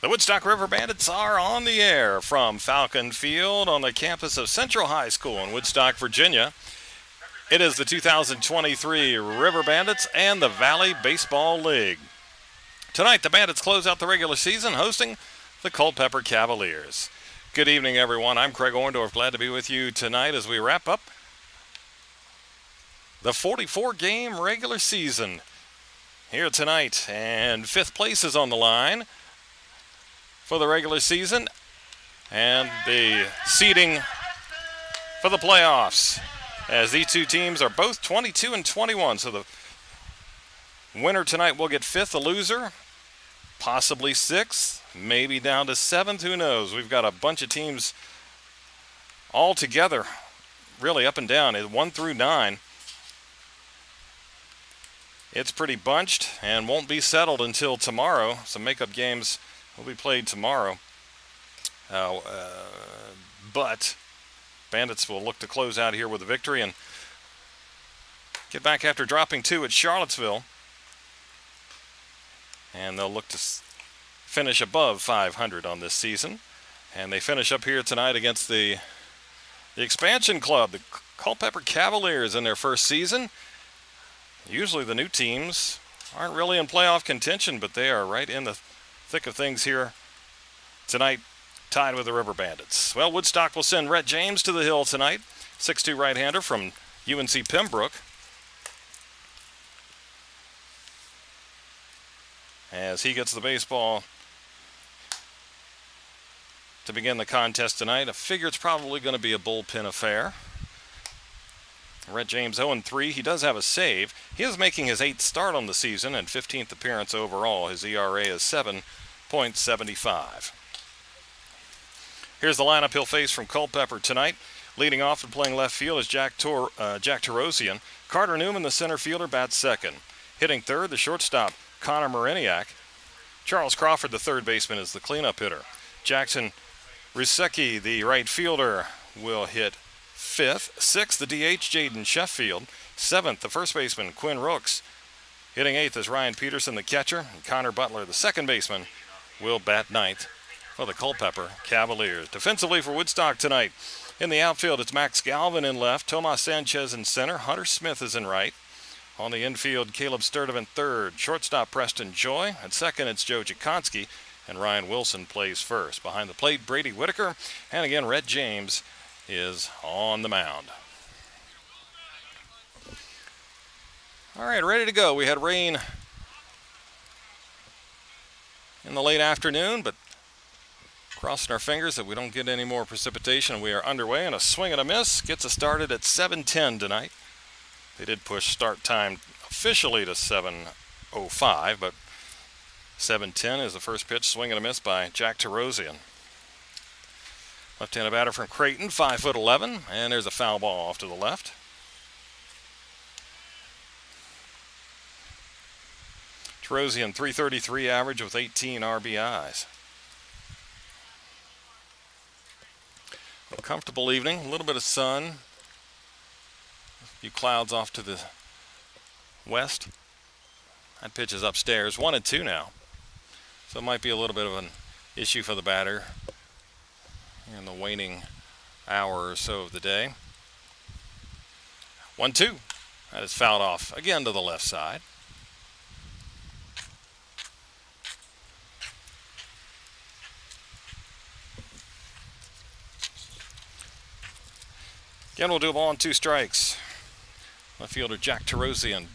The Woodstock River Bandits are on the air from Falcon Field on the campus of Central High School in Woodstock, Virginia. It is the 2023 River Bandits and the Valley Baseball League. Tonight, the Bandits close out the regular season hosting the Culpeper Cavaliers. Good evening, everyone. I'm Craig Orndorff. Glad to be with you tonight as we wrap up the 44-game regular season here tonight. And fifth place is on the line for the regular season and the seeding for the playoffs, as these two teams are both 22 and 21. So the winner tonight will get fifth, the loser possibly sixth, maybe down to seventh, who knows. We've got a bunch of teams all together, really up and down, 1 through 9. It's pretty bunched and won't be settled until tomorrow. Some makeup games will be played tomorrow. But Bandits will look to close out here with a victory and get back after dropping 2 at Charlottesville. And they'll look to finish above 500 on this season. And they finish up here tonight against the expansion club, the Culpeper Cavaliers, in their first season. Usually the new teams aren't really in playoff contention, but they are right in the thick of things here tonight, tied with the River Bandits. Well, Woodstock will send Rhett James to the hill tonight, 6'2" right-hander from UNC Pembroke, as he gets the baseball to begin the contest tonight. I figure it's probably going to be a bullpen affair. Rhett James 0-3. He does have a save. He is making his 8th start on the season and 15th appearance overall. His ERA is 7.75. Here's the lineup he'll face from Culpeper tonight. Leading off and playing left field is Jack Tarosian. Carter Newman, the center fielder, bats second. Hitting third, the shortstop, Connor Mariniak. Charles Crawford, the third baseman, is the cleanup hitter. Jackson Rusecki, the right fielder, will hit fifth. Sixth, the DH, Jaden Sheffield. Seventh, the first baseman, Quinn Rooks. Hitting eighth is Ryan Peterson, the catcher. And Connor Butler, the second baseman, will bat ninth for the Culpeper Cavaliers. Defensively for Woodstock tonight, in the outfield, it's Max Galvin in left, Tomas Sanchez in center, Hunter Smith is in right. On the infield, Caleb Sturdivant third, shortstop Preston Joy. At second, it's Joe Jakonski, and Ryan Wilson plays first. Behind the plate, Brady Whitaker, and again, Rhett James is on the mound. All right, ready to go. We had rain in the late afternoon, but crossing our fingers that we don't get any more precipitation. We are underway, and a swing and a miss gets us started at 7:10 tonight. They did push start time officially to 7:05, but 7:10 is the first pitch. Swing and a miss by Jack Tarosian. Left-handed batter from Creighton, 5'11", and there's a foul ball off to the left. Tarosian, .333 average with 18 RBIs. A comfortable evening, a little bit of sun, a few clouds off to the west. That pitch is upstairs, 1-2 now. So it might be a little bit of an issue for the batter in the waning hour or so of the day. 1-2. That is fouled off again to the left side. Again, we'll do a ball and 2 strikes. Left fielder Jack Tarosian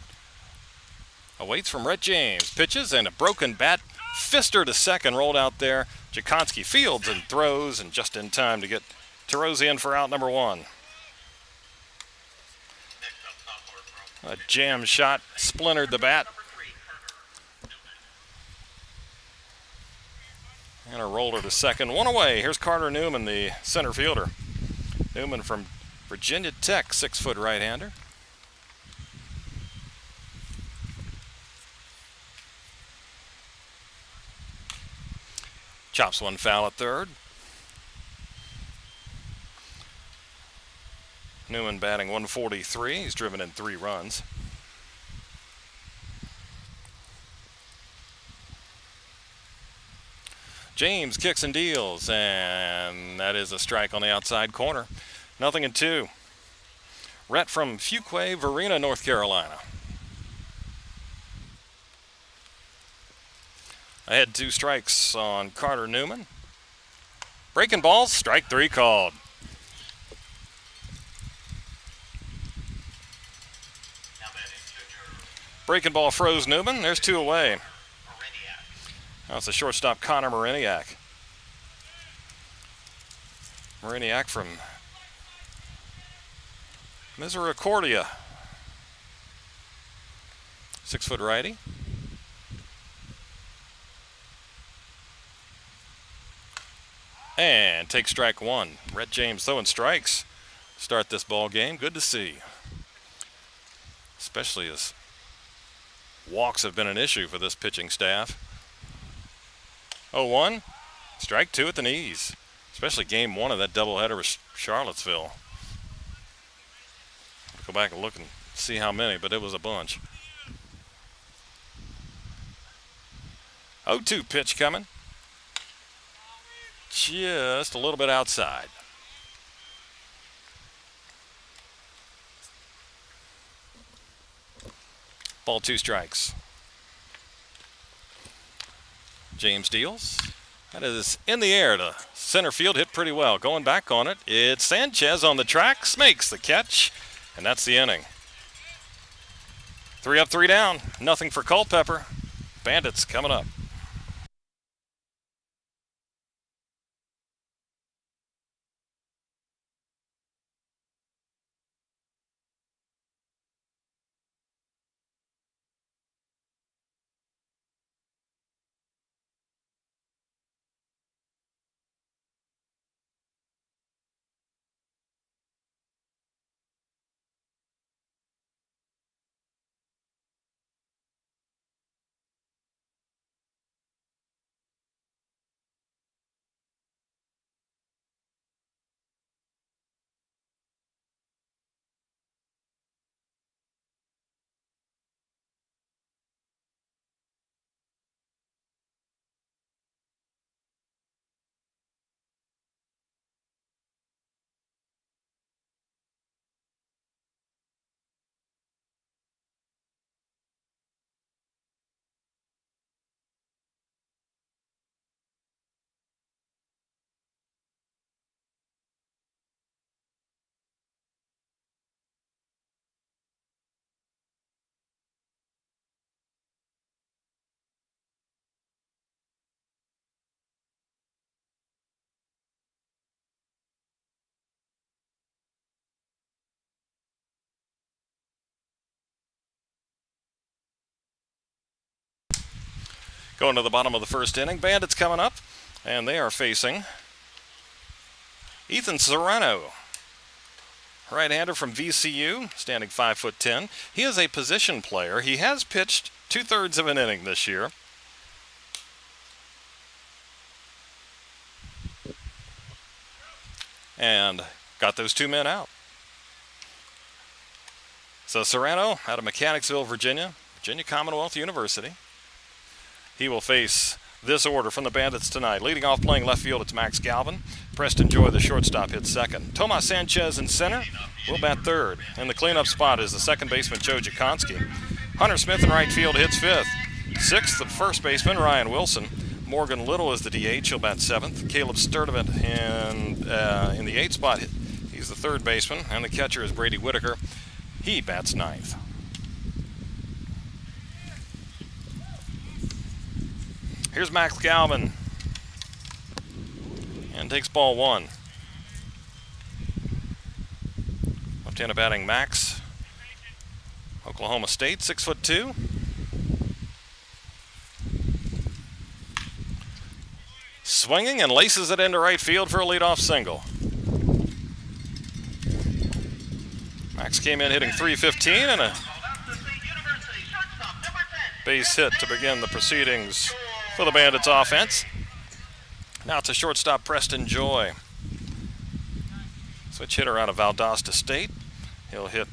awaits from Rhett James. Pitches and a broken bat. Fister to second, rolled out there. Jakonski fields and throws, and just in time to get Tarosian for out number 1. A jam shot splintered the bat. And a roller to second. 1 away. Here's Carter Newman, the center fielder. Newman from Virginia Tech, 6-foot right-hander. Chops one foul at third. Newman batting 143. He's driven in 3 runs. James kicks and deals, and that is a strike on the outside corner. 0-2. Rhett from Fuquay, Varina, North Carolina. I had 2 strikes on Carter Newman. Breaking balls, strike 3 called. Breaking ball froze Newman. There's 2 away. Now it's the shortstop Connor Mariniak. Mariniak from Misericordia. 6-foot righty. And take strike 1. Rhett James throwing strikes. Start this ball game. Good to see. Especially as walks have been an issue for this pitching staff. 0-1. Strike 2 at the knees. Especially game 1 of that doubleheader with Charlottesville. I'll go back and look and see how many, but it was a bunch. 0-2 pitch coming. Just a little bit outside. Ball 2 strikes. James deals. That is in the air to center field, hit pretty well. Going back on it, it's Sanchez on the tracks, makes the catch, and that's the inning. 3 up, 3 down. Nothing for Culpeper. Bandits coming up. Going to the bottom of the first inning. Bandits coming up, and they are facing Ethan Serrano, right-hander from VCU, standing 5'10". He is a position player. He has pitched 2/3 of an inning this year. And got those 2 men out. So Serrano out of Mechanicsville, Virginia Commonwealth University. He will face this order from the Bandits tonight. Leading off playing left field, it's Max Galvin. Preston Joy, the shortstop, hits second. Tomas Sanchez in center will bat third. In the cleanup spot is the second baseman, Joe Jakonski. Hunter Smith in right field hits fifth. Sixth, the first baseman, Ryan Wilson. Morgan Little is the DH. He'll bat seventh. Caleb Sturdivant in the eighth spot. He's the third baseman. And the catcher is Brady Whitaker. He bats ninth. Here's Max Galvin. And takes ball one. Left-handed batting Max. Oklahoma State, 6'2". Swinging and laces it into right field for a leadoff single. Max came in hitting .315 and a base hit to begin the proceedings for the Bandits offense. Now it's a shortstop, Preston Joy. Switch hitter out of Valdosta State. He'll hit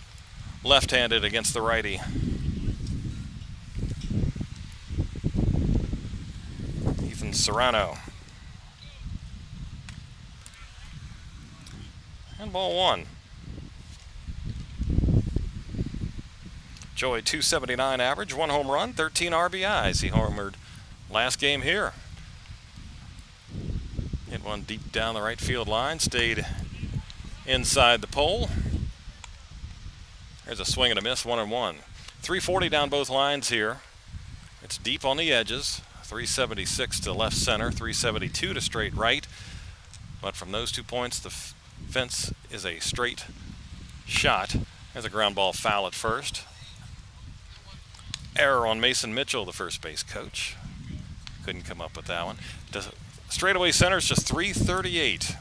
left-handed against the righty. Ethan Serrano. And ball one. Joey, 279 average, 1 home run, 13 RBIs. He homered last game here. Hit one deep down the right field line, stayed inside the pole. There's a swing and a miss, 1-1. 340 down both lines here. It's deep on the edges. 376 to left center, 372 to straight right. But from those 2 points, the fence is a straight shot. There's a ground ball foul at first. Error on Mason Mitchell, the first base coach. Couldn't come up with that one. Straightaway center is just 338.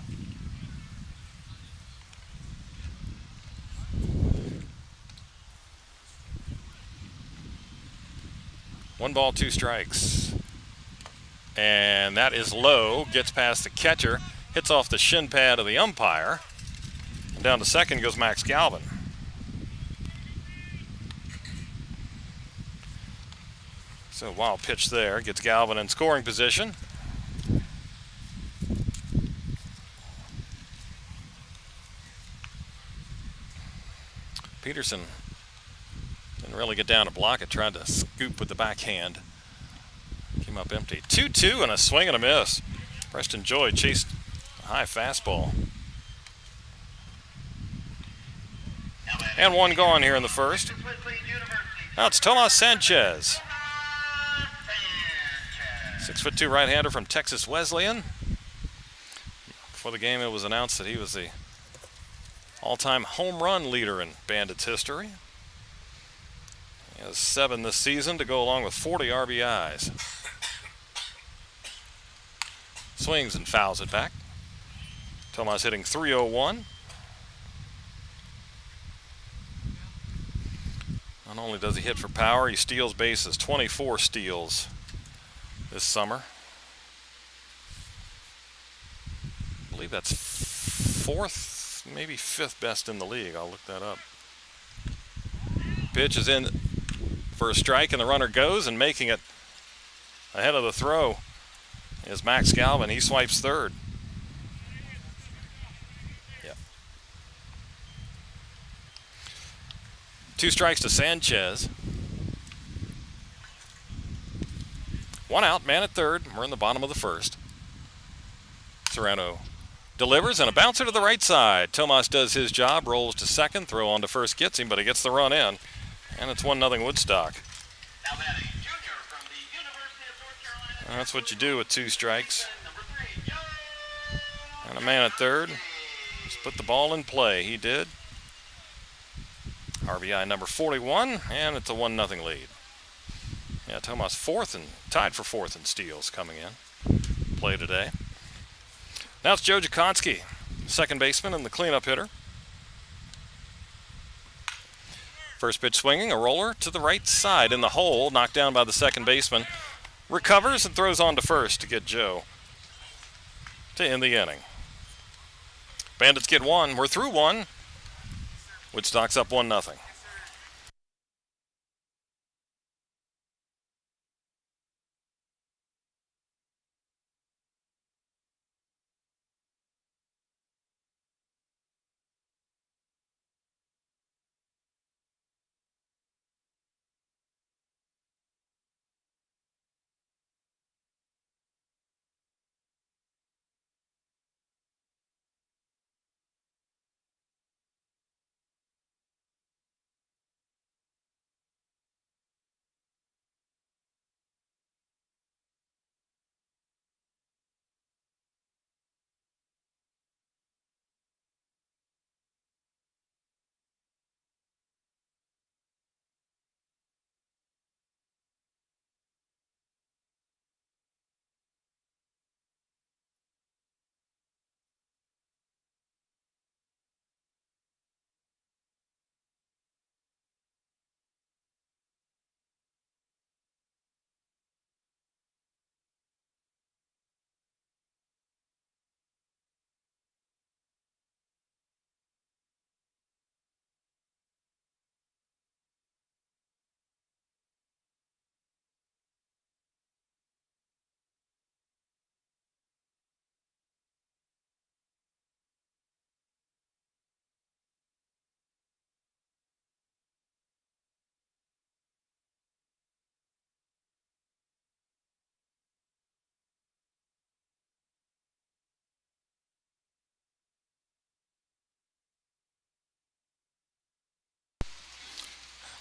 One ball, 2 strikes. And that is low. Gets past the catcher. Hits off the shin pad of the umpire. And down to second goes Max Galvin. So wild pitch there. Gets Galvin in scoring position. Peterson didn't really get down to block it. Tried to scoop with the backhand. Came up empty. 2-2 and a swing and a miss. Preston Joy chased a high fastball. And one gone here in the first. Now it's Tomas Sanchez. 6'2" right-hander from Texas Wesleyan. Before the game, it was announced that he was the all-time home run leader in Bandits history. He has 7 this season to go along with 40 RBIs. Swings and fouls it back. Tomas hitting .301. Not only does he hit for power, he steals bases. 24 steals this summer. I believe that's 4th, maybe 5th best in the league. I'll look that up. Pitch is in for a strike, and the runner goes, and making it ahead of the throw is Max Galvin. He swipes third. Yeah. 2 strikes to Sanchez. 1 out, man at third. We're in the bottom of the first. Serrano delivers, and a bouncer to the right side. Tomas does his job, rolls to second, throw on to first, gets him, but he gets the run in. And it's 1-0 Woodstock. And that's what you do with 2 strikes. And a man at third. Just put the ball in play. He did. RBI number 41, and it's a 1-0 lead. Yeah, Tomas tied for 4th in steals coming in. Play today. Now it's Joe Jakonski, second baseman and the cleanup hitter. First pitch swinging, a roller to the right side in the hole, knocked down by the second baseman. Recovers and throws on to first to get Joe to end the inning. Bandits get 1. We're through 1. Woodstock's up 1-0.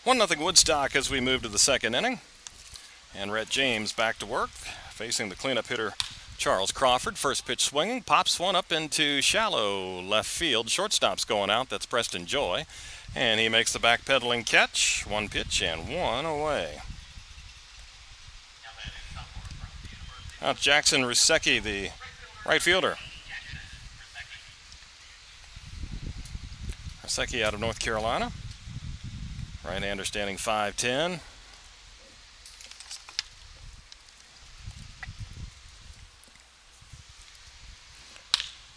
1-0 Woodstock as we move to the second inning. And Rhett James back to work, facing the cleanup hitter Charles Crawford. First pitch swinging, pops one up into shallow left field. Shortstop's going out, that's Preston Joy. And he makes the backpedaling catch. One pitch and one away. Now it's Jackson Rusecki, the right fielder. Rusecki out of North Carolina. Right-hander standing 5'10".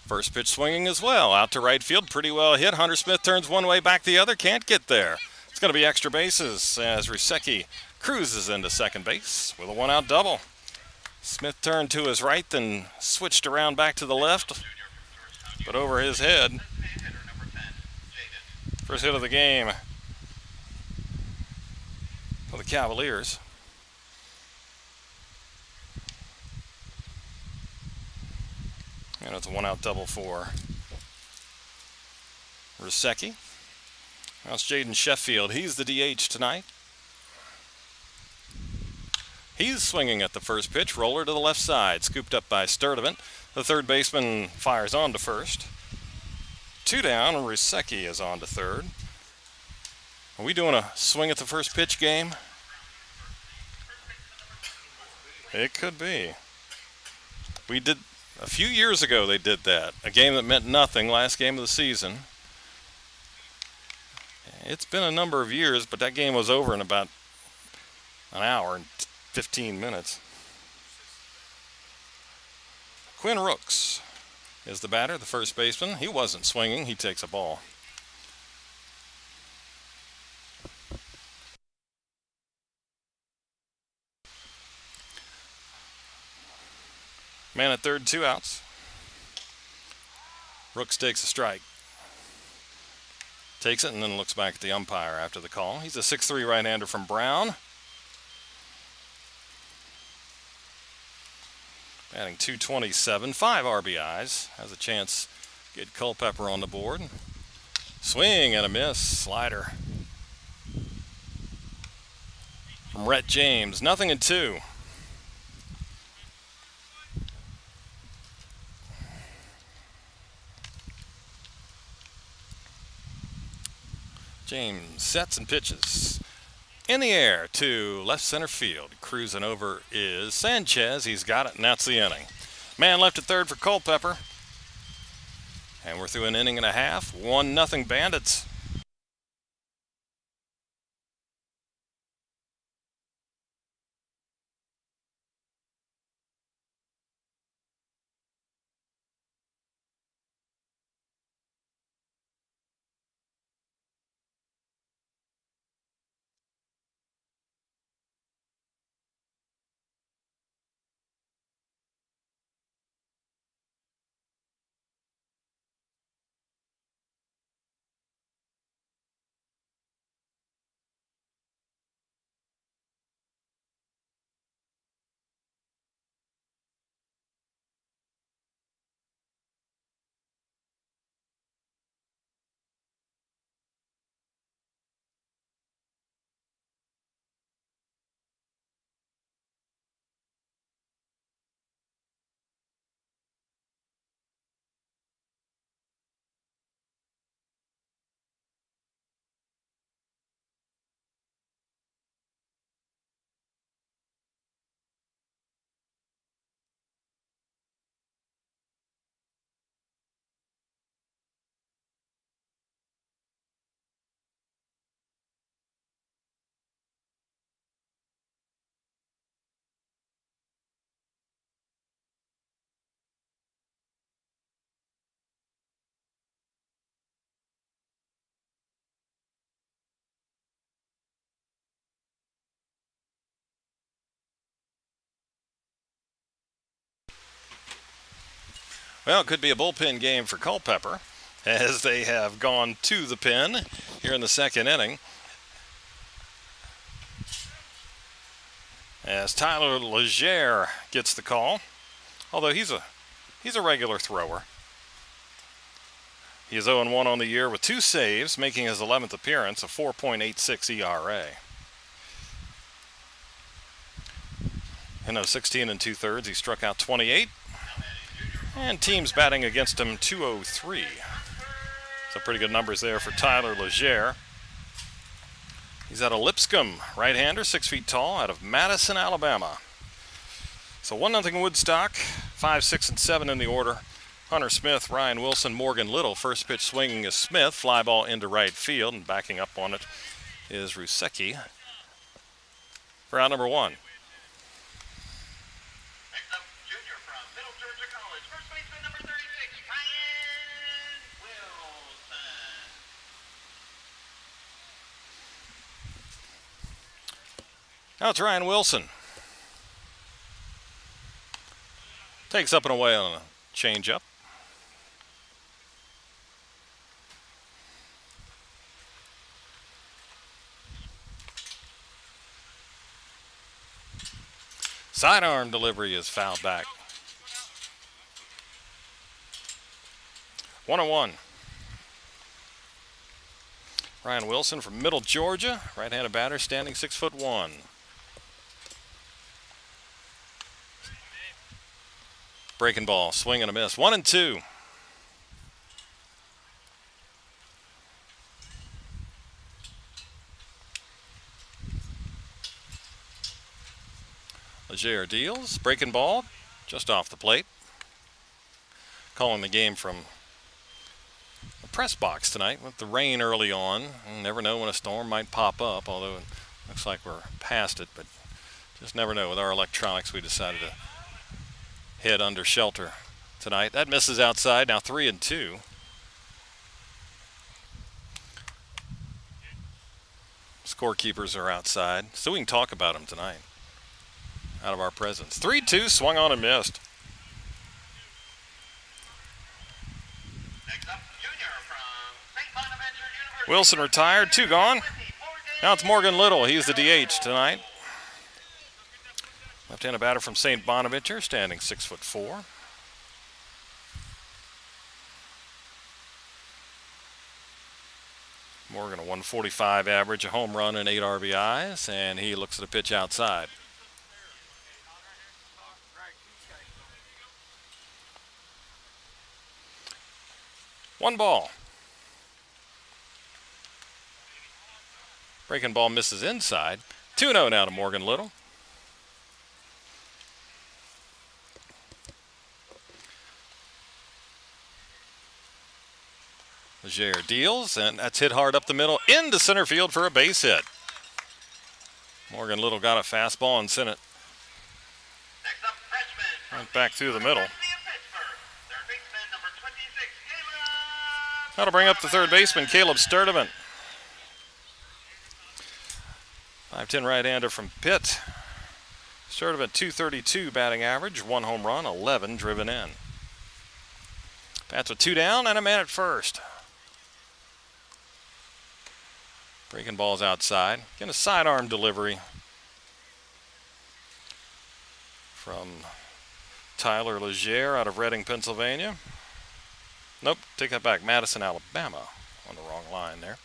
First pitch swinging as well. Out to right field, pretty well hit. Hunter Smith turns one way, back the other, can't get there. It's going to be extra bases as Rusecki cruises into second base with a one-out double. Smith turned to his right, then switched around back to the left, but over his head. First hit of the game for the Cavaliers. And it's a one-out double for Rusecki. Now it's Jaden Sheffield. He's the DH tonight. He's swinging at the first pitch. Roller to the left side. Scooped up by Sturdivant. The third baseman fires on to first. Two down, and Rusecki is on to third. Are we doing a swing at the first pitch game? It could be. We did a few years ago. They did that. A game that meant nothing. Last game of the season. It's been a number of years, but that game was over in about an hour and 15 minutes. Quinn Rooks is the batter, the first baseman. He wasn't swinging. He takes a ball. Man at third, 2 outs. Rooks takes a strike. Takes it and then looks back at the umpire after the call. He's a 6'3" right-hander from Brown. Batting .227, 5 RBIs. Has a chance to get Culpeper on the board. Swing and a miss. Slider from Rhett James. 0-2. James sets and pitches. In the air to left center field. Cruising over is Sanchez. He's got it, and that's the inning. Man left at third for Culpeper. And we're through an inning and a half. 1-0 Bandits. Well, it could be a bullpen game for Culpeper, as they have gone to the pen here in the second inning. As Tyler Legere gets the call, although he's a regular thrower. He is 0-1 on the year with 2 saves, making his 11th appearance, a 4.86 ERA. In those 16 2/3, he struck out 28, and teams batting against him 203. So pretty good numbers there for Tyler Leger. He's out of Lipscomb, right-hander, 6 feet tall, out of Madison, Alabama. So 1-0 Woodstock, 5, 6, and 7 in the order. Hunter Smith, Ryan Wilson, Morgan Little. First pitch swinging is Smith. Fly ball into right field, and backing up on it is Rusecki for out number 1. Next up, junior from Middle Georgia College, first baseman number 36, Ryan Wilson. Now it's Ryan Wilson. Takes up and away on a changeup. Sidearm delivery is fouled back. 1-1. Ryan Wilson from Middle Georgia, right-handed batter, standing 6'1". Breaking ball, swing and a miss. 1-2. Leger deals, breaking ball, just off the plate. Calling the game from the press box tonight with the rain early on. You never know when a storm might pop up, although it looks like we're past it, but just never know. With our electronics, we decided to head under shelter tonight. That misses outside, now 3-2. Scorekeepers are outside, so we can talk about them tonight out of our presence. 3-2, swung on and missed. Next up, junior from St. Bonaventure University. Wilson retired, 2 gone. Now it's Morgan Little. He's the DH tonight. Left-handed batter from St. Bonaventure, standing 6'4". Morgan a 145 average, a home run and 8 RBIs, and he looks at a pitch outside. 1 ball. Breaking ball misses inside. 2-0 now to Morgan Little. Leger deals, and that's hit hard up the middle into center field for a base hit. Morgan Little got a fastball and sent it Next up, freshman right back through the middle. University of Pittsburgh, third baseman number 26, Caleb. That'll bring up the third baseman, Caleb Sturdivant. 5'10" right-hander from Pitt. Sturdivant 232 batting average, 1 home run, 11 driven in. Bats with 2 down and a man at first. Breaking balls outside. Getting a sidearm delivery from Tyler Leger out of Reading, Pennsylvania. Nope, take that back. Madison, Alabama. On the wrong line there.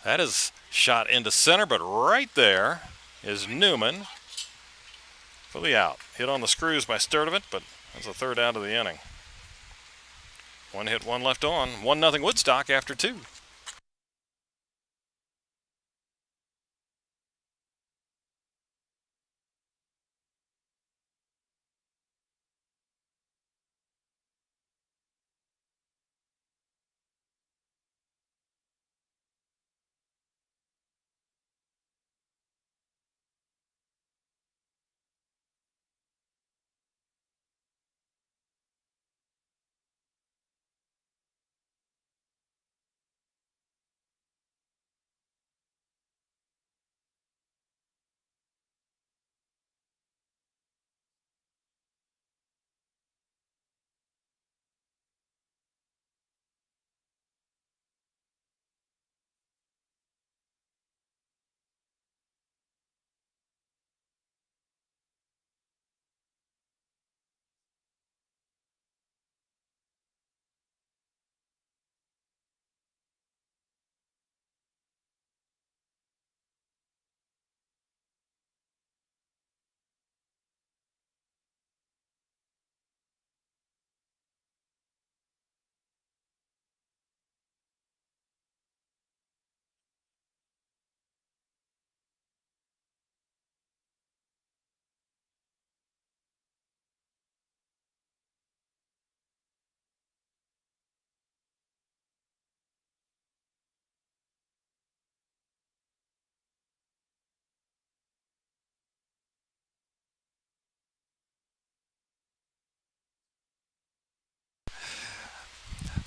That is shot into center, but right there is Newman for the out. Hit on the screws by Sturdivant, but that's the third out of the inning. 1 hit, 1 left on. 1-0 Woodstock after 2.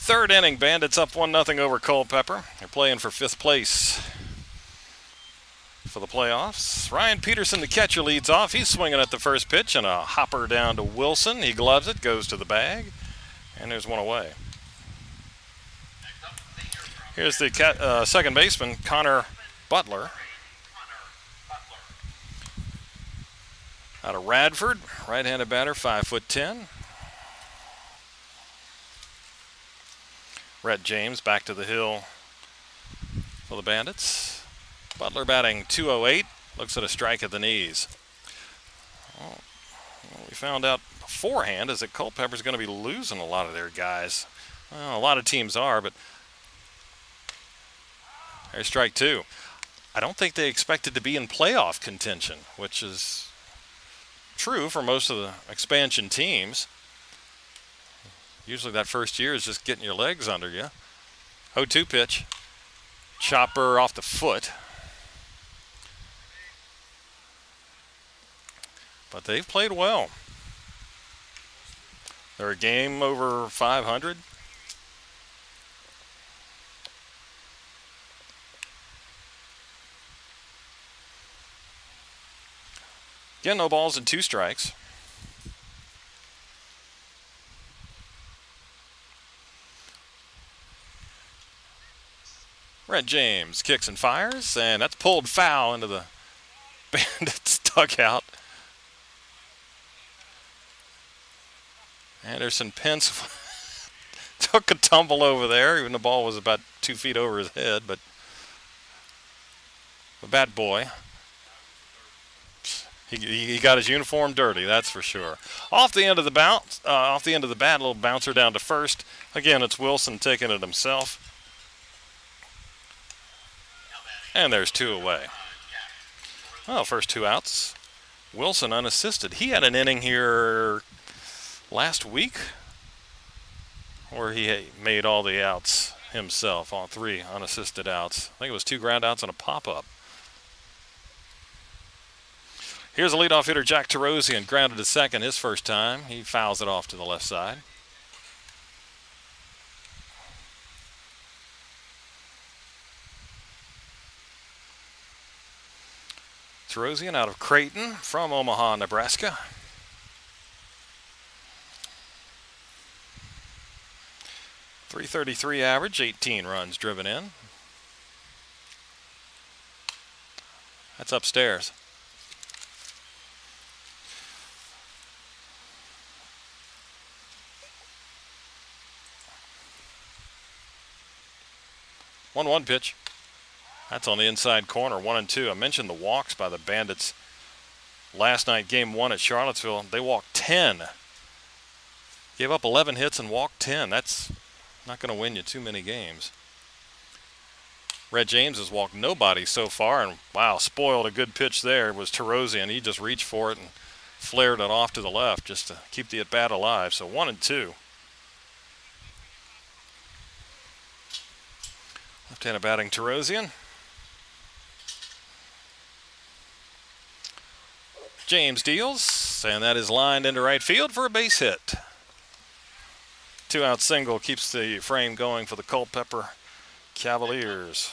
Third inning, Bandits up 1-0 over Culpeper. They're playing for 5th place for the playoffs. Ryan Peterson, the catcher, leads off. He's swinging at the first pitch and a hopper down to Wilson. He gloves it, goes to the bag, and there's one away. Here's the second baseman, Connor Butler, out of Radford, right-handed batter, 5'10". Rhett James back to the hill for the Bandits. Butler batting .208, looks at a strike at the knees. Well, we found out beforehand is that Culpeper's going to be losing a lot of their guys. Well, a lot of teams are, but there's strike 2. I don't think they expected to be in playoff contention, which is true for most of the expansion teams. Usually that first year is just getting your legs under you. 0-2 pitch. Chopper off the foot. But they've played well. They're a game over 500. Again, no balls and 2 strikes. Rhett James kicks and fires, and that's pulled foul into the Bandits dugout. Anderson Pence took a tumble over there, even the ball was about 2 feet over his head, but a bad boy. He got his uniform dirty, that's for sure. Off the end of the bat, a little bouncer down to first. Again, it's Wilson taking it himself. And there's 2 away. Well, first 2 outs. Wilson unassisted. He had an inning here last week where he made all the outs himself, all 3 unassisted outs. I think it was 2 ground outs and a pop-up. Here's a leadoff hitter, Jack Tarosian, grounded to second his first time. He fouls it off to the left side. Tarosian out of Creighton from Omaha, Nebraska. .333 average, 18 runs driven in. That's upstairs. One pitch. That's on the inside corner, 1-2. I mentioned the walks by the Bandits last night, game 1 at Charlottesville. They walked 10. Gave up 11 hits and walked 10. That's not going to win you too many games. Rhett James has walked nobody so far, and wow, spoiled a good pitch there. It was Tarosian. He just reached for it and flared it off to the left just to keep the at-bat alive. So 1-2. Left-handed batting Tarosian. James deals, and that is lined into right field for a base hit. 2-out single keeps the frame going for the Culpeper Cavaliers.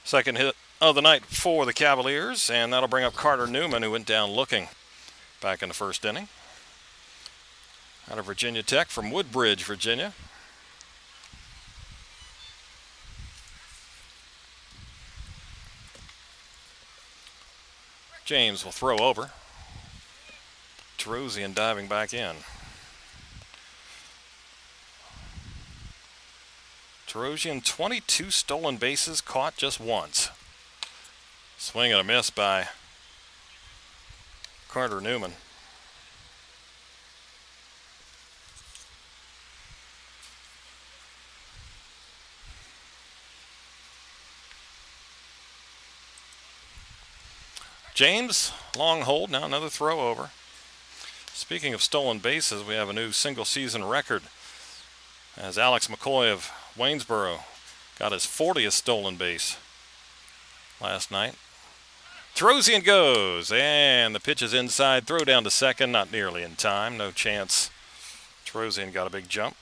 Second hit of the night for the Cavaliers, and that'll bring up Carter Newman, who went down looking back in the first inning. Out of Virginia Tech from Woodbridge, Virginia. James will throw over. Tarosian diving back in. Tarosian, 22 stolen bases, caught just once. Swing and a miss by Carter Newman. James, long hold, now another throw over. Speaking of stolen bases, we have a new single season record as Alex McCoy of Waynesboro got his 40th stolen base last night. Terosian goes, and the pitch is inside. Throw down to second, not nearly in time. No chance. Terosian got a big jump.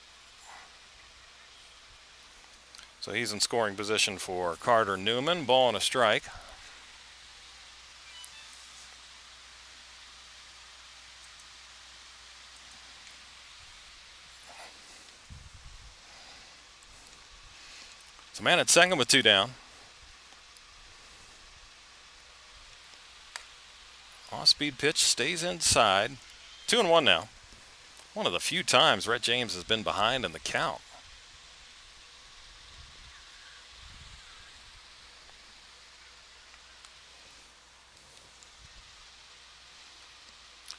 So he's in scoring position for Carter Newman. Ball and a strike. So man at second with two down. Off-speed pitch stays inside. 2-1 now. One of the few times Rhett James has been behind in the count.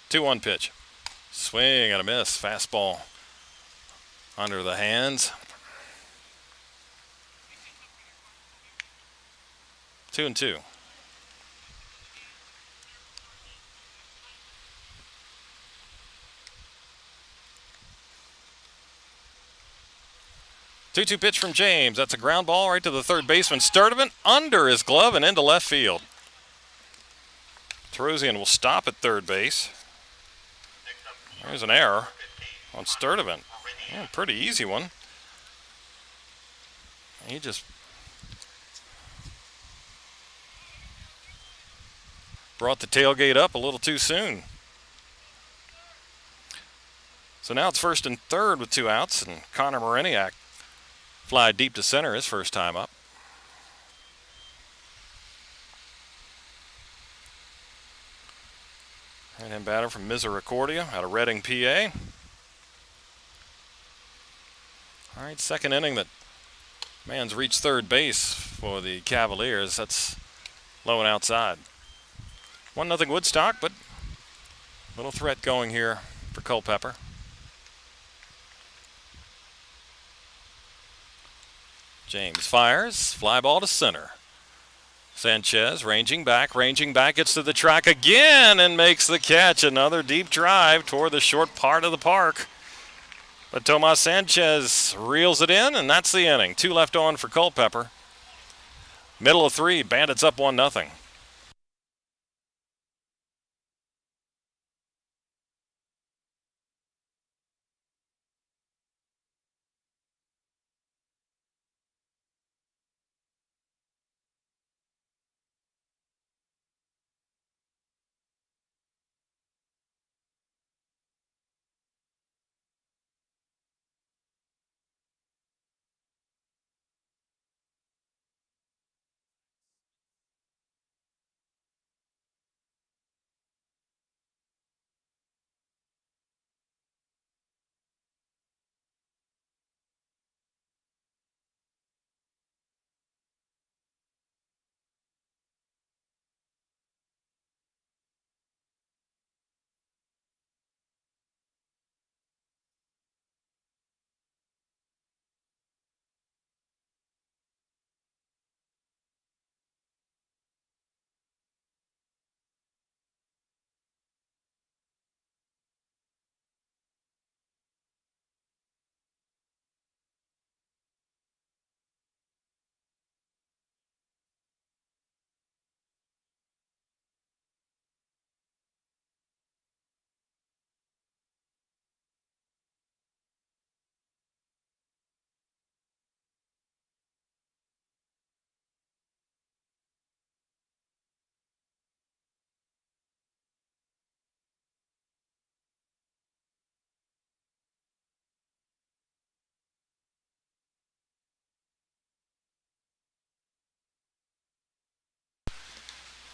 Two-one pitch. Swing and a miss. Fastball under the hands. 2-2. Two-two pitch from James. That's a ground ball right to the third baseman. Sturdivant under his glove and into left field. Terosian will stop at third base. There's an error on Sturdivant. Yeah, pretty easy one. He just brought the tailgate up a little too soon. So now it's first and third with two outs, and Connor Mariniak fly deep to center his first time up. Right-hand batter from Misericordia out of Reading, PA. All right, second inning that man's reached third base for the Cavaliers. That's low and outside. 1-0 Woodstock, but little threat going here for Culpeper. James fires, fly ball to center. Sanchez ranging back, gets to the track again and makes the catch. Another deep drive toward the short part of the park. But Tomas Sanchez reels it in, and that's the inning. Two left on for Culpeper. Middle of three, Bandits up 1-0.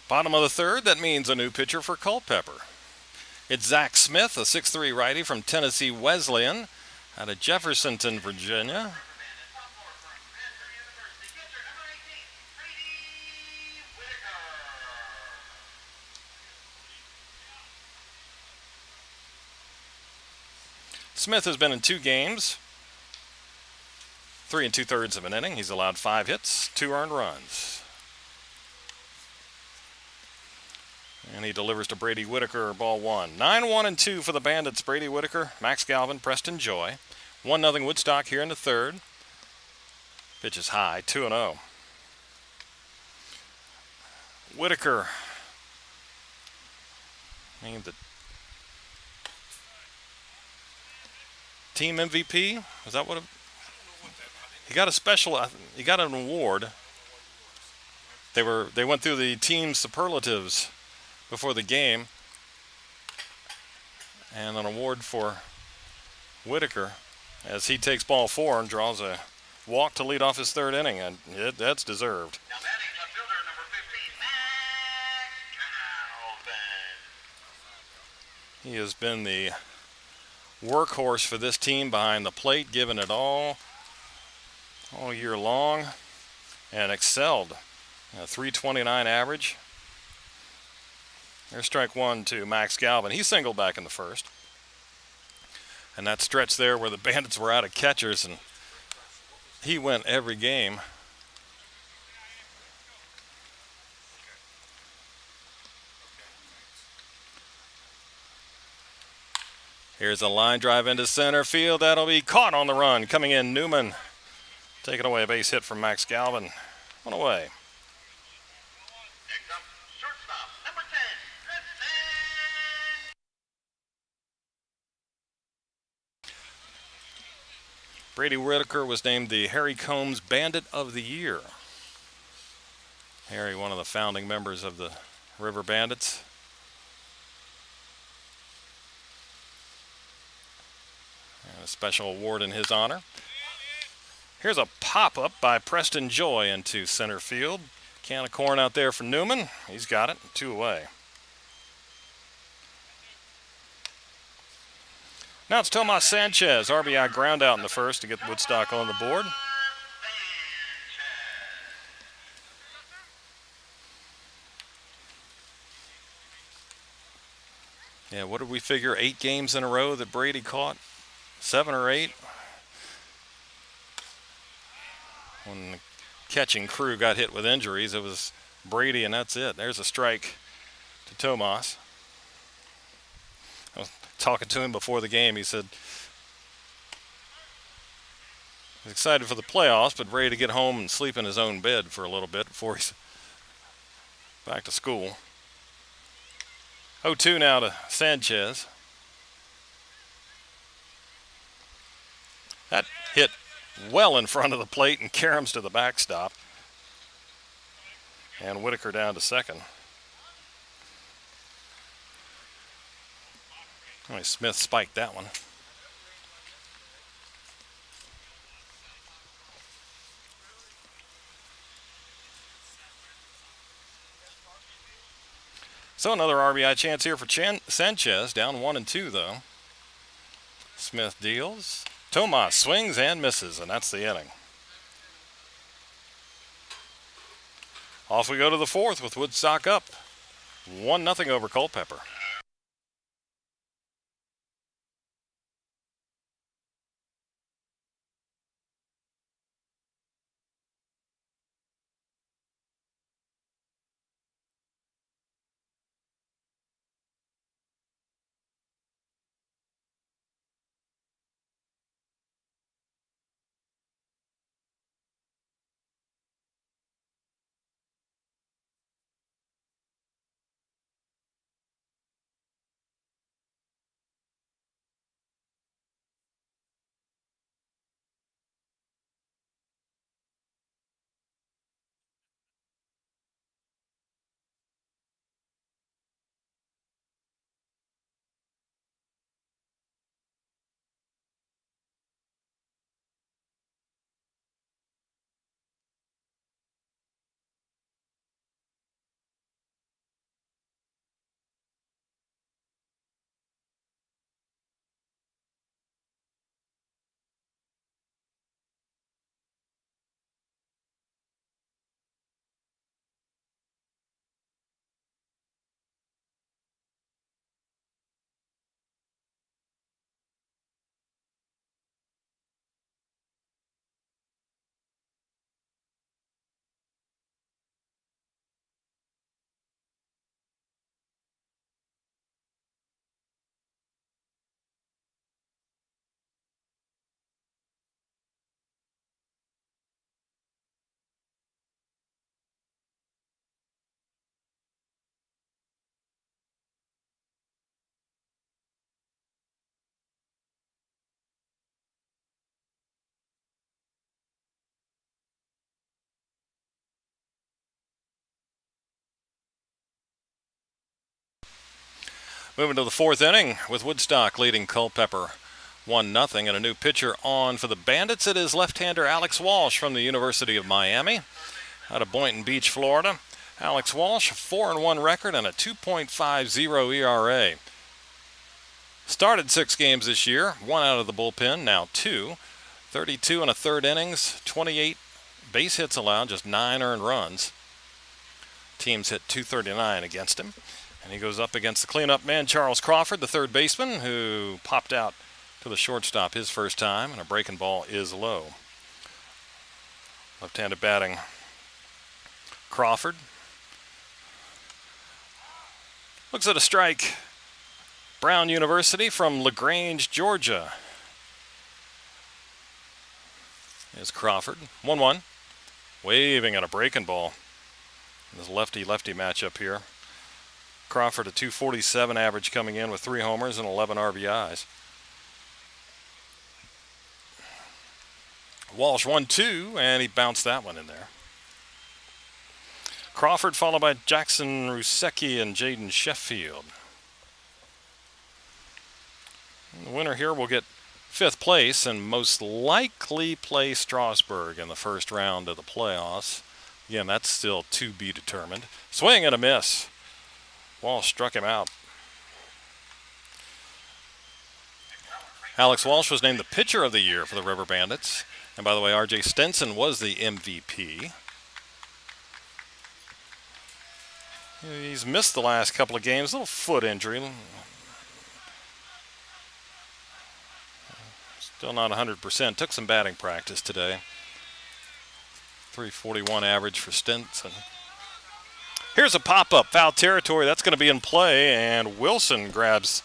Bottom of the third, that means a new pitcher for Culpeper. It's Zach Smith, a 6'3" righty from Tennessee Wesleyan out of Jeffersonton, Virginia. Smith has been in 2 games, 3 2/3 of an inning. He's allowed 5 hits, 2 earned runs. And he delivers to Brady Whitaker, ball 1. 9-1-2 for the Bandits. Brady Whitaker, Max Galvin, Preston Joy. 1-0 Woodstock here in the third. Pitch is high, 2-0. Whitaker Named the team MVP. Is that what? He got a special. He got an award. They went through the team superlatives before the game, and an award for Whitaker as he takes ball 4 and draws a walk to lead off his third inning, and that's deserved. Now batting left fielder number 15, Max Calvin. He has been the workhorse for this team behind the plate, giving it all year long, and excelled. A 329 average. There's strike 1 to Max Calvin. He singled back in the first. And that stretch there where the Bandits were out of catchers, and he went every game. Here's a line drive into center field. That'll be caught on the run. Coming in, Newman. Taking away a base hit from Max Calvin. One away. Next up, shortstop number 10, Tristan. Brady Whitaker was named the Harry Combs Bandit of the Year. Harry, one of the founding members of the River Bandits. And a special award in his honor. Here's a pop-up by Preston Joy into center field. Can of corn out there for Newman. He's got it. 2 away. Now it's Tomas Sanchez. RBI ground out in the first to get Woodstock on the board. Yeah, what did we figure? 8 games in a row that Brady caught? 7 or 8? When the catching crew got hit with injuries, it was Brady, and that's it. There's a strike to Tomas. I was talking to him before the game. He said he's excited for the playoffs, but ready to get home and sleep in his own bed for a little bit before he's back to school. 0-2 now to Sanchez. That hit well in front of the plate and caroms to the backstop. And Whitaker down to second. Oh, Smith spiked that one. So another RBI chance here for Sanchez, down 1-2 though. Smith deals. Tomas swings and misses, and that's the inning. Off we go to the fourth with Woodstock up 1-0 over Culpeper. Moving to the fourth inning with Woodstock leading Culpeper 1-0, and a new pitcher on for the Bandits. It is left-hander Alex Walsh from the University of Miami out of Boynton Beach, Florida. Alex Walsh, 4-1 record and a 2.50 ERA. Started 6 games this year, 1 out of the bullpen, now 2. 32 and a third innings, 28 base hits allowed, just 9 earned runs. Teams hit .239 against him. And he goes up against the cleanup man, Charles Crawford, the third baseman, who popped out to the shortstop his first time, and a breaking ball is low. Left-handed batting Crawford. Looks at a strike. Brown University from LaGrange, Georgia. Is Crawford. 1-1. Waving at a breaking ball. This lefty-lefty matchup here. Crawford a .247 average coming in with 3 homers and 11 RBIs. Walsh 1-2, and he bounced that one in there. Crawford followed by Jackson Rusecki and Jaden Sheffield. And the winner here will get 5th place and most likely play Strasburg in the first round of the playoffs. Again, that's still to be determined. Swing and a miss. Walsh struck him out. Alex Walsh was named the pitcher of the year for the River Bandits. And by the way, R.J. Stenson was the MVP. He's missed the last couple of games. Little foot injury. Still not 100%. Took some batting practice today. .341 average for Stenson. Here's a pop-up, foul territory. That's going to be in play, and Wilson grabs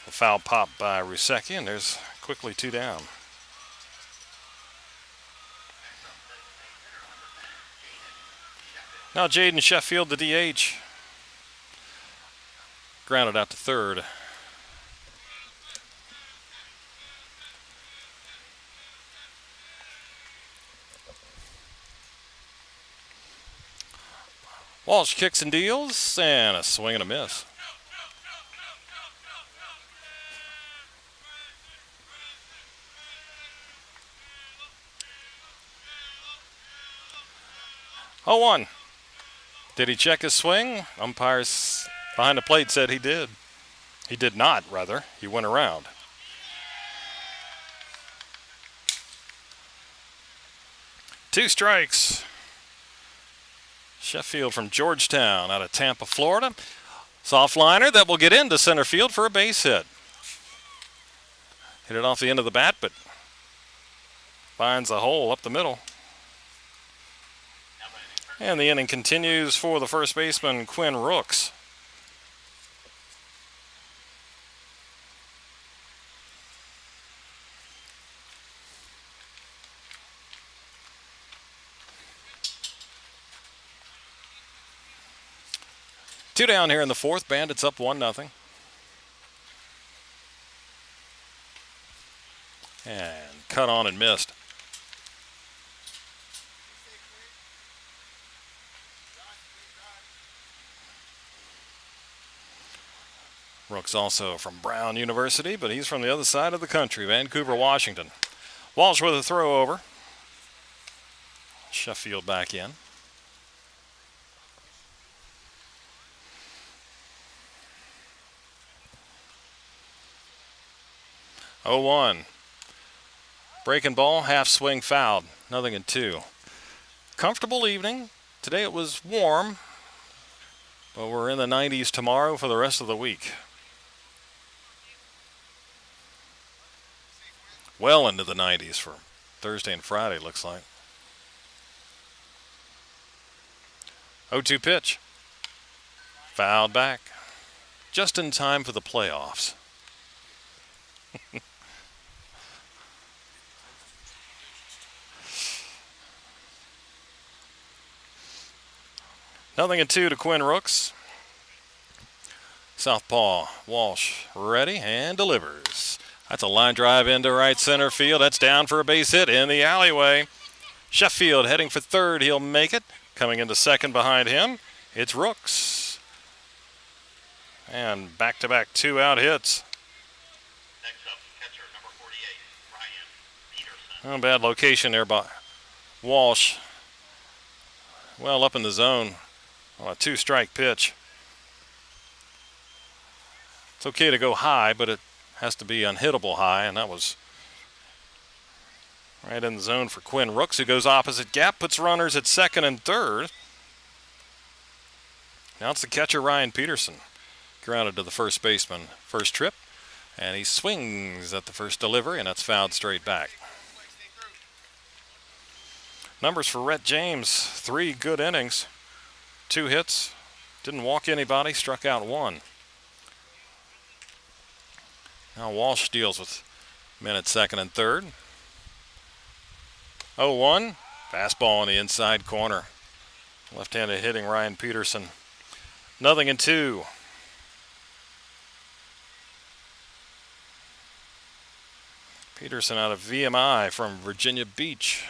the foul pop by Rusecki, and there's quickly 2 down. Now Jaden Sheffield, the DH. Grounded out to third. Walsh kicks and deals, and a swing and a miss. Oh, 1. Did he check his swing? Umpires behind the plate said he did. He did not, rather. He went around. Two strikes. Sheffield from Georgetown out of Tampa, Florida. Soft liner that will get into center field for a base hit. Hit it off the end of the bat, but finds a hole up the middle. And the inning continues for the first baseman, Quinn Rooks. Two down here in the fourth. Bandits up 1-0. And cut on and missed. Rooks also from Brown University, but he's from the other side of the country, Vancouver, Washington. Walsh with a throw over. Sheffield back in. Oh, 1. Breaking ball, half swing fouled. 0-2. Comfortable evening. Today it was warm, but we're in the 90s tomorrow for the rest of the week. Well into the 90s for Thursday and Friday, looks like. 0-2 pitch. Fouled back. Just in time for the playoffs. 0-2 to Quinn Rooks. Southpaw Walsh ready and delivers. That's a line drive into right center field. That's down for a base hit in the alleyway. Sheffield heading for third. He'll make it. Coming into second behind him, it's Rooks. And back-to-back two-out hits. Next up, catcher number 48, Ryan Peterson. Oh, bad location there by Walsh. Well up in the zone on a two-strike pitch. It's okay to go high, but it has to be unhittable high, and that was right in the zone for Quinn Rooks, who goes opposite gap, puts runners at second and third. Now it's the catcher, Ryan Peterson. Grounded to the first baseman first trip, and he swings at the first delivery, and that's fouled straight back. Numbers for Rhett James: 3 good innings, 2 hits, didn't walk anybody, struck out 1. Now Walsh deals with men at second and third. 0-1, fastball in the inside corner. Left-handed hitting Ryan Peterson. 0-2. Peterson out of VMI from Virginia Beach.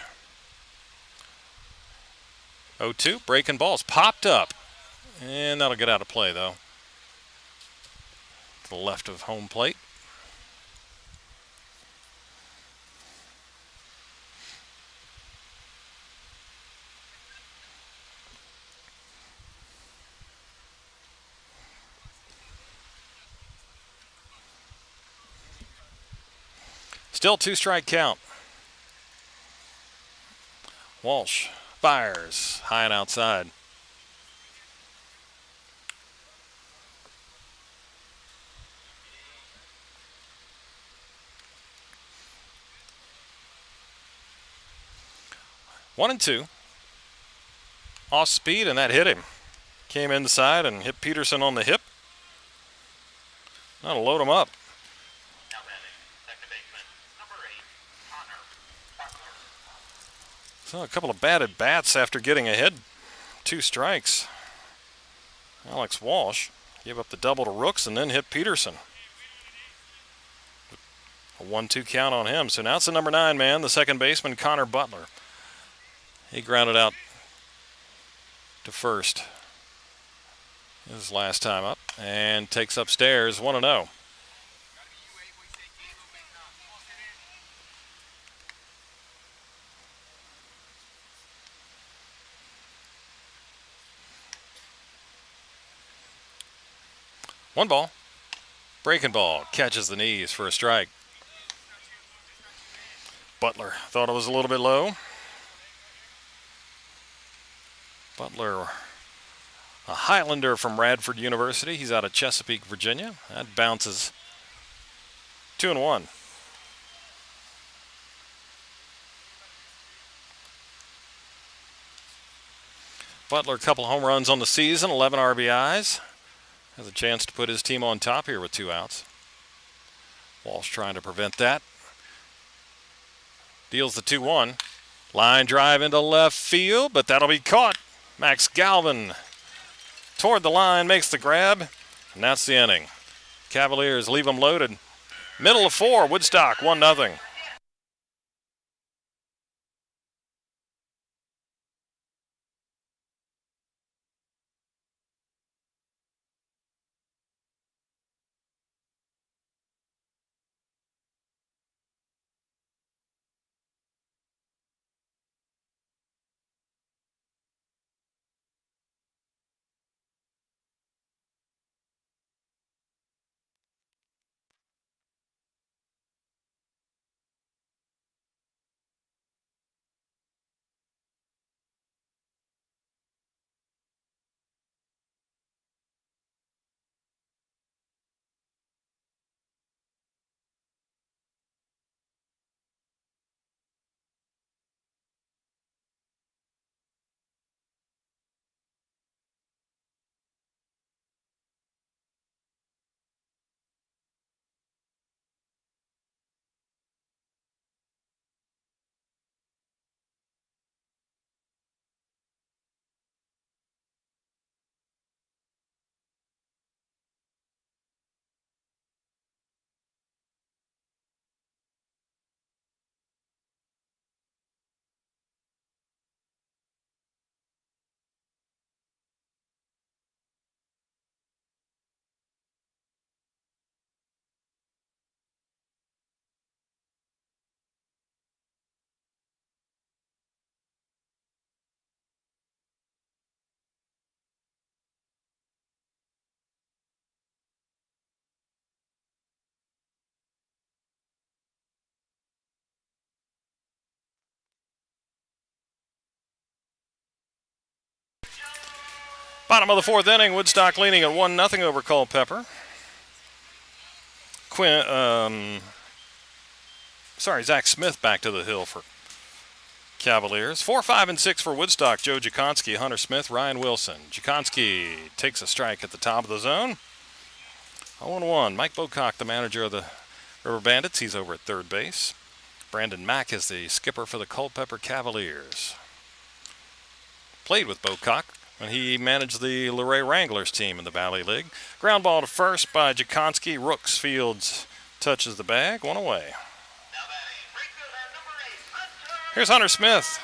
0-2, breaking balls, popped up. And that'll get out of play, though. To the left of home plate. Still 2-strike count. Walsh fires high and outside. One and two. Off speed, and that hit him. Came inside and hit Peterson on the hip. That'll load him up. Now batting, second baseman, number 8, Connor Butler. So a couple of batted bats after getting ahead. 2 strikes. Alex Walsh gave up the double to Rooks and then hit Peterson. A 1-2 count on him. So now it's the number 9 man, the second baseman, Connor Butler. He grounded out to first his last time up and takes upstairs 1-0. One ball. Breaking ball. Catches the knees for a strike. Butler thought it was a little bit low. Butler, a Highlander from Radford University. He's out of Chesapeake, Virginia. That bounces. 2-1. Butler, a couple home runs on the season, 11 RBIs. Has a chance to put his team on top here with 2 outs. Walsh trying to prevent that. Deals the 2-1. Line drive into left field, but that'll be caught. Max Galvin toward the line, makes the grab, and that's the inning. Cavaliers leave them loaded. Middle of 4, Woodstock 1-0. Bottom of the fourth inning, Woodstock leading at 1-0 over Culpeper. Zach Smith back to the hill for Cavaliers. 4, 5, and 6 for Woodstock. Joe Jakonski, Hunter Smith, Ryan Wilson. Jakonski takes a strike at the top of the zone. 0-1. Mike Bocock, the manager of the River Bandits. He's over at third base. Brandon Mack is the skipper for the Culpeper Cavaliers. Played with Bocock when he managed the Luray Wranglers team in the Valley League. Ground ball to first by Jakonski. Rooks Fields touches the bag. One away. Here's Hunter Smith.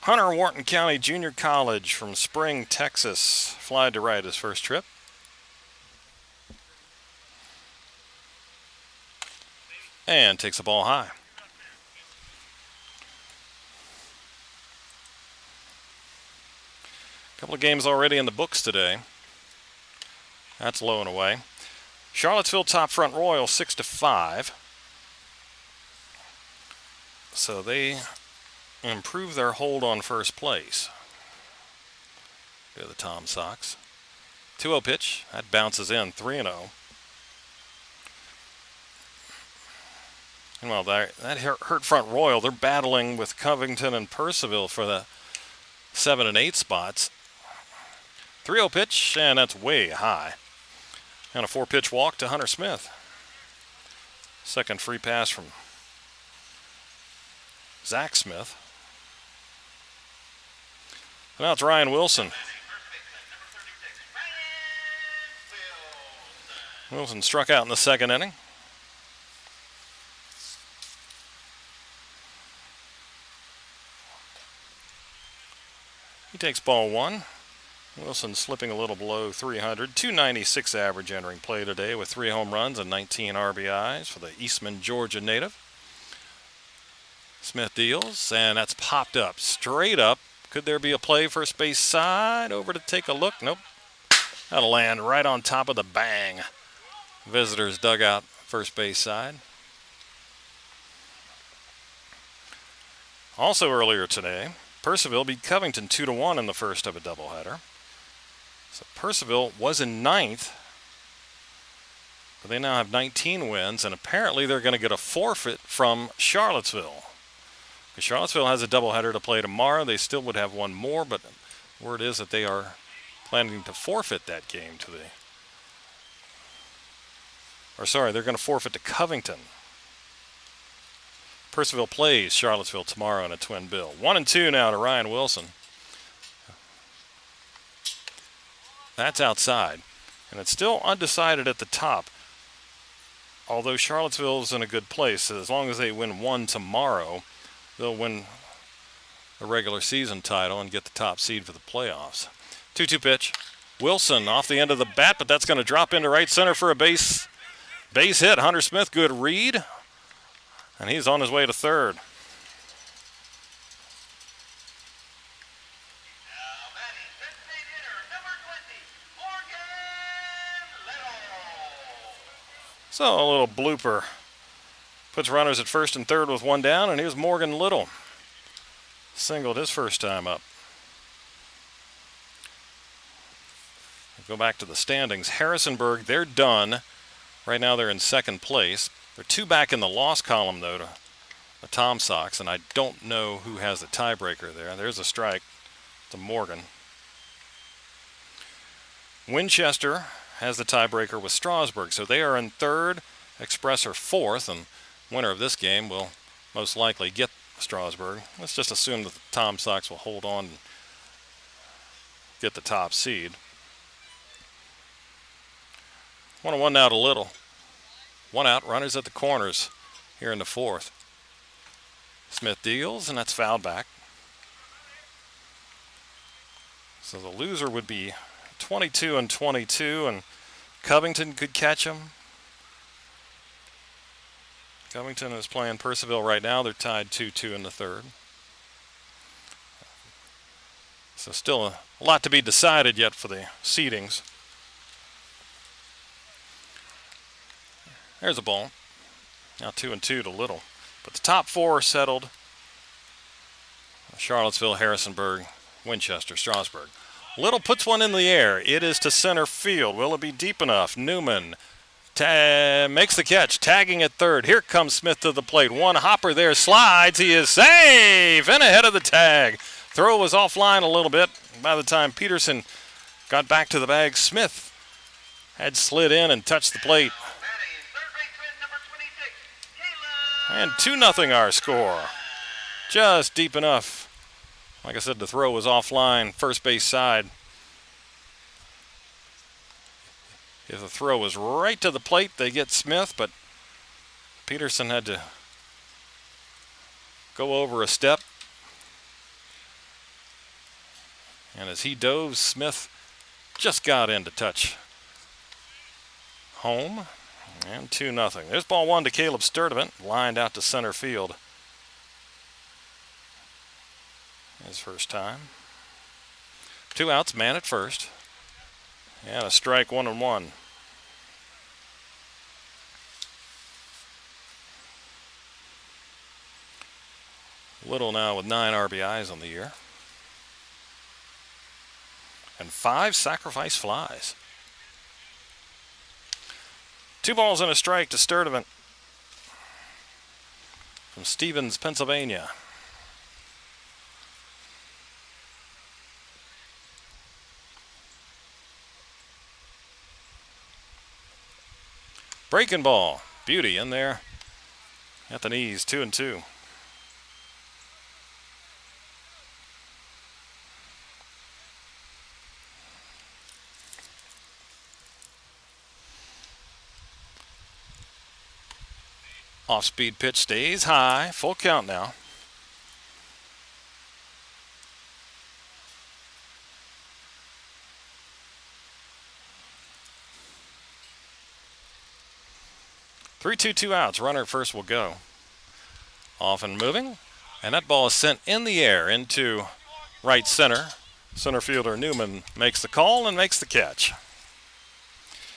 Hunter, Wharton County Junior College from Spring, Texas. Fly to right his first trip. And takes the ball high. Couple of games already in the books today. That's low and away. Charlottesville top front Royal 6-5. So they improve their hold on first place. Go to the Tom Sox. 2-0 pitch. That bounces in 3-0. And well, that hurt front Royal, they're battling with Covington and Percival for the 7 and 8 spots. 3-0 pitch, and that's way high. And a 4-pitch walk to Hunter Smith. Second free pass from Zach Smith. And now it's Ryan Wilson. Wilson struck out in the second inning. He takes ball one. Wilson slipping a little below 300. 296 average entering play today with 3 home runs and 19 RBIs for the Eastman, Georgia native. Smith deals, and that's popped up. Straight up. Could there be a play first base side? Over to take a look. Nope. That'll land right on top of the bang. Visitors dugout first base side. Also earlier today, Percival beat Covington 2-1 in the first of a doubleheader. So Percival was in 9th, but they now have 19 wins, and apparently they're going to get a forfeit from Charlottesville. Because Charlottesville has a doubleheader to play tomorrow. They still would have one more, but word is that they are planning to forfeit that game to the... they're going to forfeit to Covington. Percival plays Charlottesville tomorrow in a twin bill. 1-2 now to Ryan Wilson. That's outside. And it's still undecided at the top. Although Charlottesville is in a good place, so as long as they win one tomorrow, they'll win the regular season title and get the top seed for the playoffs. 2-2 pitch. Wilson off the end of the bat, but that's going to drop into right center for a base hit. Hunter Smith, good read. And he's on his way to third. So a little blooper. Puts runners at first and third with one down, and here's Morgan Little. Singled his first time up. Go back to the standings. Harrisonburg, they're done. Right now they're in second place. They're 2 back in the loss column, though, to the Tom Sox, and I don't know who has the tiebreaker there. There's a strike to Morgan. Winchester has the tiebreaker with Strasburg, so they are in third. Express are fourth, and winner of this game will most likely get Strasburg. Let's just assume that the Tom Sox will hold on and get the top seed. 1-1 now to Little. 1 out, runners at the corners here in the fourth. Smith deals, and that's fouled back. So the loser would be 22-22, and Covington could catch him. Covington is playing Percival right now. They're tied 2-2 in the third. So still a lot to be decided yet for the seedings. There's a ball. Now 2-2 to Little. But the top 4 are settled. Charlottesville, Harrisonburg, Winchester, Strasburg. Little puts one in the air. It is to center field. Will it be deep enough? Newman makes the catch, tagging at third. Here comes Smith to the plate. One hopper there, slides. He is safe and ahead of the tag. Throw was offline a little bit. By the time Peterson got back to the bag, Smith had slid in and touched the plate. And 2-0 our score. Just deep enough. Like I said, the throw was offline, first base side. If the throw was right to the plate, they get Smith, but Peterson had to go over a step. And as he dove, Smith just got in to touch home. And 2-0. There's ball one to Caleb Sturdivant, lined out to center field. His first time. 2 outs, man at first. And a strike, 1-1. Little now with 9 RBIs on the year. And 5 sacrifice flies. 2 balls and a strike to Sturdivant from Stevens, Pennsylvania. Breaking ball. Beauty in there at the knees, 2-2. Off-speed pitch stays high. Full count now. Three, two outs. Runner at first will go. Off and moving. And that ball is sent in the air into right center. Center fielder Newman makes the call and makes the catch.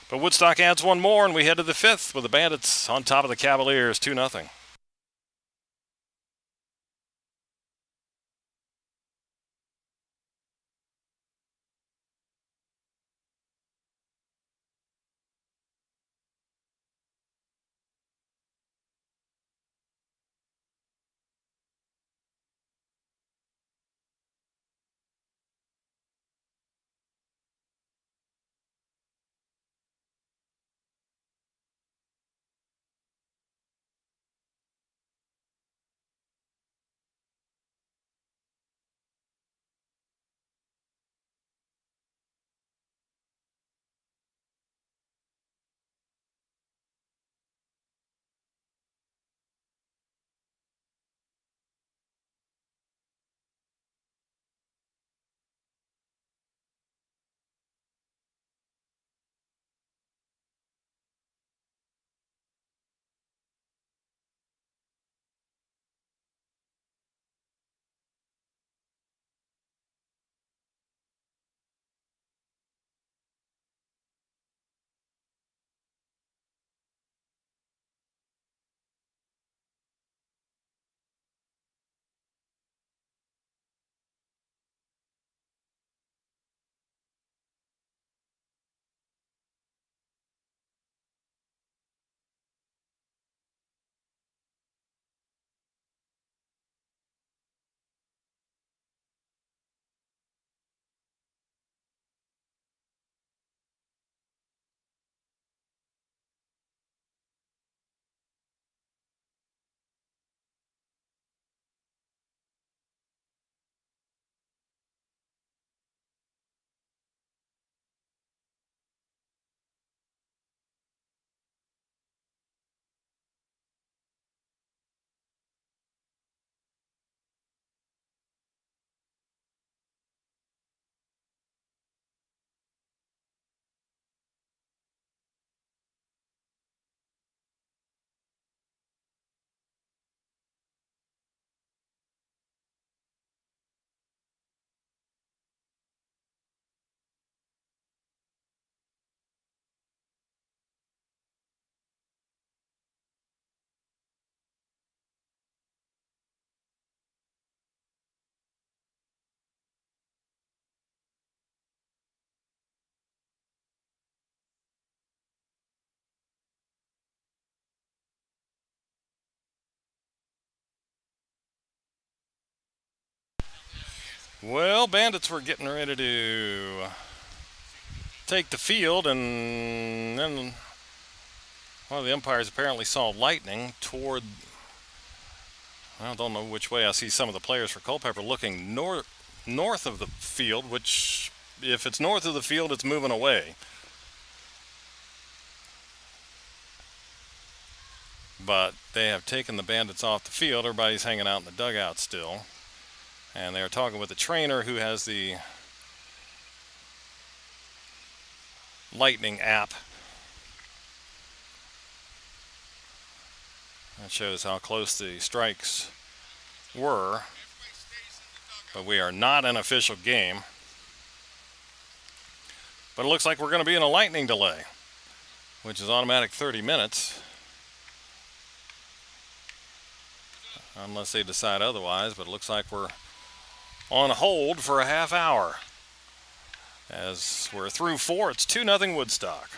But Woodstock adds one more, and we head to the 5th with the Bandits on top of the Cavaliers, 2-0. Well, Bandits were getting ready to take the field, and then one of the umpires apparently saw lightning toward. I don't know which way. I see some of the players for Culpeper looking north of the field, which, if it's north of the field, it's moving away. But they have taken the Bandits off the field. Everybody's hanging out in the dugout still. And they are talking with the trainer who has the Lightning app. That shows how close the strikes were. But we are not an official game. But it looks like we're going to be in a lightning delay, which is automatic 30 minutes. Unless they decide otherwise, but it looks like we're on hold for a half hour. As we're through 4, it's 2-0 Woodstock.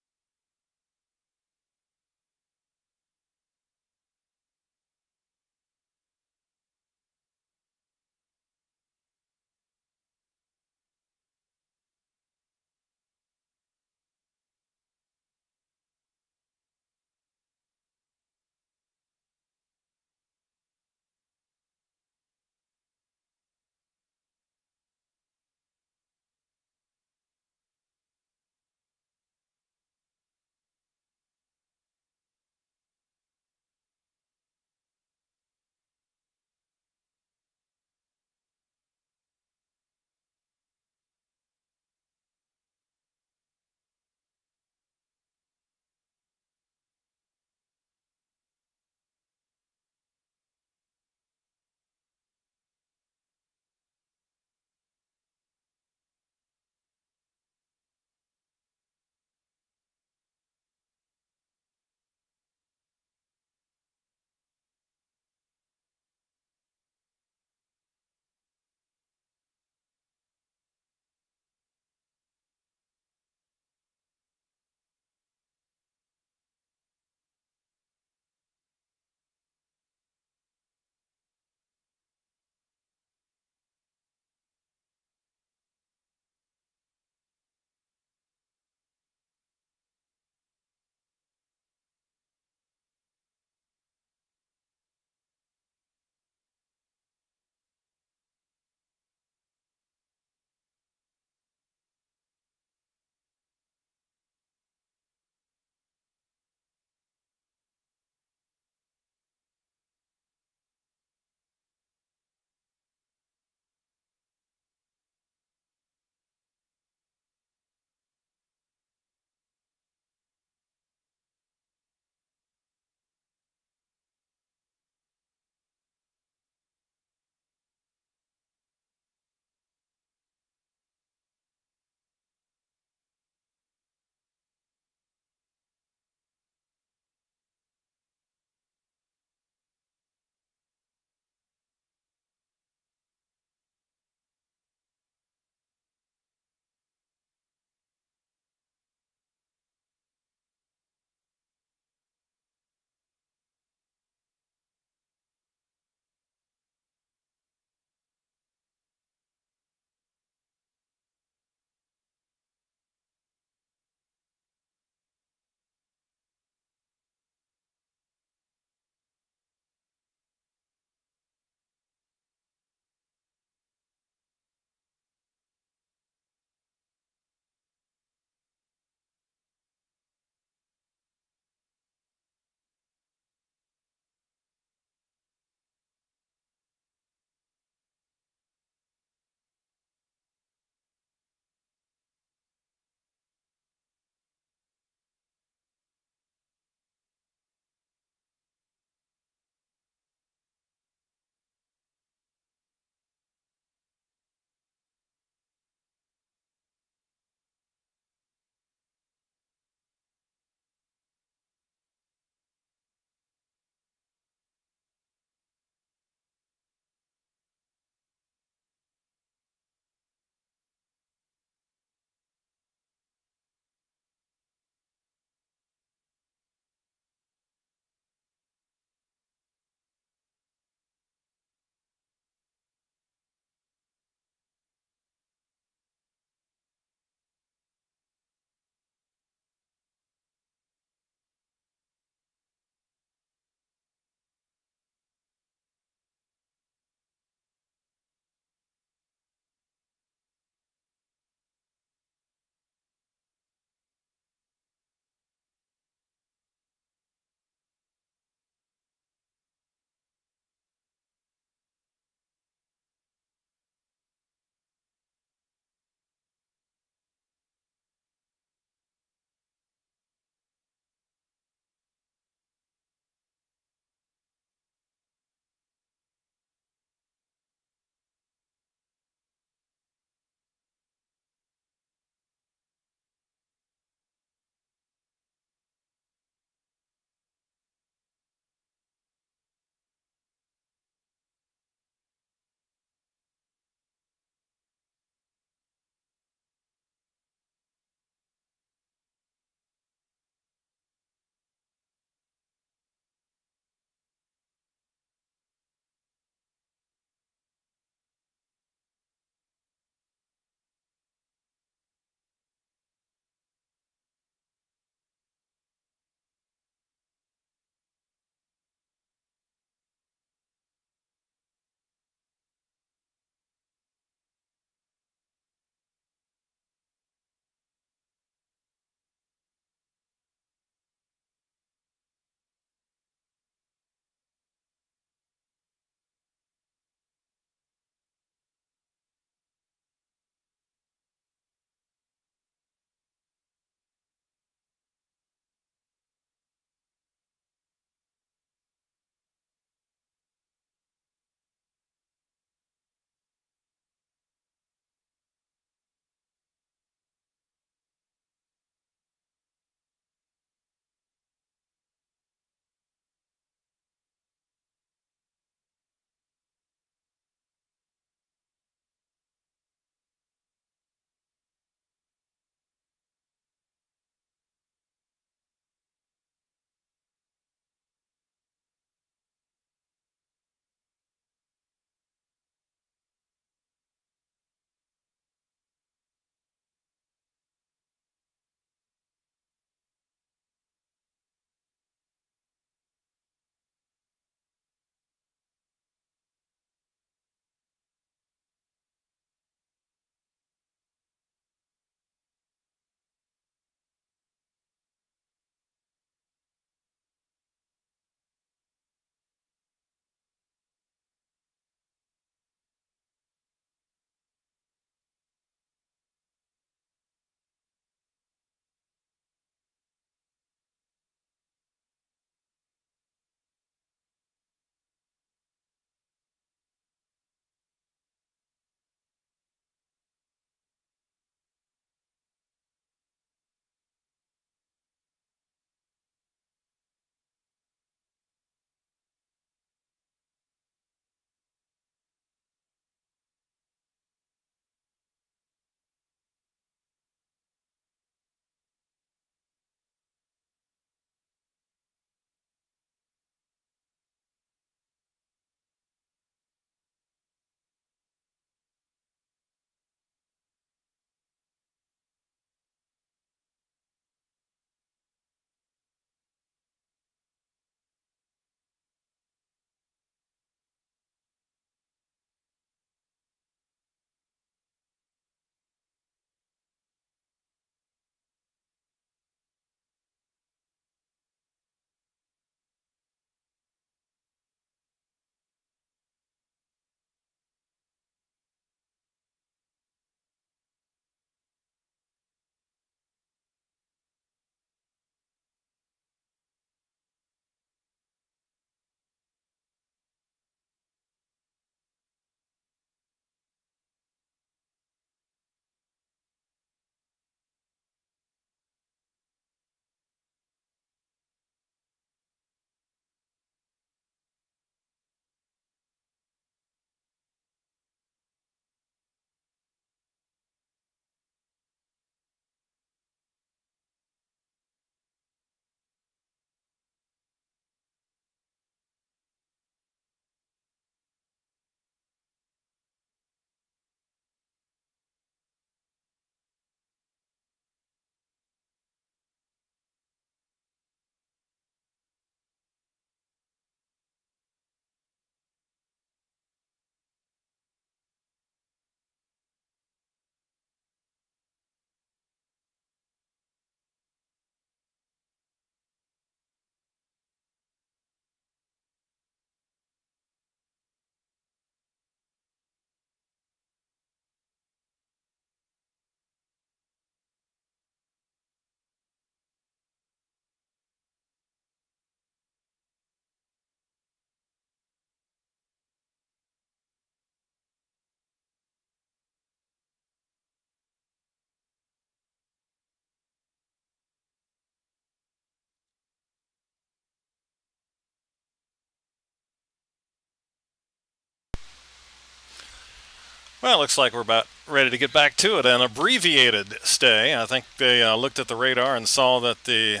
Well, it looks like we're about ready to get back to it. An abbreviated stay. I think they looked at the radar and saw that the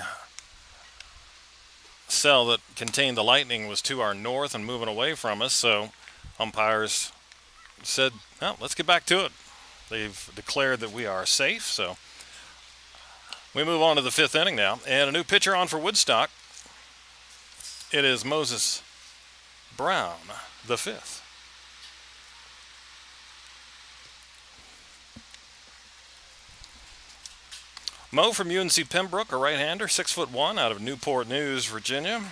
cell that contained the lightning was to our north and moving away from us. So umpires said, well, let's get back to it. They've declared that we are safe. So we move on to the fifth inning now. And a new pitcher on for Woodstock. It is Moses Brown, the fifth. Mo from UNC Pembroke, a right-hander, 6'1", out of Newport News, Virginia.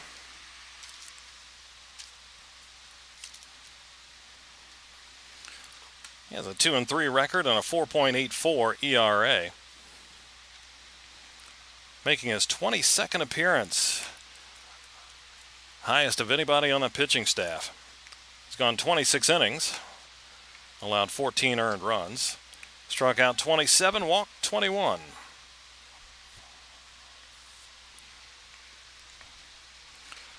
He has a 2-3 record and a 4.84 ERA. Making his 22nd appearance. Highest of anybody on the pitching staff. He's gone 26 innings, allowed 14 earned runs, struck out 27, walked 21.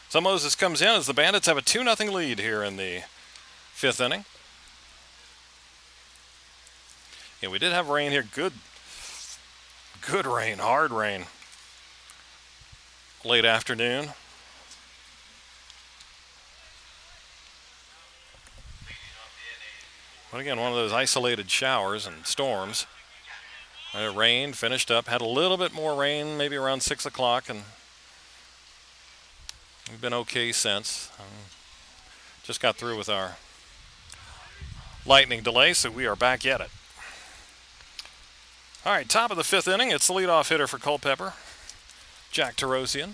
So Moses comes in as the Bandits have a 2-0 lead here in the fifth inning. Yeah, we did have rain here. Good rain, hard rain. Late afternoon. But again, one of those isolated showers and storms. It rained, finished up, had a little bit more rain, maybe around 6 o'clock, and we've been okay since. Just got through with our lightning delay, so we are back at it. All right, top of the fifth inning. It's the leadoff hitter for Culpeper, Jack Tarosian.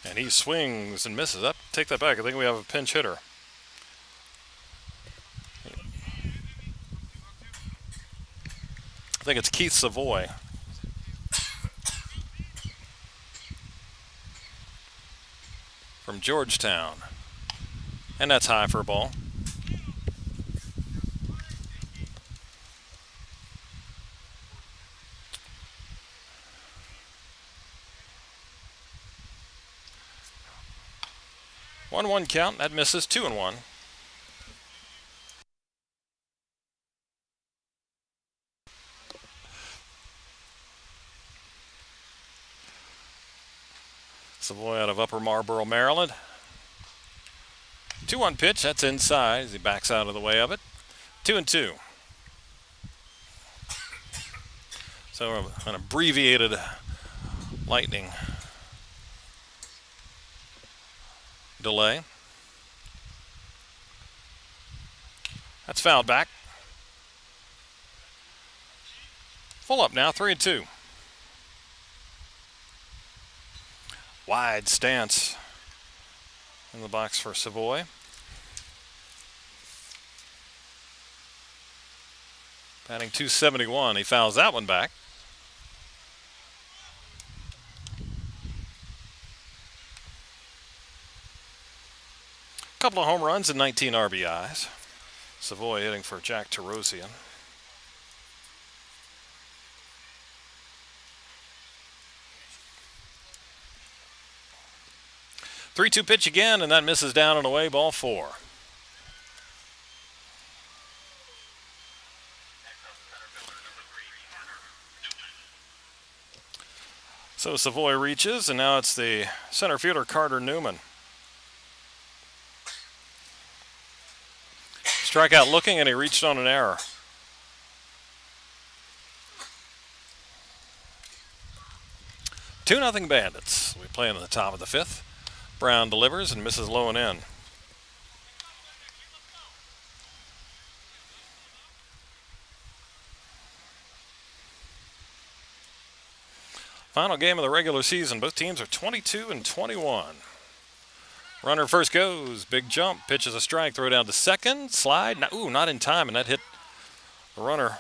And he swings and misses. Up. Take that back. I think we have a pinch hitter. I think it's Keith Savoy. From Georgetown. And that's high for a ball. One count. That misses. 2-1. Savoy out of Upper Marlboro, Maryland. 2-1 pitch. That's inside as he backs out of the way of it. 2-2. So an abbreviated lightning delay. That's fouled back. Full up now, 3-2. Wide stance in the box for Savoy. Batting .271. He fouls that one back. Couple of home runs and 19 RBIs. Savoy hitting for Jack Tarosian. Three-two pitch again, and that misses down and away, ball 4. So Savoy reaches, and now it's the center fielder Carter Newman. Strikeout looking, and he reached on an error. Two nothing Bandits. We play in the top of the fifth. Brown delivers and misses low and in. Final game of the regular season. Both teams are 22 and 21. Runner first goes. Big jump. Pitches a strike. Throw down to second. Slide. Not in time. And that hit the runner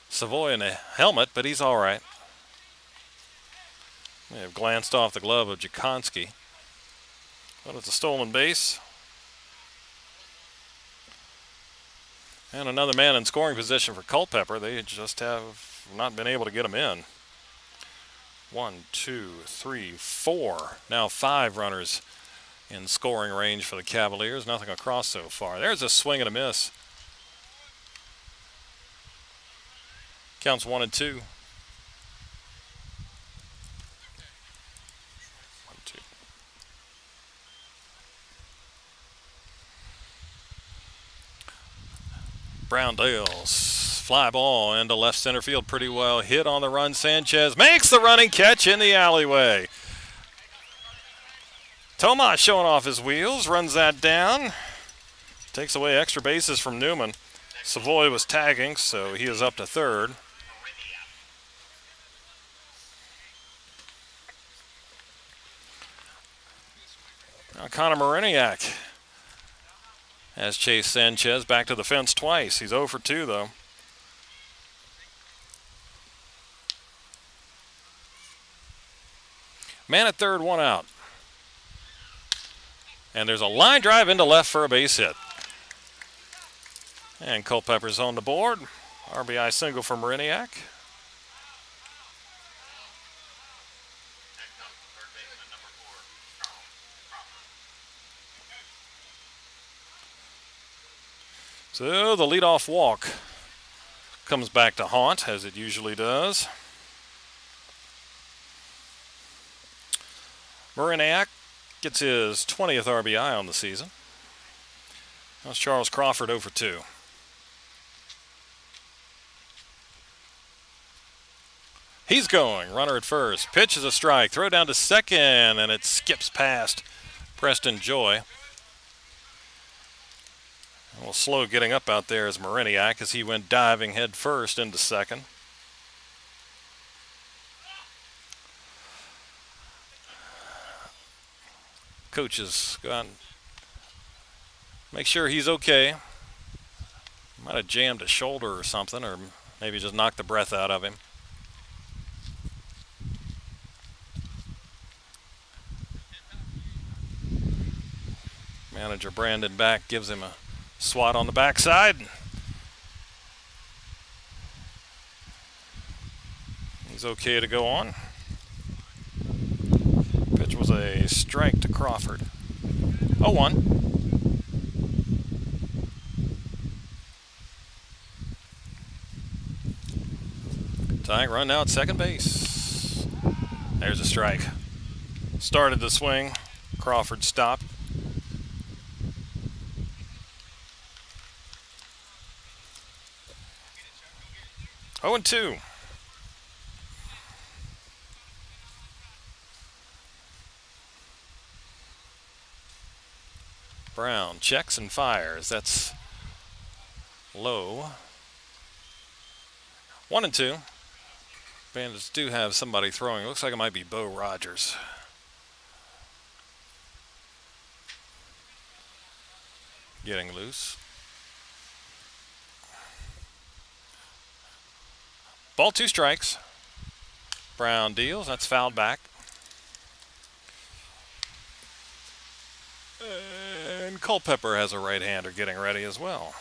Savoy in the helmet, but he's all right. May have glanced off the glove of Jakonski. But it's a stolen base. And another man in scoring position for Culpeper. They just have not been able to get him in. 1, 2, 3, 4. Now 5 runners in scoring range for the Cavaliers. Nothing across so far. There's a swing and a miss. Counts 1-2. 1-2. Browndale's fly ball into left center field, pretty well hit on the run. Sanchez makes the running catch in the alleyway. Tomas showing off his wheels, runs that down. Takes away extra bases from Newman. Savoy was tagging, so he is up to third. Now Connor Mariniak has chased Sanchez back to the fence twice. He's 0 for 2, though. Man at third, 1 out. And there's a line drive into left for a base hit. And Culpeper's on the board. RBI single for Mariniak. So the leadoff walk comes back to haunt, as it usually does. Mariniak gets his 20th RBI on the season. That's Charles Crawford 0 for 2. He's going. Runner at first. Pitch is a strike. Throw down to second, and it skips past Preston Joy. A little slow getting up out there is Mariniak as he went diving head first into second. Coaches go out and make sure he's okay. Might have jammed a shoulder or something, or maybe just knocked the breath out of him. Manager Brandon Back gives him a swat on the backside. He's okay to go on. Pitch was a strike to Crawford. 0-1. Tying run now at second base. There's a strike. Started the swing. Crawford stopped. 0-2. Brown checks and fires. That's low. 1-2. Bandits do have somebody throwing. Looks like it might be Bo Rogers. Getting loose. Ball 2 strikes. Brown deals. That's fouled back. And Culpeper has a right-hander getting ready as well.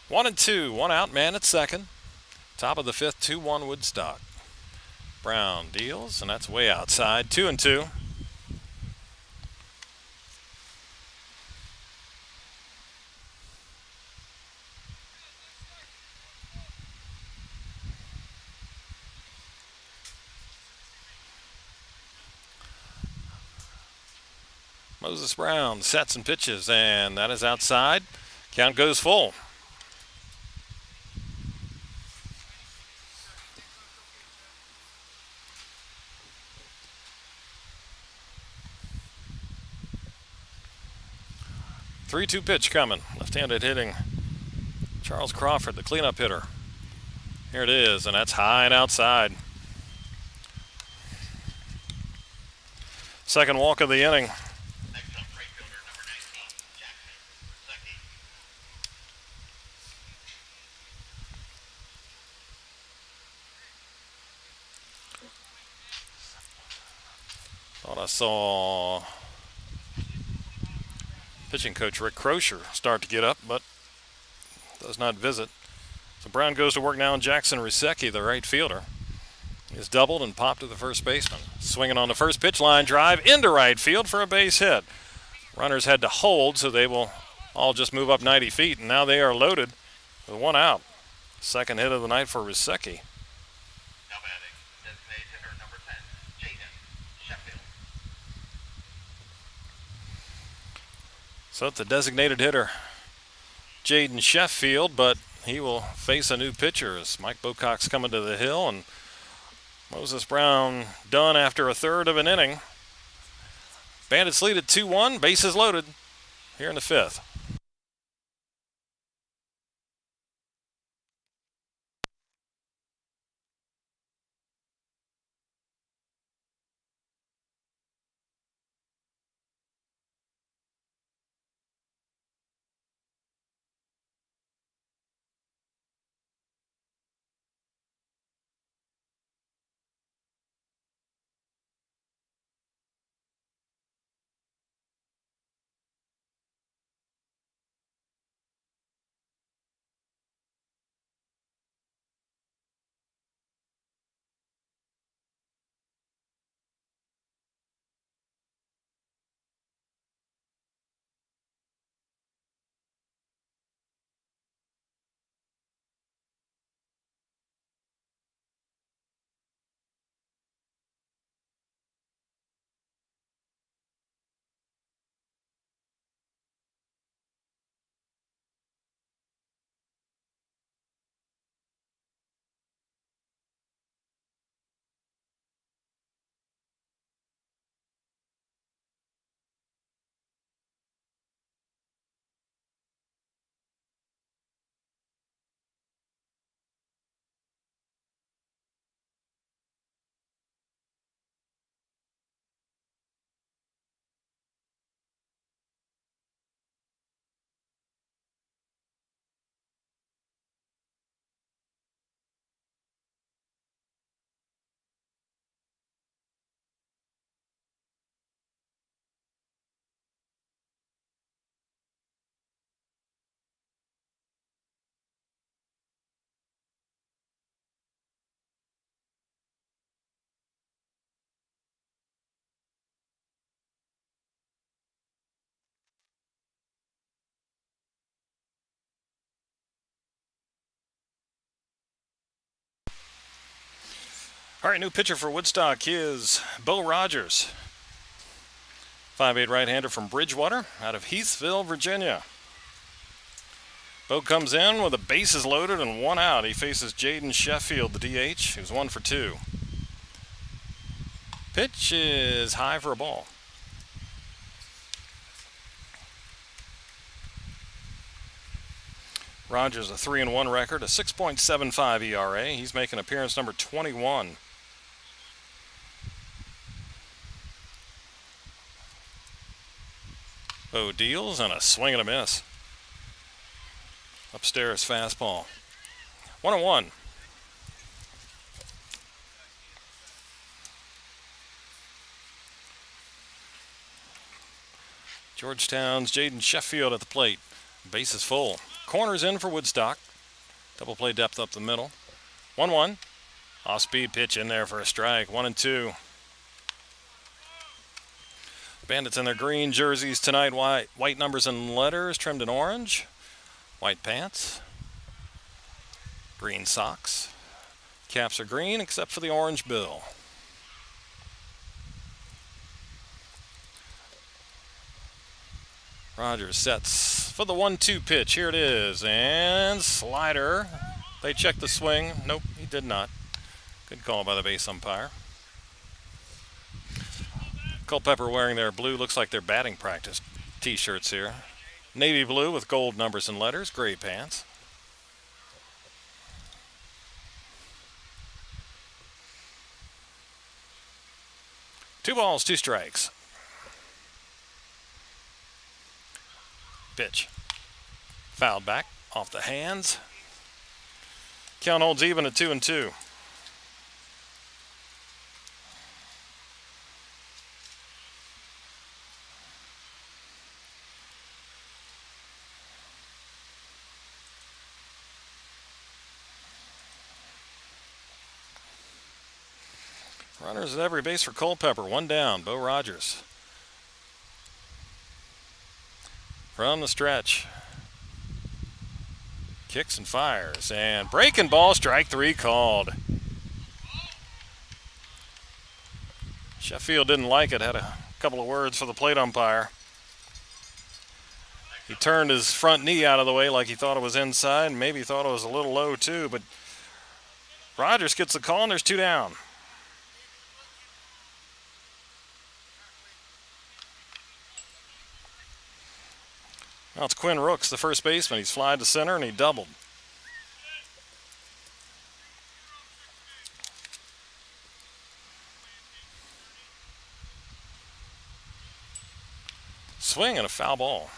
One and two, 1 out, man at second. Top of the fifth, 2-1 Woodstock. Brown deals, and that's way outside. 2-2. Moses Brown sets and pitches, and that is outside. Count goes full. Three-two pitch coming. Left-handed hitting Charles Crawford, the cleanup hitter. Here it is, and that's high and outside. Second walk of the inning. Thought I saw pitching coach Rick Crozier start to get up, but does not visit. So Brown goes to work now, and Jackson Rusecki, the right fielder, is doubled and popped to the first baseman. Swinging on the first pitch, line drive into right field for a base hit. Runners had to hold, so they will all just move up 90 feet, and now they are loaded with one out. Second hit of the night for Rusecki. Now batting, designated hitter number 10, Jaden Sheffield. So it's the designated hitter, Jaden Sheffield, but he will face a new pitcher as Mike Bocock's coming to the hill, and Moses Brown done after a third of an inning. Bandits lead at 2-1, bases loaded here in the fifth. All right, new pitcher for Woodstock is Bo Rogers. 5'8" right-hander from Bridgewater out of Heathville, Virginia. Bo comes in with the bases loaded and one out. He faces Jaden Sheffield, the DH, who's 1 for 2. Pitch is high for a ball. Rogers a 3-1 record, a 6.75 ERA. He's making appearance number 21. Bo deals and a swing and a miss. Upstairs fastball. 1-1. Georgetown's Jaden Sheffield at the plate. Base is full. Corners in for Woodstock. Double play depth up the middle. 1-1. Off-speed pitch in there for a strike. 1-2. Bandits in their green jerseys tonight. White numbers and letters trimmed in orange. White pants. Green socks. Caps are green except for the orange bill. Rogers sets for the 1-2 pitch. Here it is. And slider. They check the swing. Nope, he did not. Good call by the base umpire. Culpeper wearing their blue, looks like their batting practice t-shirts here. Navy blue with gold numbers and letters, gray pants. Two balls, two strikes. Pitch. Fouled back, off the hands. Count holds even at 2-2. Runners at every base for Culpeper. One down. Bo Rogers. From the stretch. Kicks and fires. And breaking ball, strike three called. Sheffield didn't like it. Had a couple of words for the plate umpire. He turned his front knee out of the way like he thought it was inside. Maybe he thought it was a little low too. But Rogers gets the call and there's two down. Now it's Quinn Rooks, the first baseman. He's flied to center and he doubled. Swing and a foul ball.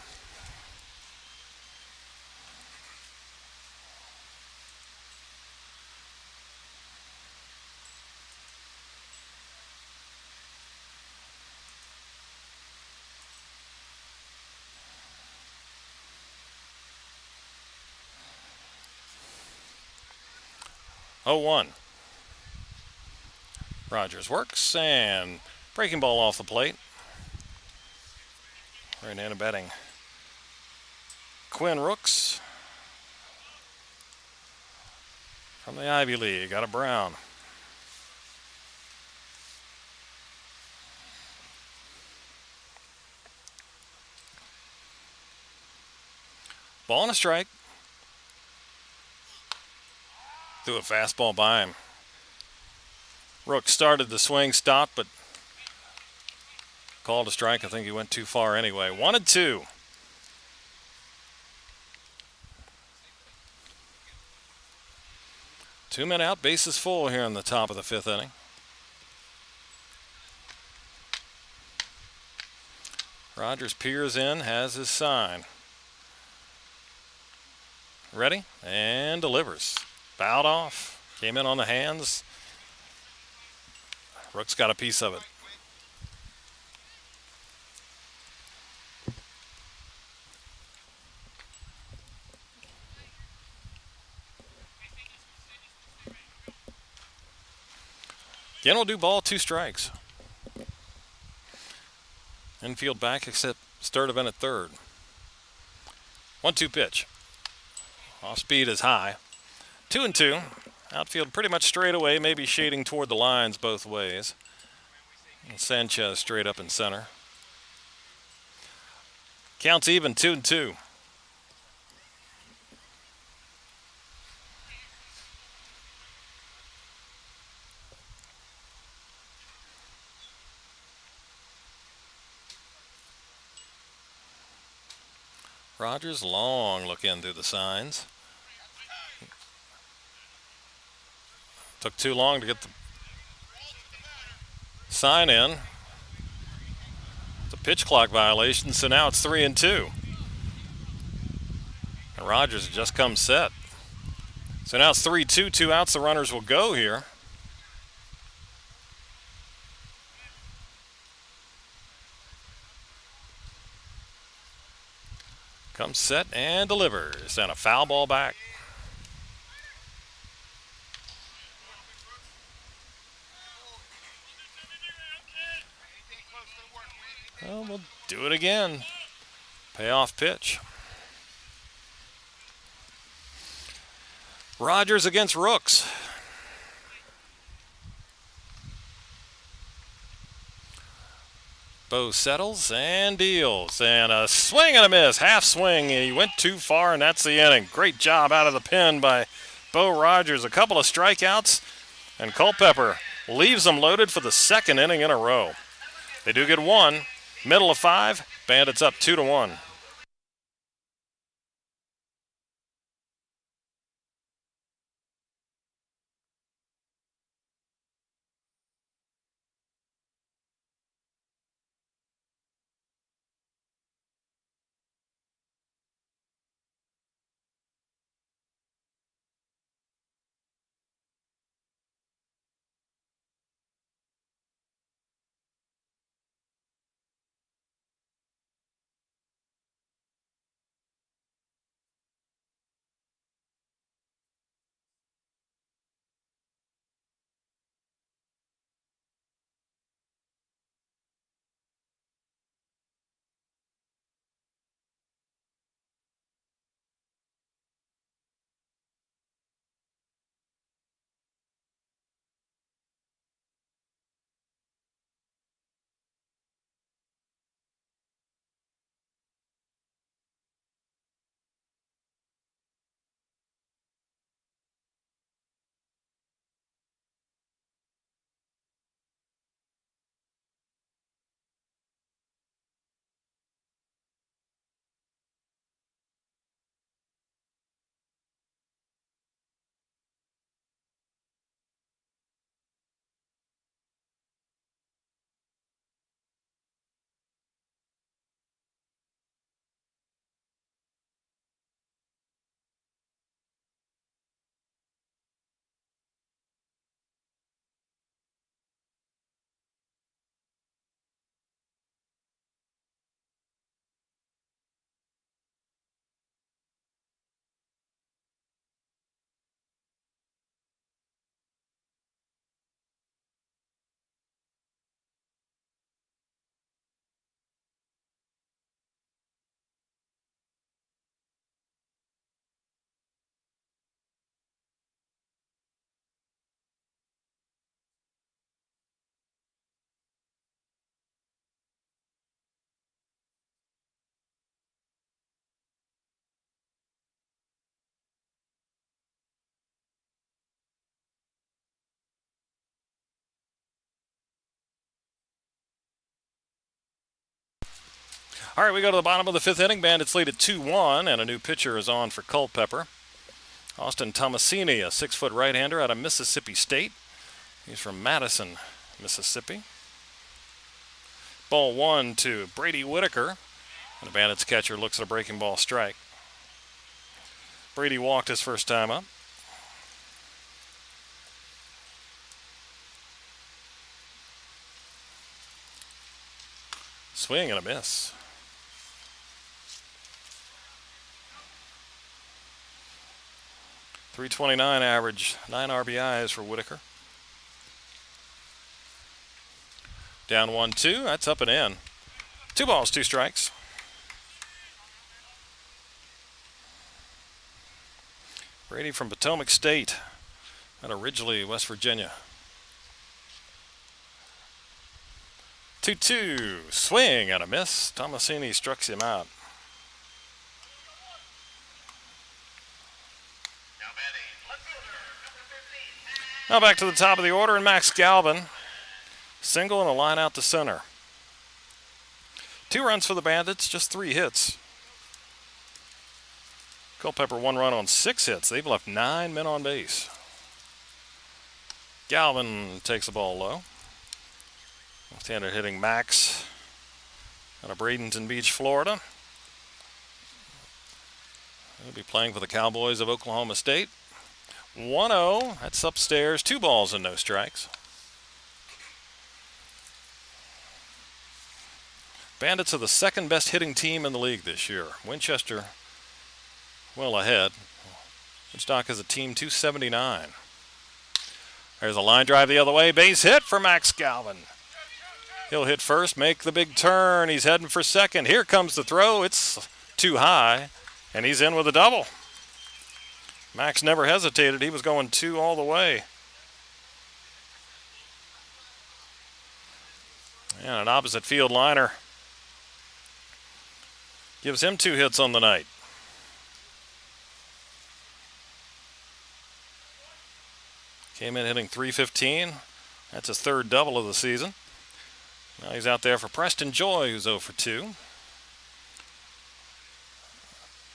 Oh, 1. Rogers works and breaking ball off the plate. Right-handed batting. Quinn Rooks from the Ivy League out of Brown. Ball and a strike. Threw a fastball by him. Rooks started the swing, stopped, but called a strike. I think he went too far anyway. 1-2. Two men out, bases full here in the top of the fifth inning. Rogers peers in, has his sign. Ready? And delivers. Fouled off. Came in on the hands. Rooks got a piece of it. Again, we'll do ball, 2 strikes. Infield back except Sturdivant at third. 1-2 pitch. Off speed is high. 2-2. Outfield pretty much straight away, maybe shading toward the lines both ways. And Sanchez straight up in center. Counts even, 2-2. Rogers, long look in through the signs. Took too long to get the sign in. It's a pitch clock violation, so now it's 3-2. And Rogers has just come set. So now it's 3-2, 2 outs. The runners will go here. Comes set and delivers. And a foul ball back. Well, we'll do it again. Payoff pitch. Rogers against Rooks. Bo settles and deals. And a swing and a miss. Half swing. He went too far, and that's the inning. Great job out of the pen by Bo Rogers. A couple of strikeouts, and Culpeper leaves them loaded for the second inning in a row. They do get one. Middle of 5. Bandits up 2-1. All right, we go to the bottom of the fifth inning. Bandits lead at 2-1, and a new pitcher is on for Culpeper. Austin Tomasini, a 6-foot right-hander out of Mississippi State. He's from Madison, Mississippi. Ball 1 to Brady Whitaker. And the Bandits catcher looks at a breaking ball strike. Brady walked his first time up. Swing and a miss. .329 average, 9 RBIs for Whitaker. Down 1-2, that's up and in. 2 balls, 2 strikes. Brady from Potomac State out of Ridgely, West Virginia. 2-2, swing and a miss. Tomasini strikes him out. Now back to the top of the order, and Max Galvin. Single and a line out to center. 2 runs for the Bandits, just 3 hits. Culpeper 1 run on 6 hits. They've left 9 men on base. Galvin takes the ball low. Left-hander hitting Max out of Bradenton Beach, Florida. He'll be playing for the Cowboys of Oklahoma State. 1-0, that's upstairs. 2 balls and no strikes. Bandits are the second best hitting team in the league this year. Winchester well ahead. Woodstock is a team 279. There's a line drive the other way. Base hit for Max Galvin. He'll hit first, make the big turn. He's heading for second. Here comes the throw. It's too high, and he's in with a double. Max never hesitated. He was going 2 all the way. And an opposite field liner gives him 2 hits on the night. Came in hitting .315. That's his 3rd double of the season. Now he's out there for Preston Joy, who's 0 for 2.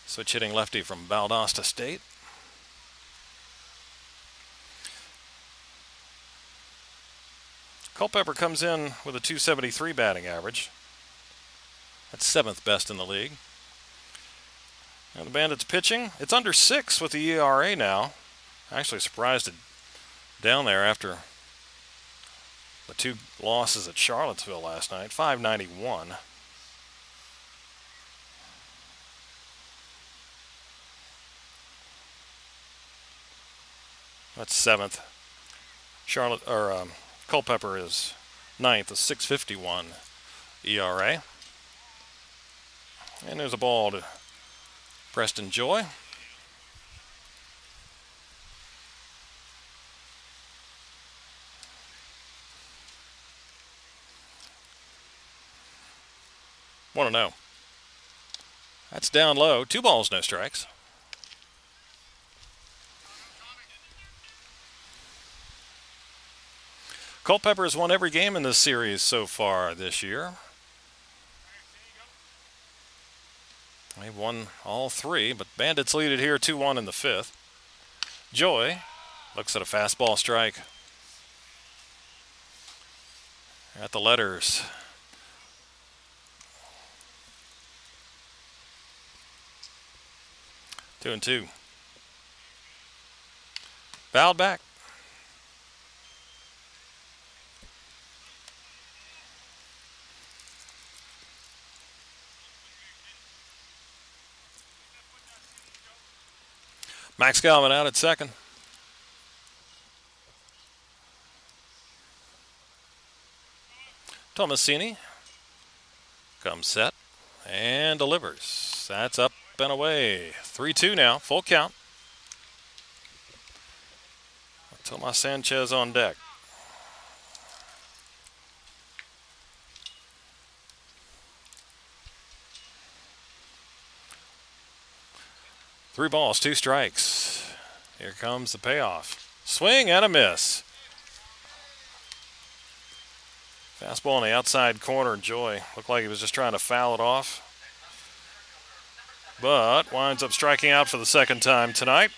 Switch hitting lefty from Valdosta State. Culpeper comes in with a .273 batting average. That's 7th best in the league. And the Bandits pitching, it's under 6 with the ERA now. Actually surprised it down there after the 2 losses at Charlottesville last night. .591. That's 7th. Culpeper is 9th, a .651 ERA. And there's a ball to Preston Joy. Want to know. That's down low. 2 balls, no strikes. Culpeper has won every game in this series so far this year. They've won all 3, but Bandits lead it here 2-1 in the 5th. Joy looks at a fastball strike. At the letters. Two and 2. Fouled back. Max Galvin out at second. Tomasini comes set and delivers. That's up and away. 3-2 now, full count. Tomas Sanchez on deck. Three balls, 2 strikes. Here comes the payoff. Swing and a miss. Fastball in the outside corner. Joy looked like he was just trying to foul it off. but winds up striking out for the second time tonight.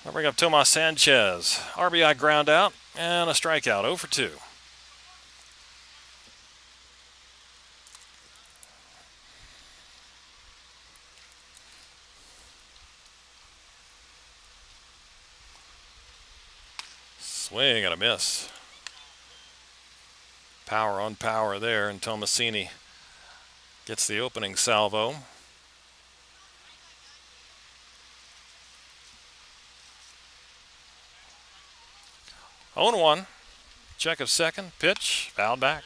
I'll bring up Tomas Sanchez. RBI ground out and a strikeout, 0 for 2. Swing and a miss. Power on power there, and Tomasini gets the opening salvo. 0-1. Check of second. Pitch. Fouled back.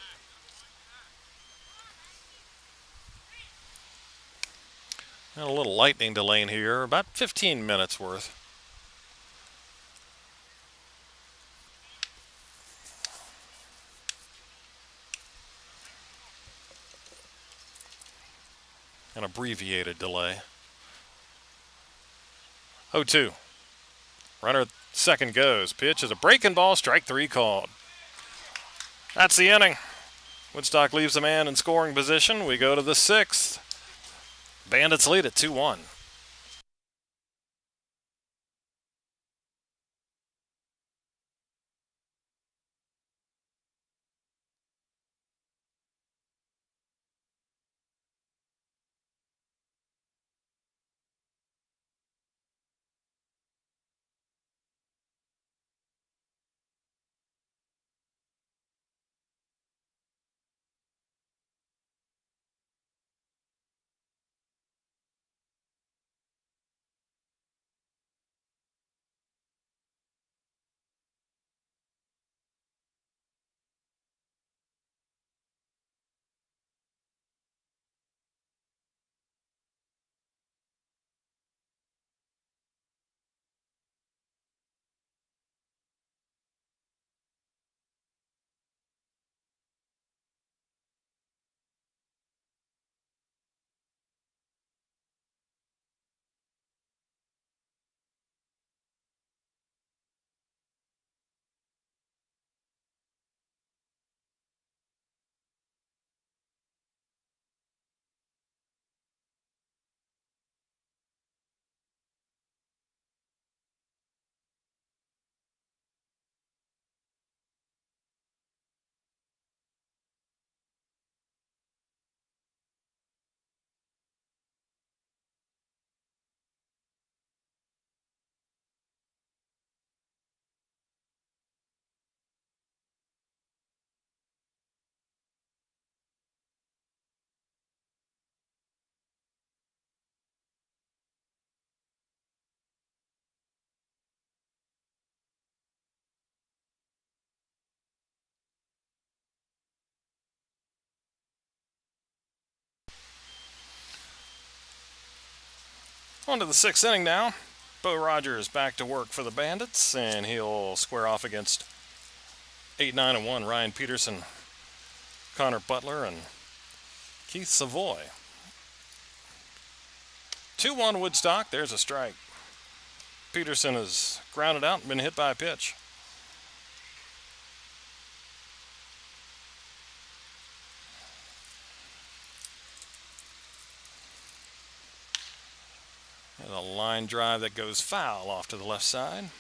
And a little lightning delay here. About 15 minutes worth. An abbreviated delay. 0-2. Runner at second goes. Pitch is a breaking ball. Strike 3 called. That's the inning. Woodstock leaves a man in scoring position. We go to the 6th. Bandits lead at 2-1. On to the 6th inning now. Bo Rogers back to work for the Bandits, and he'll square off against 8-9-1 Ryan Peterson, Connor Butler, and Keith Savoy. 2-1 Woodstock. There's a strike. Peterson has grounded out and been hit by a pitch. There's a line drive that goes foul off to the left side.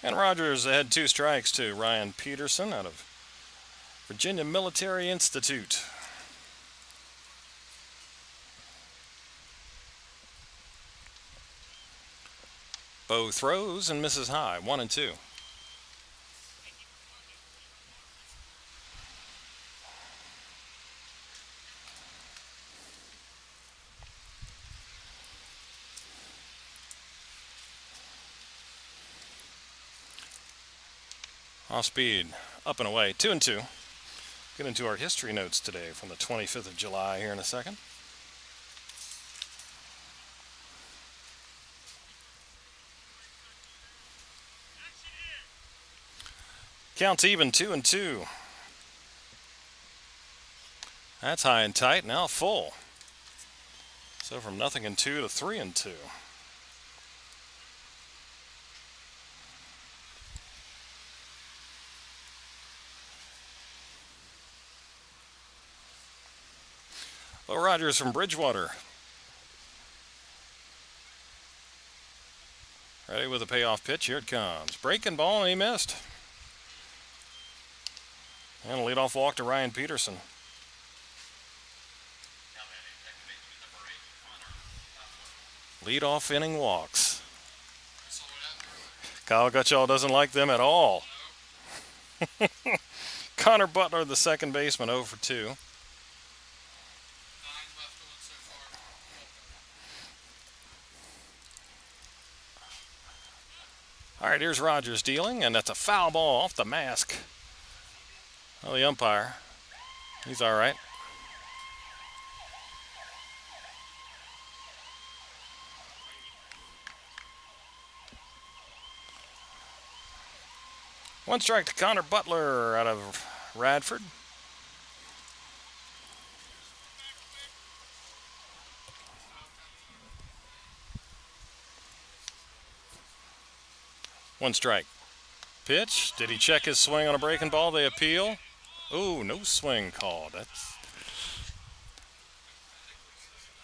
And Rogers had 2 strikes to Ryan Peterson out of Virginia Military Institute. Bo throws and misses high, 1-2. Off speed, up and away, 2-2. Get into our history notes today from the 25th of July here in a second. Counts even, 2-2. That's high and tight, now full. So from 0-2 to 3-2. Bo Rogers from Bridgewater. Ready with a payoff pitch. Here it comes. Breaking ball, and he missed. And a leadoff walk to Ryan Peterson. Leadoff inning walks. Kyle Gutschall doesn't like them at all. Connor Butler, the second baseman, 0 for 2. All right, here's Rogers dealing, and that's a foul ball off the mask. Well, the umpire, he's all right. One strike to Connor Butler out of Radford. One strike. Pitch. Did he check his swing on a breaking ball? They appeal. Ooh, no swing called. That's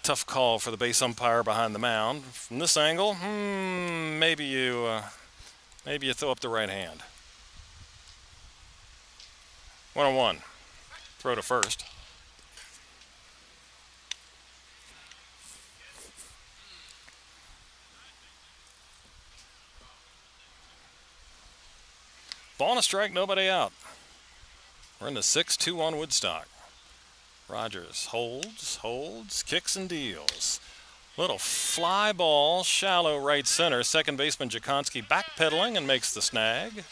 tough call for the base umpire behind the mound. From this angle, maybe you throw up the right hand. 1-1. Throw to first. Ball and a strike, nobody out. We're in the 6-2 Woodstock. Rogers holds, kicks and deals. Little fly ball, shallow right center. Second baseman Jakonski backpedaling and makes the snag.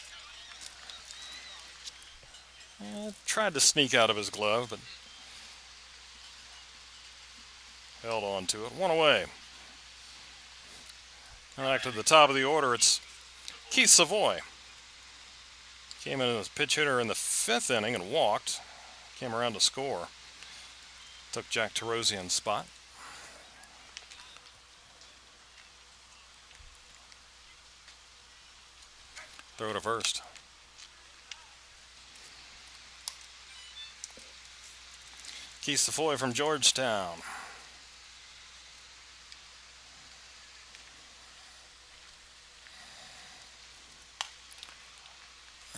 Tried to sneak out of his glove, but held on to it. One away. Back to the top of the order, it's Keith Savoy. Came in as pitch hitter in the 5th inning and walked. Came around to score. Took Jack Tarosian's spot. Throw to first. Keith Savoy from Georgetown.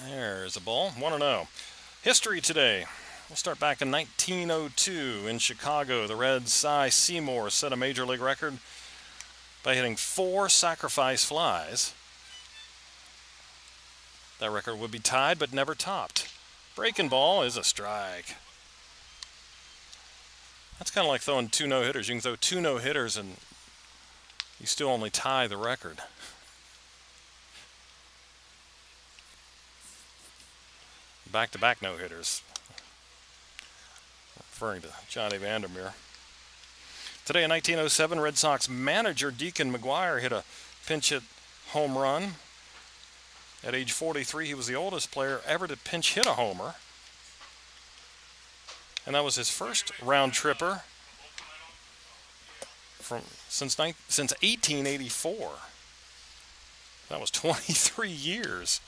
There's a ball. 1-0. History today. We'll start back in 1902 in Chicago. The Reds' Cy Seymour set a major league record by hitting 4 sacrifice flies. That record would be tied but never topped. Breaking ball is a strike. That's kind of like throwing 2 no-hitters. You can throw 2 no-hitters and you still only tie the record. Back-to-back no-hitters. Referring to Johnny Vandermeer. Today in 1907, Red Sox manager Deacon McGuire hit a pinch-hit home run. At age 43, he was the oldest player ever to pinch hit a homer. And that was his first round tripper since 1884. That was 23 years.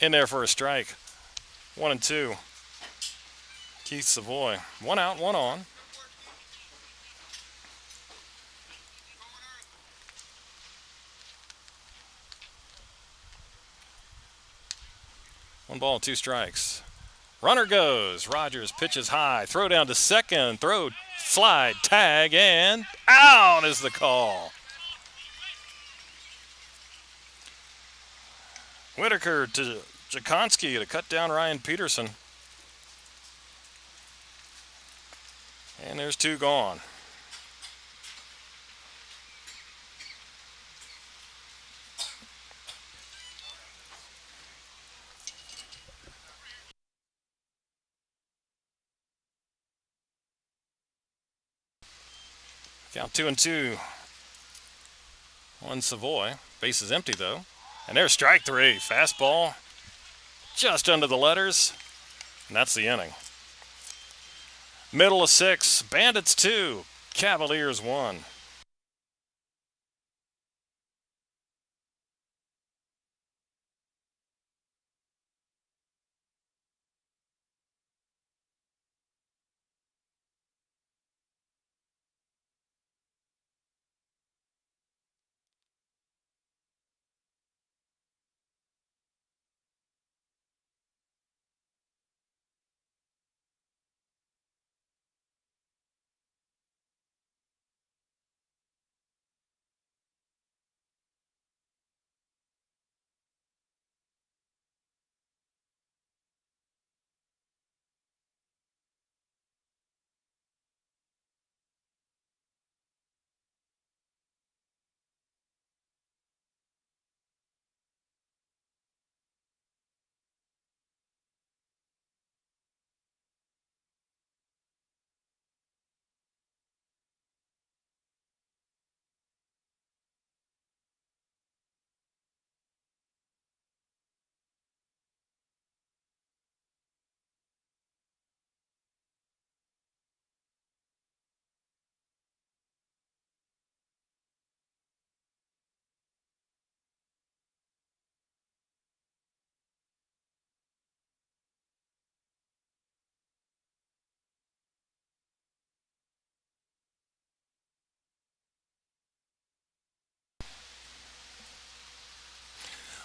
In there for a strike. 1-2. Keith Savoy. 1 out, 1 on. One ball, 2 strikes. Runner goes. Rogers pitches high. Throw down to second. Throw, slide, tag, and out is the call. Whitaker to Jakonski to cut down Ryan Peterson. And there's 2 gone. Count 2-2. 1 Savoy. Base is empty though. And there's strike 3. Fastball just under the letters. And that's the inning. Middle of 6. Bandits 2. Cavaliers 1.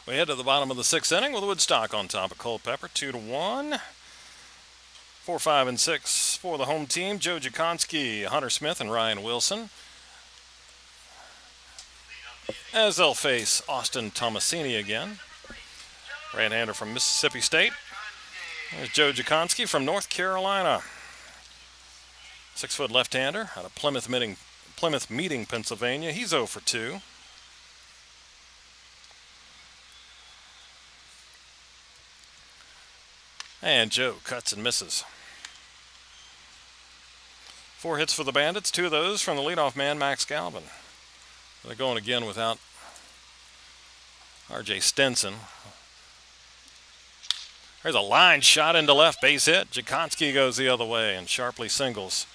We head to the bottom of the sixth inning with Woodstock on top of Culpeper, 2-1. 4, 5, and 6 for the home team. Joe Jakonski, Hunter Smith, and Ryan Wilson. As they'll face Austin Tomasini again. Right-hander from Mississippi State. There's Joe Jakonski from North Carolina. 6-foot left-hander out of Plymouth Meeting, Pennsylvania. He's 0 for 2. And Joe cuts and misses. 4 hits for the Bandits, 2 of those from the leadoff man, Max Galvin. They're going again without R.J. Stenson. There's a line shot into left, base hit. Jakonski goes the other way and sharply singles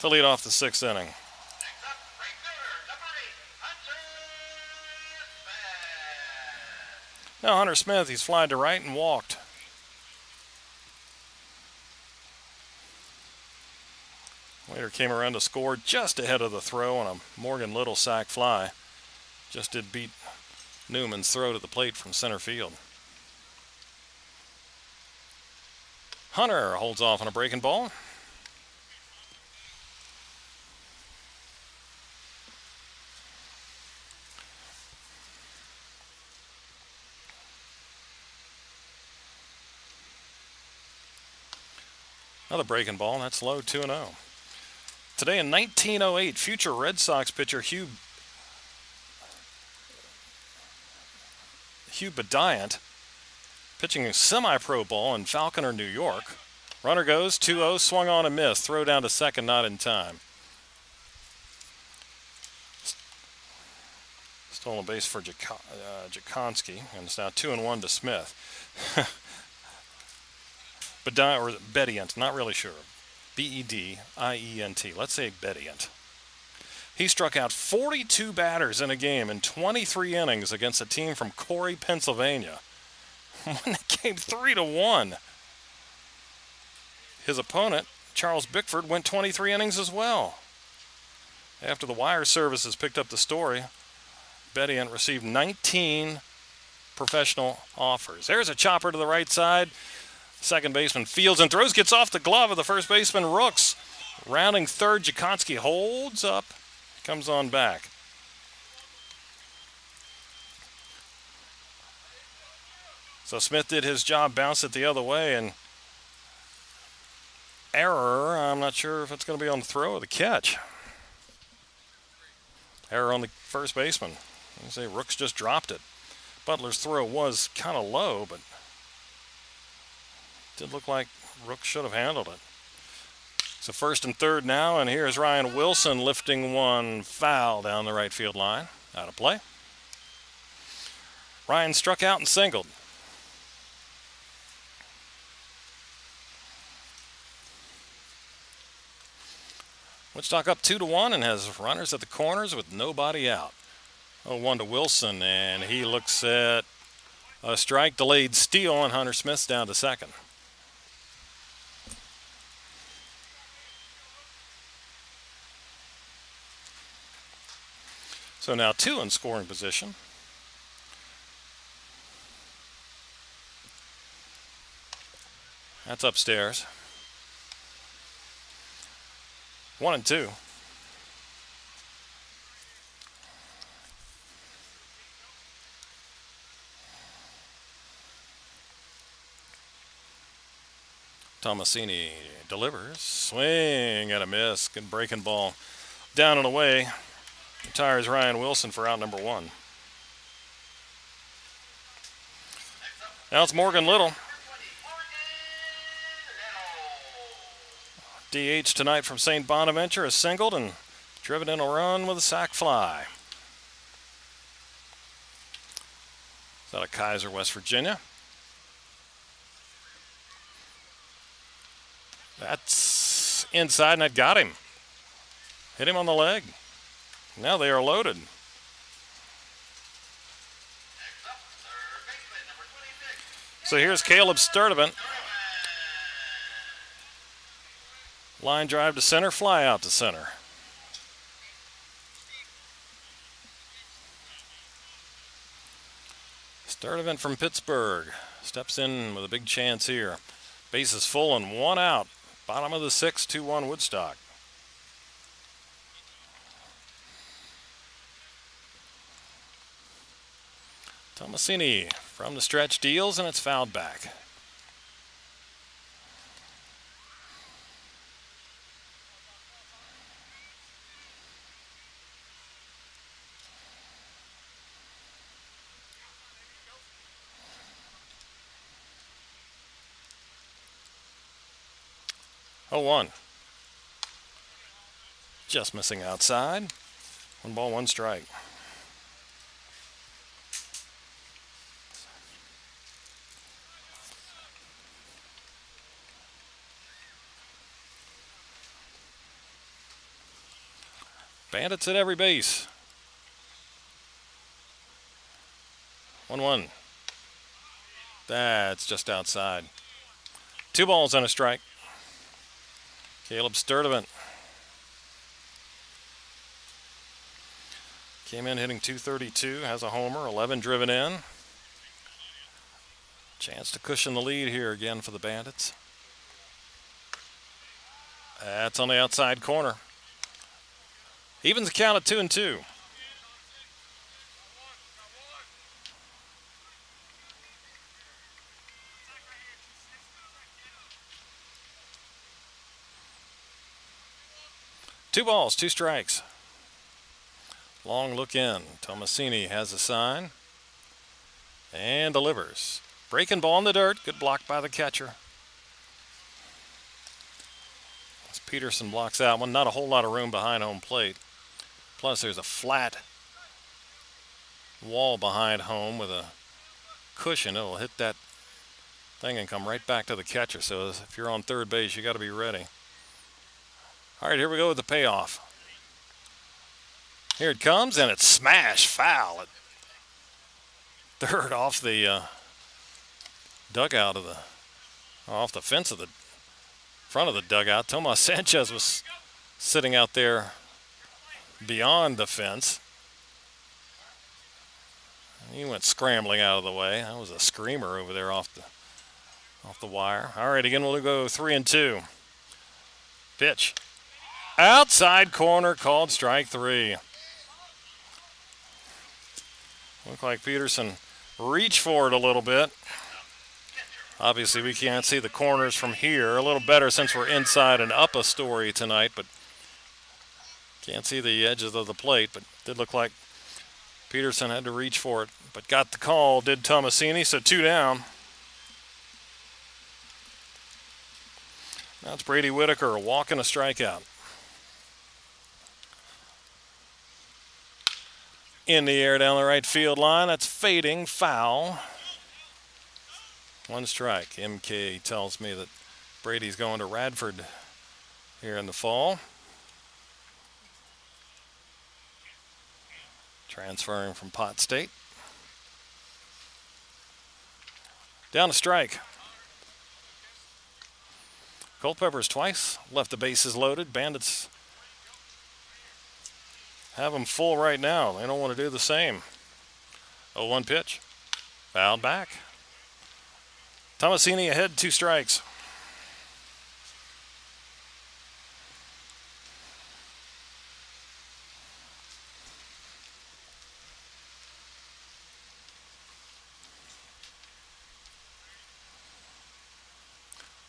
to lead off the sixth inning. Next up, right fielder, number 8, Hunter Smith. Now Hunter Smith, he's flied to right and walked. Later came around to score just ahead of the throw on a Morgan Little sac fly. Just did beat Newman's throw to the plate from center field. Hunter holds off on a breaking ball. Another breaking ball, and that's low, 2-0. Today in 1908, future Red Sox pitcher Hugh Bediant pitching a semi-pro ball in Falconer, New York. Runner goes, 2-0, swung on and missed. Throw down to second, not in time. Stolen base for Jakonski, and it's now 2-1 to Smith. Bediant, or Bediant, not really sure. Bedient. Let's say Bediant. He struck out 42 batters in a game in 23 innings against a team from Corey, Pennsylvania. Won the game 3-1. His opponent, Charles Bickford, went 23 innings as well. After the wire services picked up the story, Bediant received 19 professional offers. There's a chopper to the right side. Second baseman fields and throws, gets off the glove of the first baseman, Rooks. Rounding third, Jakonski holds up, comes on back. So Smith did his job, bounced it the other way, and error. I'm not sure if it's going to be on the throw or the catch. Error on the first baseman. I say Rooks just dropped it. Butler's throw was kind of low, but did look like Rooks should have handled it. So first and third now, and here's Ryan Wilson lifting one foul down the right field line. Out of play. Ryan struck out and singled. Woodstock up 2-1 and has runners at the corners with nobody out. 0-1 to Wilson, and he looks at a strike, delayed steal, and Hunter Smith's down to second. So now 2 in scoring position. That's upstairs. 1-2. Tomasini delivers. Swing and a miss. Good breaking ball. Down and away. Retires Ryan Wilson for out number 1. Now it's Morgan Little. DH tonight from St. Bonaventure has singled and driven in a run with a sac fly. It's out of Kaiser, West Virginia. That's inside, and that got him. Hit him on the leg. Now they are loaded. So here's Caleb Sturdivant. Line drive to center, fly out to center. Sturdivant from Pittsburgh steps in with a big chance here. Base is full and one out. Bottom of the sixth, 2-1 Woodstock. Tomasini from the stretch deals, and it's fouled back. Oh, 1. Just missing outside. 1 ball, 1 strike. Bandits at every base. 1-1. That's just outside. 2 balls and a strike. Caleb Sturdivant came in hitting .232, has a homer, 11 driven in. Chance to cushion the lead here again for the Bandits. That's on the outside corner. Evens the count at 2-2. Two balls, 2 strikes. Long look in. Tomasini has a sign and delivers. Breaking ball in the dirt. Good block by the catcher. As Peterson blocks that one. Not a whole lot of room behind home plate. Plus, there's a flat wall behind home with a cushion. It'll hit that thing and come right back to the catcher. So if you're on third base, you got to be ready. All right, here we go with the payoff. Here it comes, and it's smash foul at third off the dugout of off the fence of the front of the dugout. Tomas Sanchez was sitting out there beyond the fence. He went scrambling out of the way. That was a screamer over there off the wire. All right, again we'll go 3-2. Pitch. Outside corner, called strike 3. Looked like Peterson reached for it a little bit. Obviously we can't see the corners from here. A little better since we're inside and up a story tonight, but can't see the edges of the plate. But did look like Peterson had to reach for it, but got the call, did Tomasini, so 2 down. Now it's Brady Whitaker, a walk and a strikeout. In the air down the right field line. That's fading, foul. 1 strike. MK tells me that Brady's going to Radford here in the fall. Transferring from Pot State. Down a strike. Culpeper's twice left the bases loaded. Bandits have them full right now. They don't want to do the same. 0-1 pitch. Fouled back. Tomasini ahead, 2 strikes.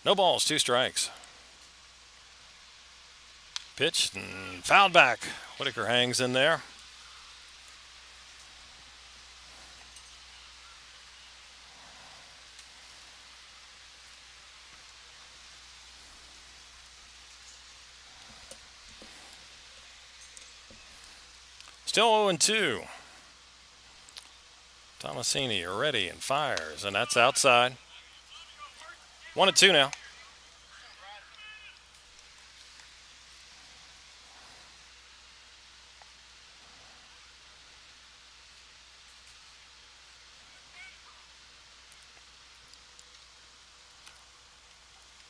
No balls, 2 strikes. Pitched and fouled back. Whitaker hangs in there. Still 0-2. Tomasini ready and fires, and that's outside. 1-2 now.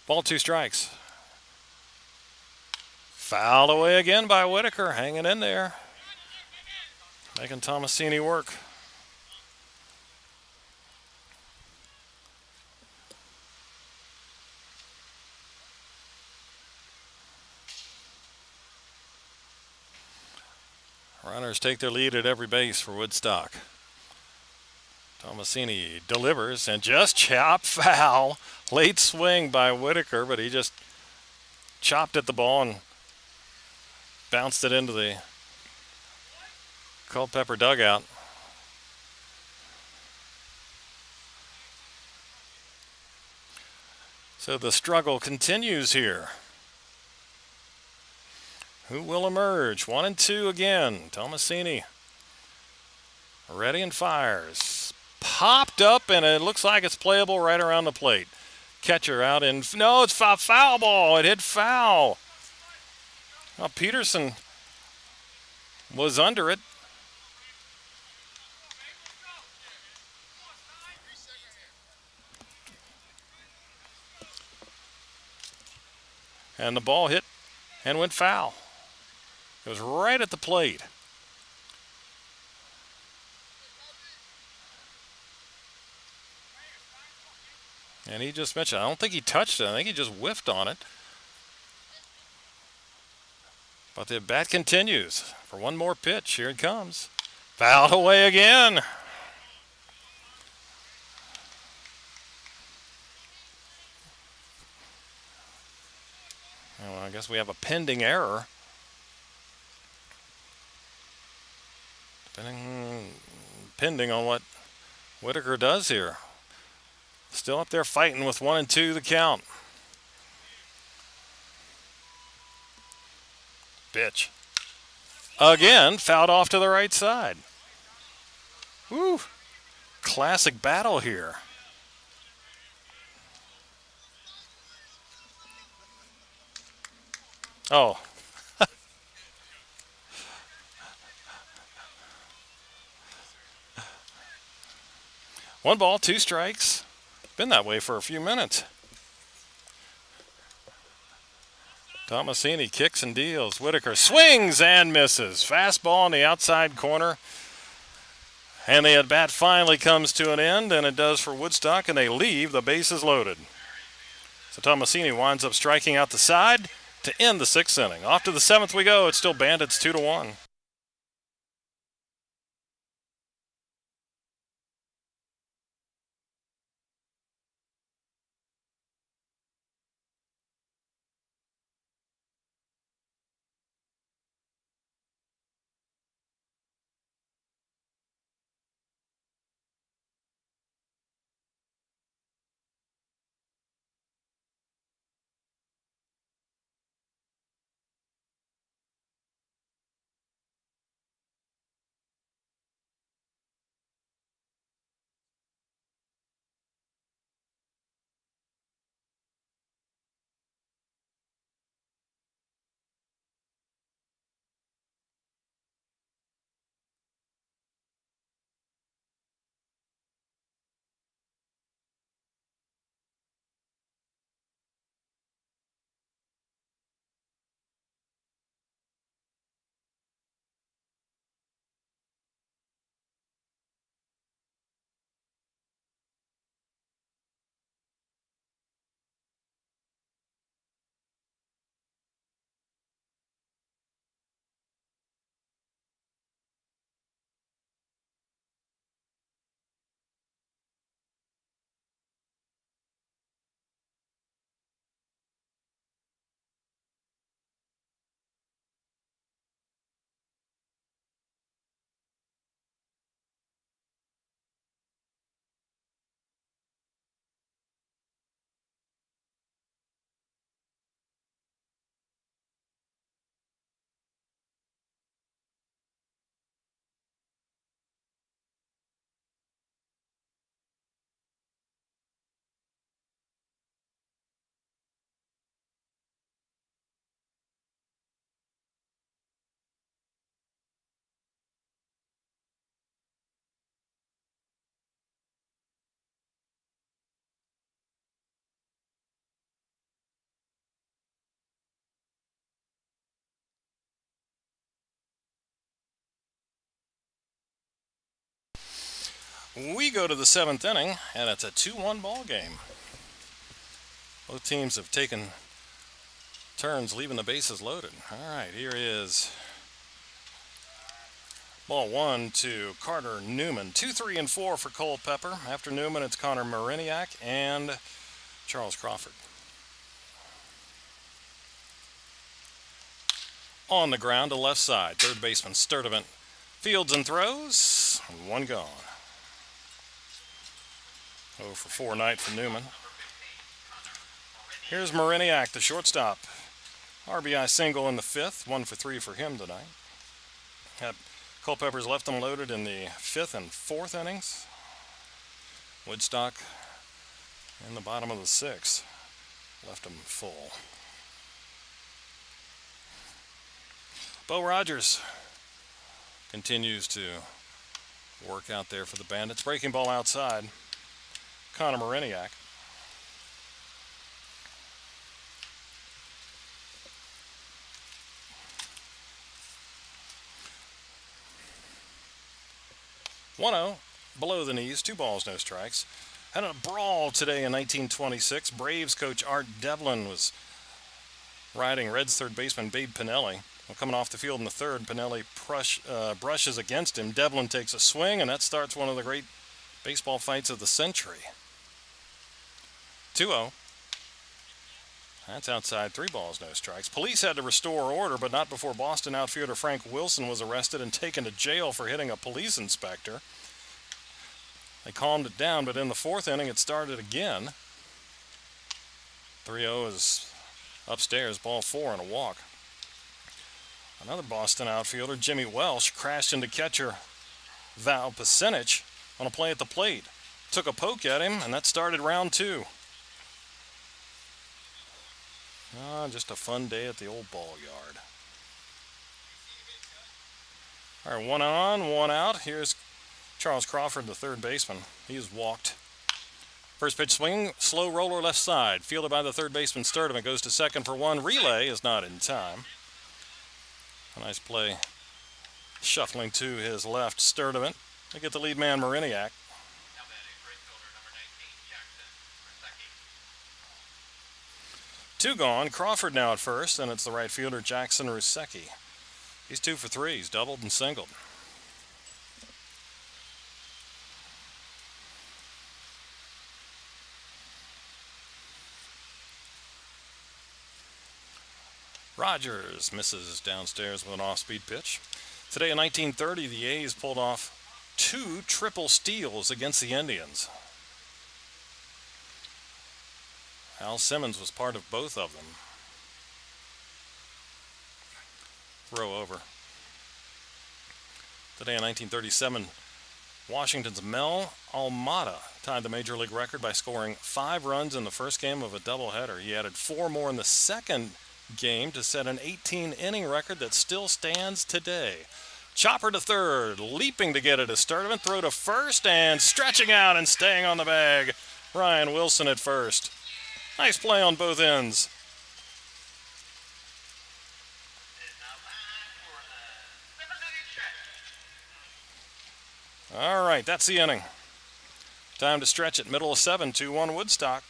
Ball, 2 strikes. Fouled away again by Whitaker, hanging in there. Making Tomasini work. Runners take their lead at every base for Woodstock. Tomasini delivers and just chop foul. Late swing by Whitaker, but he just chopped at the ball and bounced it into the Culpeper dugout. So the struggle continues here. Who will emerge? 1 and 2 again. Tomasini ready and fires. Popped up, and it looks like it's playable right around the plate. Catcher out in. No, it's a foul ball. It hit foul. Well, Peterson was under it. And the ball hit and went foul. It was right at the plate. And he just mentioned, I don't think he touched it. I think he just whiffed on it. But the bat continues for one more pitch. Here it comes. Fouled away again. Well, I guess we have a pending error. Pending on what Whitaker does here. Still up there fighting with 1 and 2 the count. Pitch. Again, fouled off to the right side. Woo. Classic battle here. Oh. 1 ball, 2 strikes. Been that way for a few minutes. Tomasini kicks and deals. Whitaker swings and misses. Fastball on the outside corner. And the at-bat finally comes to an end, and it does for Woodstock, and they leave the bases loaded. So Tomasini winds up striking out the side to end the 6th inning. Off to the 7th we go. It's still Bandits 2-1. We go to the 7th inning, and it's a 2-1 ball game. Both teams have taken turns leaving the bases loaded. All right, here is Ball 1 to Carter Newman. 2, 3, and 4 for Culpeper. After Newman, it's Connor Mariniak and Charles Crawford. On the ground to left side. Third baseman Sturdivant fields and throws. One gone. 0 for 4 night for Newman. Here's Mariniak, the shortstop. RBI single in the fifth. 1 for 3 for him tonight. Culpeper's left them loaded in the fifth and fourth innings. Woodstock in the bottom of the sixth left them full. Bo Rogers continues to work out there for the Bandits. Breaking ball outside. Connor Mariniak. One-0, below the knees, 2 balls, no strikes. Had a brawl today in 1926. Braves coach Art Devlin was riding Reds third baseman Babe Pinelli. Well, coming off the field in the third, Pinelli brushes against him. Devlin takes a swing, and that starts one of the great baseball fights of the century. 2-0. That's outside, 3 balls, no strikes. Police had to restore order, but not before Boston outfielder Frank Wilson was arrested and taken to jail for hitting a police inspector. They calmed it down, but in the fourth inning it started again. 3-0 is upstairs, ball 4 and a walk. Another Boston outfielder, Jimmy Welsh, crashed into catcher Val Pacinich on a play at the plate. Took a poke at him, and that started round 2. Just a fun day at the old ball yard. All right, 1 on, 1 out. Here's Charles Crawford, the third baseman. He is walked. First pitch swing, slow roller left side. Fielded by the third baseman Sturdivant. Goes to second for 1. Relay is not in time. A nice play. Shuffling to his left, Sturdivant. They get the lead man, Mariniak. 2 gone. Crawford now at first, and it's the right fielder, Jackson Rusecki. He's 2 for 3. He's doubled and singled. Rogers misses downstairs with an off-speed pitch. Today in 1930, the A's pulled off 2 triple steals against the Indians. Al Simmons was part of both of them. Throw over. Today in 1937, Washington's Mel Almada tied the Major League record by scoring 5 runs in the first game of a doubleheader. He added 4 more in the second game to set an 18-inning record that still stands today. Chopper to third, leaping to get it as Sturdivant. Throw to first, and stretching out and staying on the bag, Ryan Wilson at first. Nice play on both ends. All right, that's the inning. Time to stretch it. Middle of 7, 2-1 Woodstock.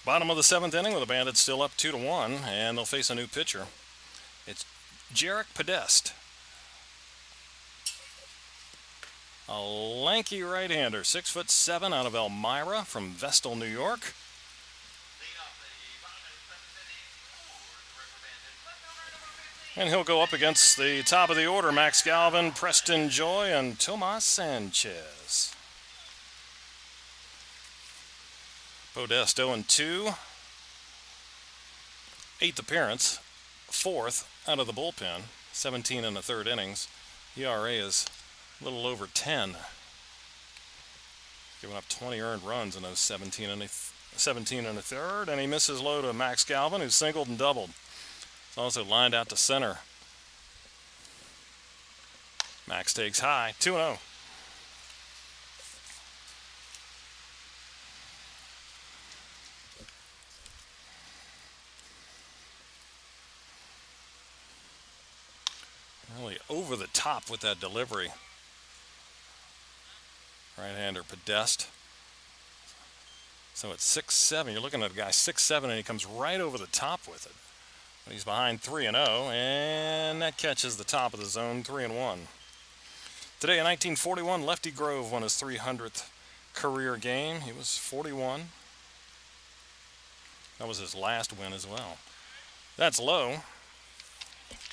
Bottom of the 7th inning with the Bandits still up 2-1, and they'll face a new pitcher. It's Jarek Podest, a lanky right-hander, 6'7", out of Elmira from Vestal, New York. And he'll go up against the top of the order, Max Galvin, Preston Joy, and Tomas Sanchez. Podest 0-2. 8th appearance, 4th out of the bullpen, 17 in the 3rd innings. ERA is a little over 10. Giving up 20 earned runs in those 17 in the 3rd, and he misses low to Max Galvin, who singled and doubled. He's also lined out to center. Max takes high, 2-0. Really over the top with that delivery. Right-hander Podest. So it's 6-7. You're looking at a guy 6'7", and he comes right over the top with it. He's behind 3-0, and that catches the top of the zone, 3-1. Today in 1941, Lefty Grove won his 300th career game. He was 41. That was his last win as well. That's low.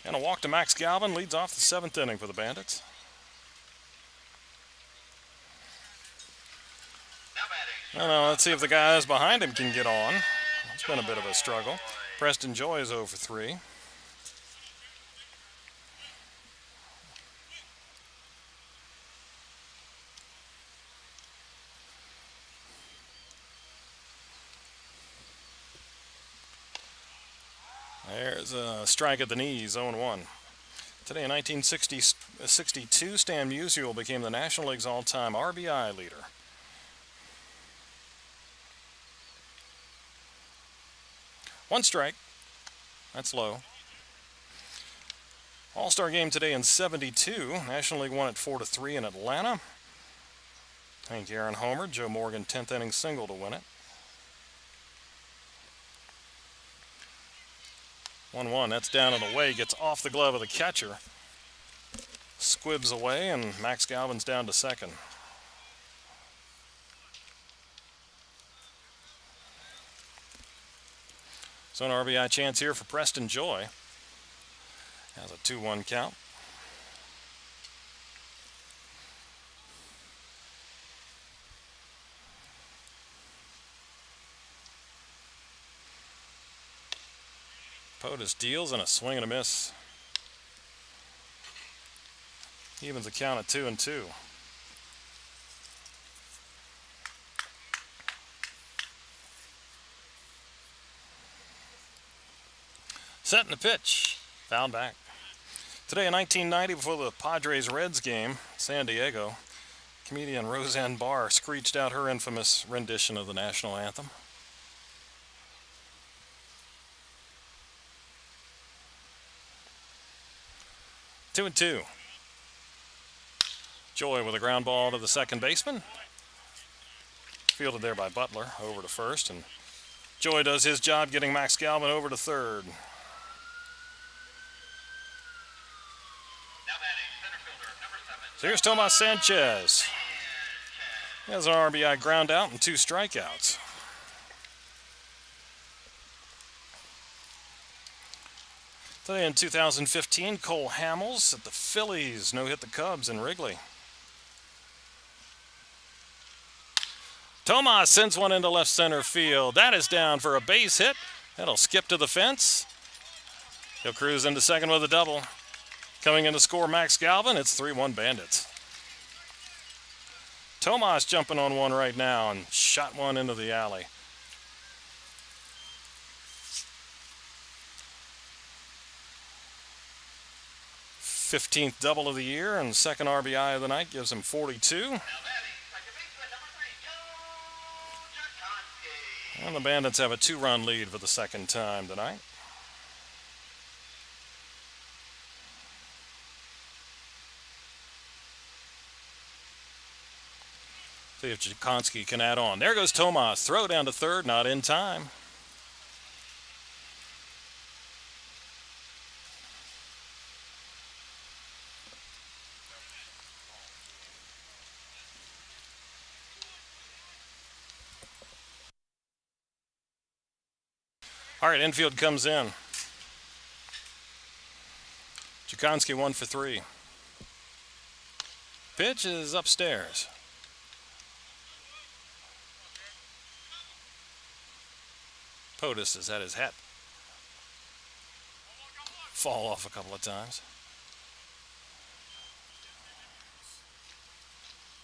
And a walk to Max Galvin leads off the 7th inning for the Bandits. Now let's see if the guys behind him can get on. It's been a bit of a struggle. Preston Joy is 0 for 3. There's a strike at the knees, 0-1. Today in 1962, Stan Musial became the National League's all-time RBI leader. One strike. That's low. All-Star game today in 72. National League won at 4-3 in Atlanta. Hank Aaron homered. Joe Morgan 10th inning single to win it. 1-1. That's down and away. Gets off the glove of the catcher. Squibs away, and Max Galvin's down to second. So an RBI chance here for Preston Joy. Has a 2-1 count. Podest deals and a swing and a miss. Evens the count at 2-2. Setting the pitch. Foul back. Today in 1990, before the Padres-Reds game, San Diego, comedian Roseanne Barr screeched out her infamous rendition of the national anthem. Two and two. Joy with a ground ball to the second baseman. Fielded there by Butler, over to first, and Joy does his job getting Max Galvin over to third. So here's Tomas Sanchez. He has an RBI ground out and 2 strikeouts. Today in 2015, Cole Hamels at the Phillies no-hit the Cubs in Wrigley. Tomas sends one into left center field. That is down for a base hit. That'll skip to the fence. He'll cruise into second with a double. Coming in to score Max Galvin, it's 3-1 Bandits. Tomas jumping on one right now and shot one into the alley. 15th double of the year and second RBI of the night gives him 42. And the Bandits have a 2-run lead for the second time tonight. See if Jakonski can add on. There goes Tomas. Throw down to third, not in time. All right, infield comes in. Jakonski 1 for 3. Pitch is upstairs. POTUS has had his hat fall off a couple of times.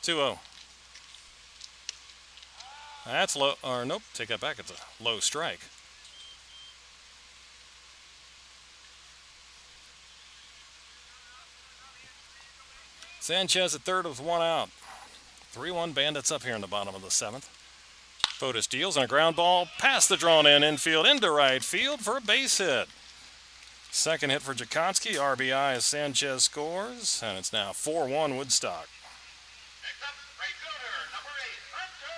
2-0. That's low, or nope, take that back. It's a low strike. Sanchez at third with one out. 3-1 Bandits up here in the bottom of the seventh. POTUS deals and a ground ball past the drawn in infield into right field for a base hit. Second hit for Jakonski. RBI as Sanchez scores, and it's now 4-1 Woodstock. Next up, right fielder, number 8, Hunter Smith.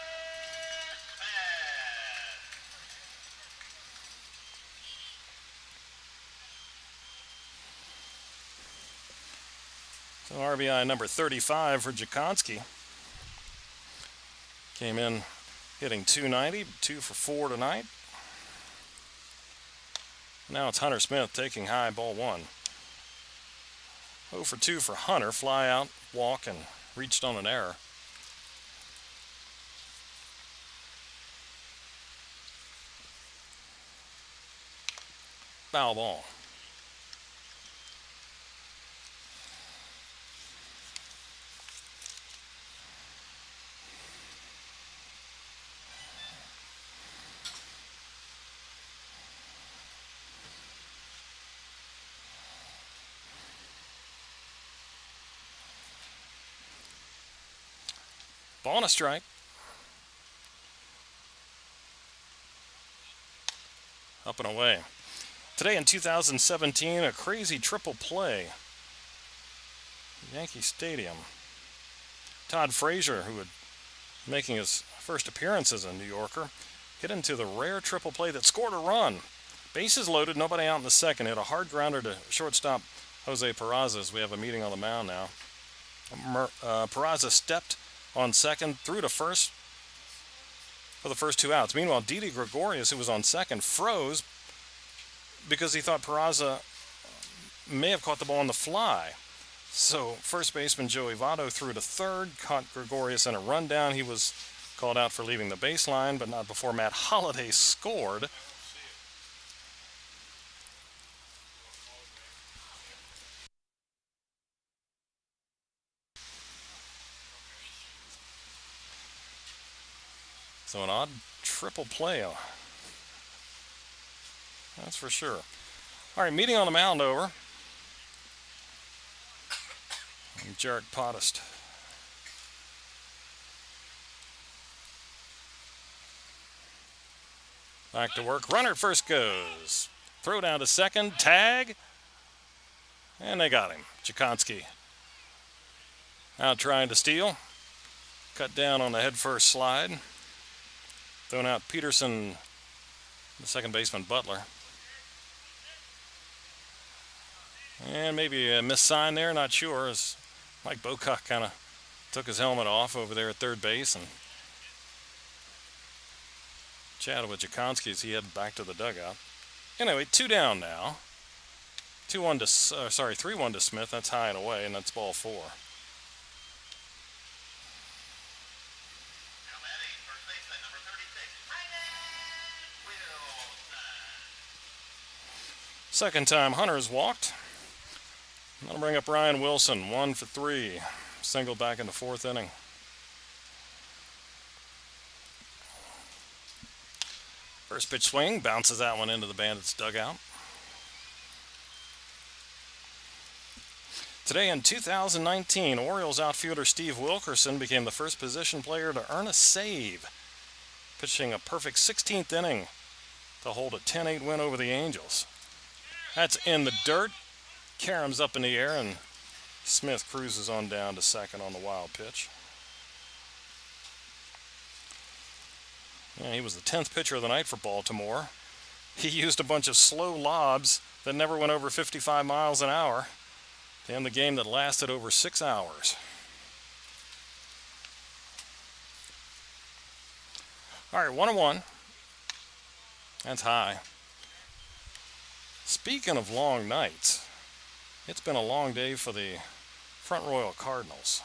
So RBI number 35 for Jakonski. Came in hitting .290, 2 for 4 tonight. Now it's Hunter Smith taking high, ball 1. 0 for 2 for Hunter, fly out, walk, and reached on an error. Foul ball. Ball and a strike. Up and away. Today in 2017, a crazy triple play. Yankee Stadium. Todd Frazier, who was making his first appearance as a New Yorker, hit into the rare triple play that scored a run. Bases loaded, nobody out in the second. Hit a hard grounder to shortstop Jose Peraza as we have a meeting on the mound now. Peraza stepped on second, threw to first for the first 2 outs. Meanwhile, Didi Gregorius, who was on second, froze because he thought Peraza may have caught the ball on the fly. So first baseman Joey Votto threw to third, caught Gregorius in a rundown. He was called out for leaving the baseline, but not before Matt Holliday scored. So an odd triple play. That's for sure. All right, meeting on the mound over. And Jarek Potist. Back to work. Runner at first goes. Throw down to second. Tag. And they got him. Jakonski out trying to steal. Cut down on the head first slide. Thrown out Peterson, the second baseman Butler. And maybe a missed sign there, not sure, as Mike Bocock kind of took his helmet off over there at third base and chatted with Jakonski as he headed back to the dugout. Anyway, 2 down now. 3-1 to Smith. That's high and away, and that's ball 4. Second time Hunter's walked. That'll bring up Ryan Wilson, 1 for 3. Single back in the 4th inning. First pitch swing, bounces that one into the Bandits' dugout. Today in 2019, Orioles outfielder Steve Wilkerson became the first position player to earn a save, pitching a perfect 16th inning to hold a 10-8 win over the Angels. That's in the dirt. Karam's up in the air, and Smith cruises on down to second on the wild pitch. Yeah, he was the 10th pitcher of the night for Baltimore. He used a bunch of slow lobs that never went over 55 miles an hour to end the game that lasted over 6 hours. All right, 1-1. That's high. Speaking of long nights, it's been a long day for the Front Royal Cardinals.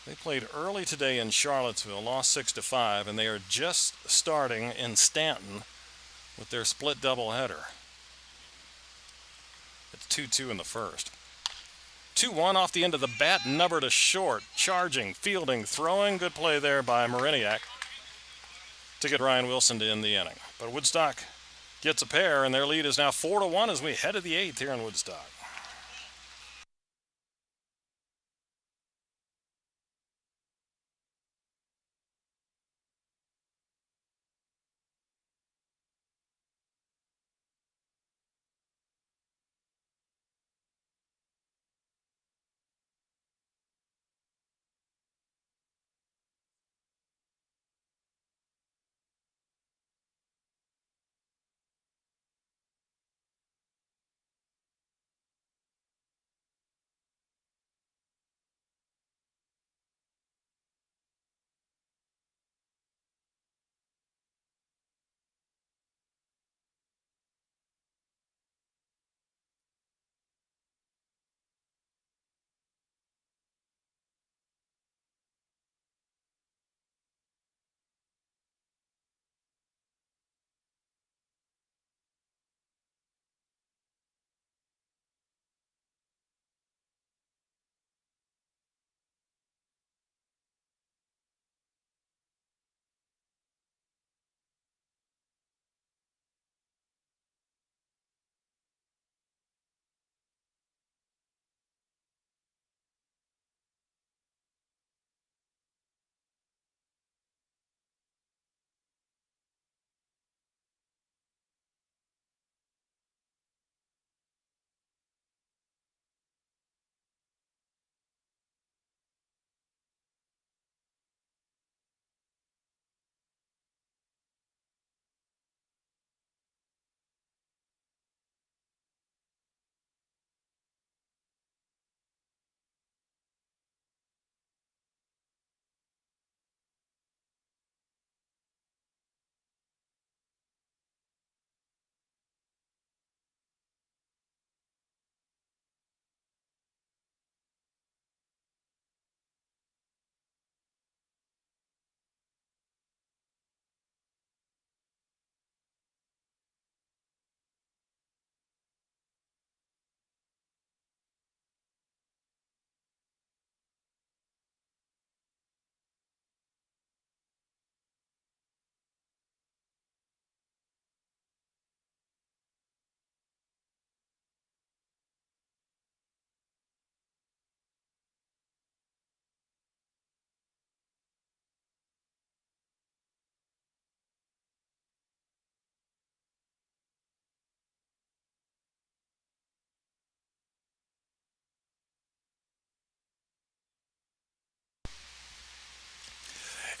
They played early today in Charlottesville, lost 6-5, and they are just starting in Stanton with their split doubleheader. It's 2-2 in the first. 2-1 off the end of the bat, number to short, charging, fielding, throwing. Good play there by Mariniak to get Ryan Wilson to end the inning. But Woodstock gets a pair, and their lead is now 4-1 as we head to the 8th here in Woodstock.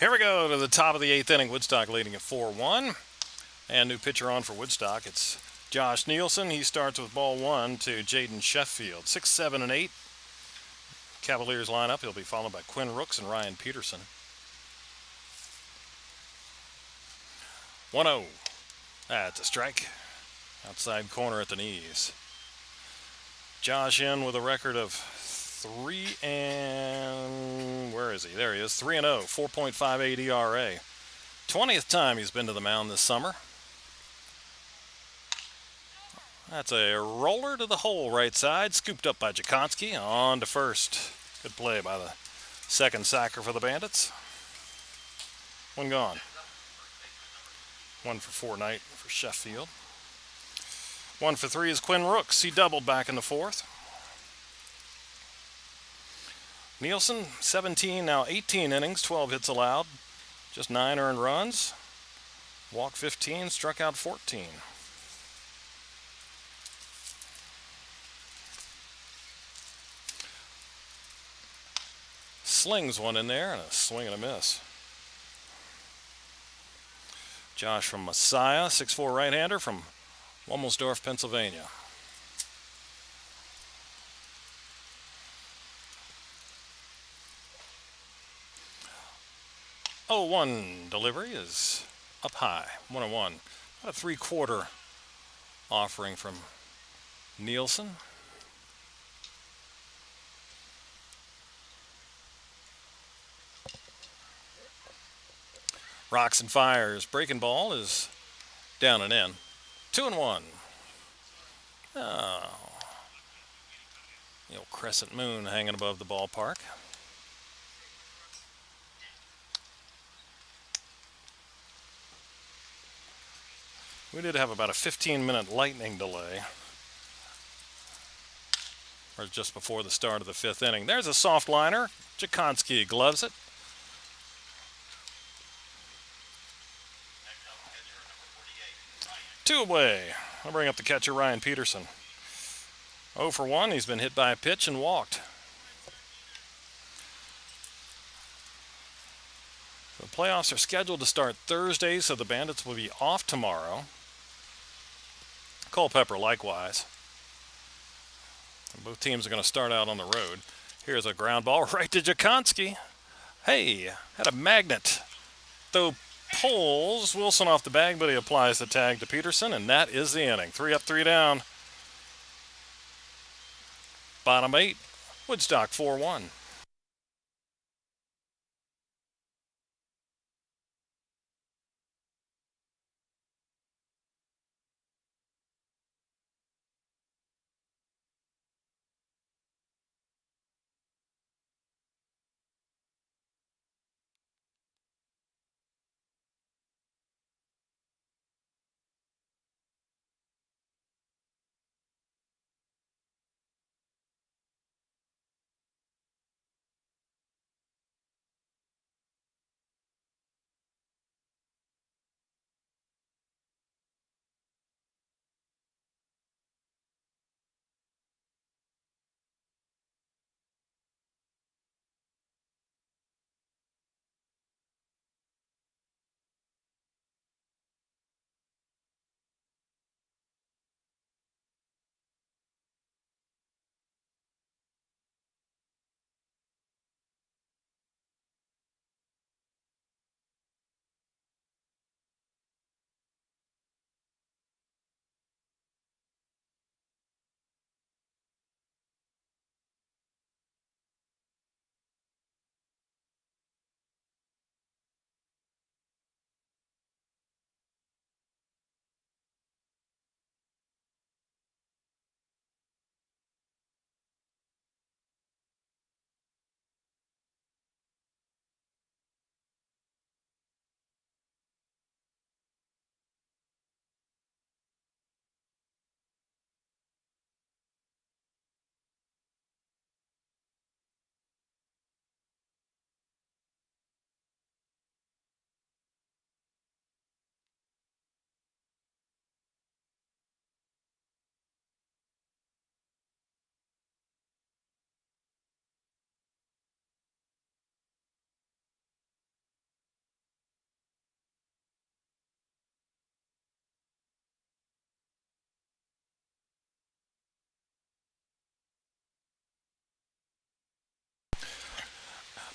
Here we go to the top of the 8th inning. Woodstock leading at 4-1. And new pitcher on for Woodstock. It's Josh Nielsen. He starts with ball 1 to Jaden Sheffield. 6, 7, and 8. Cavaliers lineup. He'll be followed by Quinn Rooks and Ryan Peterson. 1-0. That's a strike. Outside corner at the knees. Josh in with a record of 3 and... where is he? There he is. 3-0. 4.58 ERA. 20th time he's been to the mound this summer. That's a roller to the hole right side. Scooped up by Jakonski. On to first. Good play by the second sacker for the Bandits. One gone. 1 for Fortnite for Sheffield. 1 for 3 is Quinn Rooks. He doubled back in the 4th. Nielsen, 17, now 18 innings, 12 hits allowed. Just 9 earned runs. Walked 15, struck out 14. Slings one in there and a swing and a miss. Josh from Messiah, 6'4" right-hander from Womelsdorf, Pennsylvania. 0-1 delivery is up high, 1-1. About a 3/4 offering from Nielsen. Rocks and Fires. Breaking ball is down and in. 2-1. Oh. The old crescent moon hanging above the ballpark. We did have about a 15-minute lightning delay, or just before the start of the fifth inning. There's a soft liner. Jakonski gloves it. Two away. I'll bring up the catcher, Ryan Peterson. 0 for 1. He's been hit by a pitch and walked. The playoffs are scheduled to start Thursday, so the Bandits will be off tomorrow. Culpeper likewise. And both teams are going to start out on the road. Here's a ground ball right to Jakonski. Hey, had a magnet. Though pulls Wilson off the bag, but he applies the tag to Peterson, and that is the inning. 3 up, 3 down. Bottom 8, Woodstock 4-1.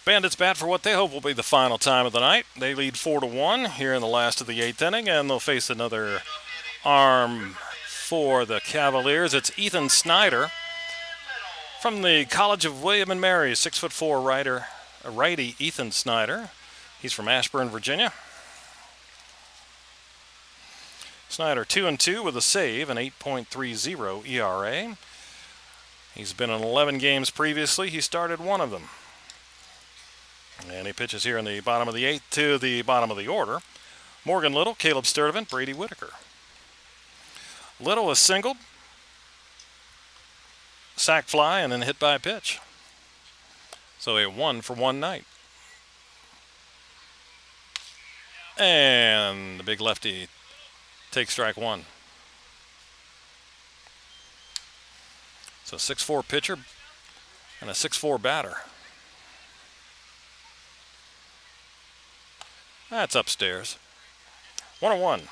Bandits bat for what they hope will be the final time of the night. They lead 4-1 here in the last of the 8th inning, and they'll face another arm for the Cavaliers. It's Ethan Snyder from the College of William and Mary, 6'4" righty Ethan Snyder. He's from Ashburn, Virginia. Snyder 2-2 with a save, an 8.30 ERA. He's been in 11 games previously. He started one of them. And he pitches here in the bottom of the 8th to the bottom of the order. Morgan Little, Caleb Sturdivant, Brady Whitaker. Little is singled, sac fly, and then hit by a pitch. So a 1-for-1 night. And the big lefty takes strike one. So 6'4" pitcher and a 6'4" batter. That's upstairs. 1-1.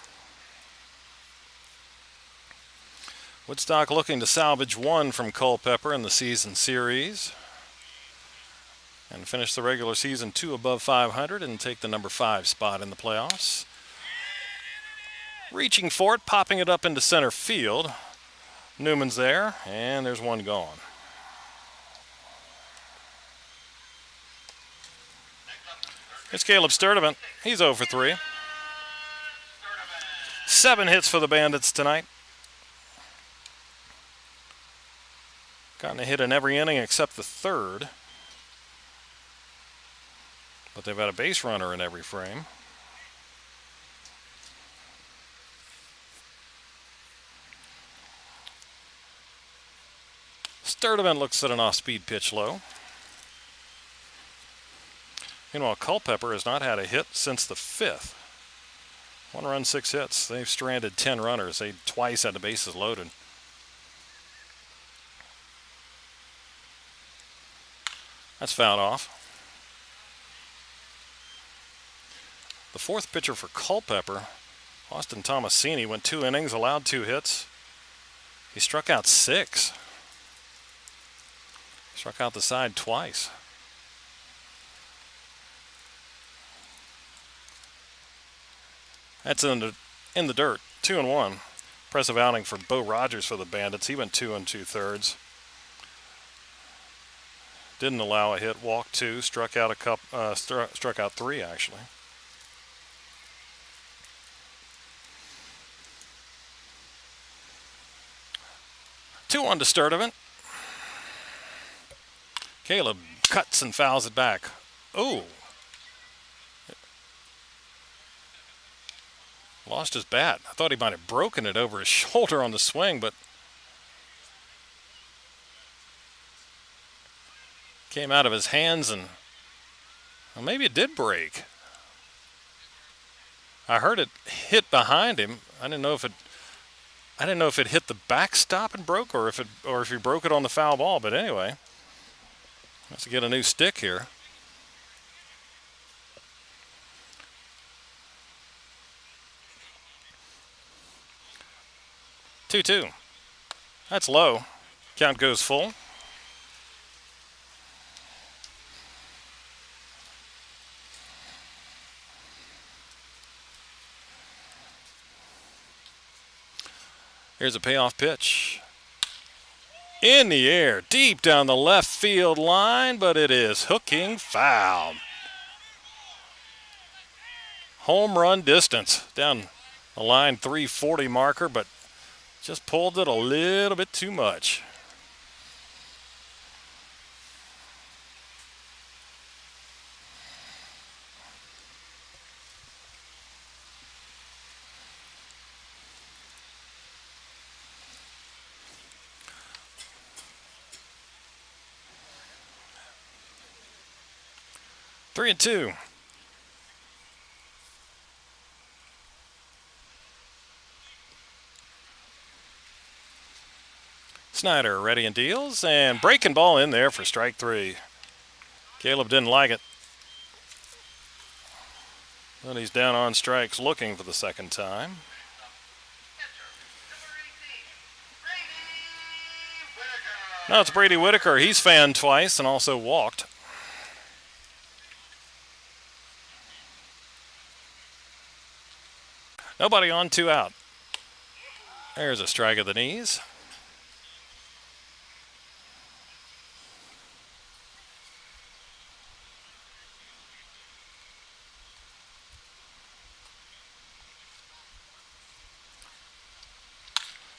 Woodstock looking to salvage one from Culpeper in the season series and finish the regular season 2 above 500 and take the number 5 spot in the playoffs. Reaching for it, popping it up into center field. Newman's there, and there's one gone. It's Caleb Sturdivant. He's 0 for 3. 7 hits for the Bandits tonight. Gotten a hit in every inning except the third. But they've had a base runner in every frame. Sturdivant looks at an off-speed pitch low. Meanwhile, Culpeper has not had a hit since the 5th. 1 run, 6 hits. They've stranded 10 runners. They twice had the bases loaded. That's fouled off. The 4th pitcher for Culpeper, Austin Tomasini, went 2 innings, allowed 2 hits. He struck out 6. Struck out the side twice. That's in the dirt. 2-1. Impressive outing for Bo Rogers for the Bandits. He went 2 2/3. Didn't allow a hit. Walked 2. Struck out struck out 3 actually. Two on to Sturdivant. Caleb cuts and fouls it back. Oh. Lost his bat. I thought he might have broken it over his shoulder on the swing, but came out of his hands and, well, maybe it did break. I heard it hit behind him. I didn't know if it hit the backstop and broke, or if he broke it on the foul ball. But anyway, let's get a new stick here. Two. That's low. Count goes full. Here's a payoff pitch. In the air, deep down the left field line, but it is hooking foul. Home run distance down the line 340 marker, but just pulled it a little bit too much. Three and two. Snyder ready and deals, and breaking ball in there for strike 3. Caleb didn't like it. Then he's down on strikes looking for the second time. Now it's Brady Whitaker. He's fanned twice and also walked. Nobody on, 2 out. There's a strike of the knees.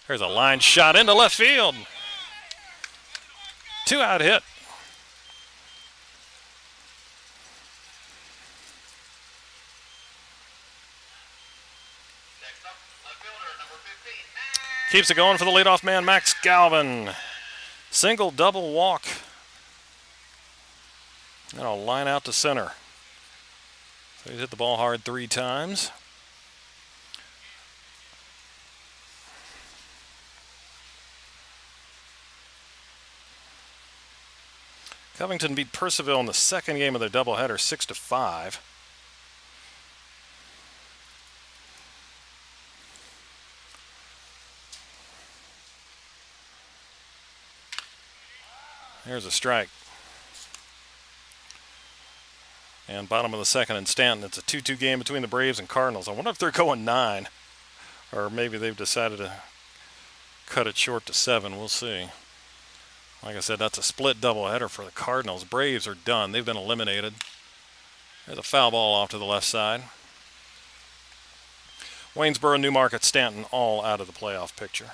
There's a line shot into left field. 2 out hit. Keeps it going for the leadoff man, Max Galvin. Single, double, walk. And a line out to center. So he's hit the ball hard 3 times. Covington beat Percival in the second game of their doubleheader 6-5. There's a strike. And bottom of the second in Stanton. It's a 2-2 game between the Braves and Cardinals. I wonder if they're going 9. Or maybe they've decided to cut it short to 7. We'll see. Like I said, that's a split doubleheader for the Cardinals. Braves are done. They've been eliminated. There's a foul ball off to the left side. Waynesboro, Newmarket, Stanton all out of the playoff picture.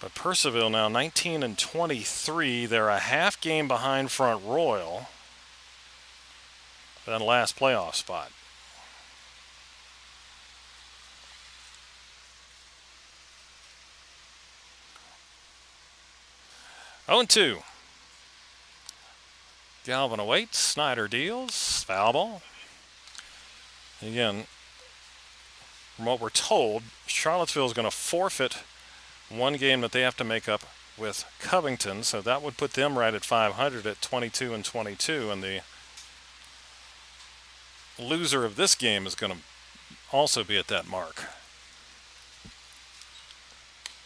But Purcellville now 19 and 23. They're a half game behind Front Royal. Then last playoff spot. Oh and 2. Galvin awaits. Snyder deals. Foul ball. Again, from what we're told, Charlottesville is going to forfeit one game that they have to make up with Covington, so that would put them right at 500 at 22 and 22, and the loser of this game is going to also be at that mark.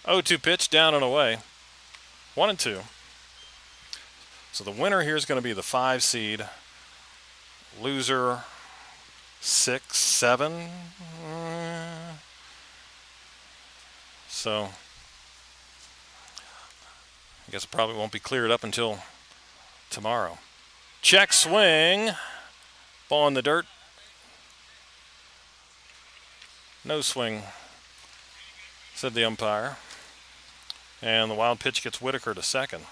0-2 pitch, down and away. 1 and 2. So the winner here is going to be the 5 seed. Loser 6, 7. So I guess it probably won't be cleared up until tomorrow. Check swing. Ball in the dirt. No swing, said the umpire. And the wild pitch gets Whitaker to second.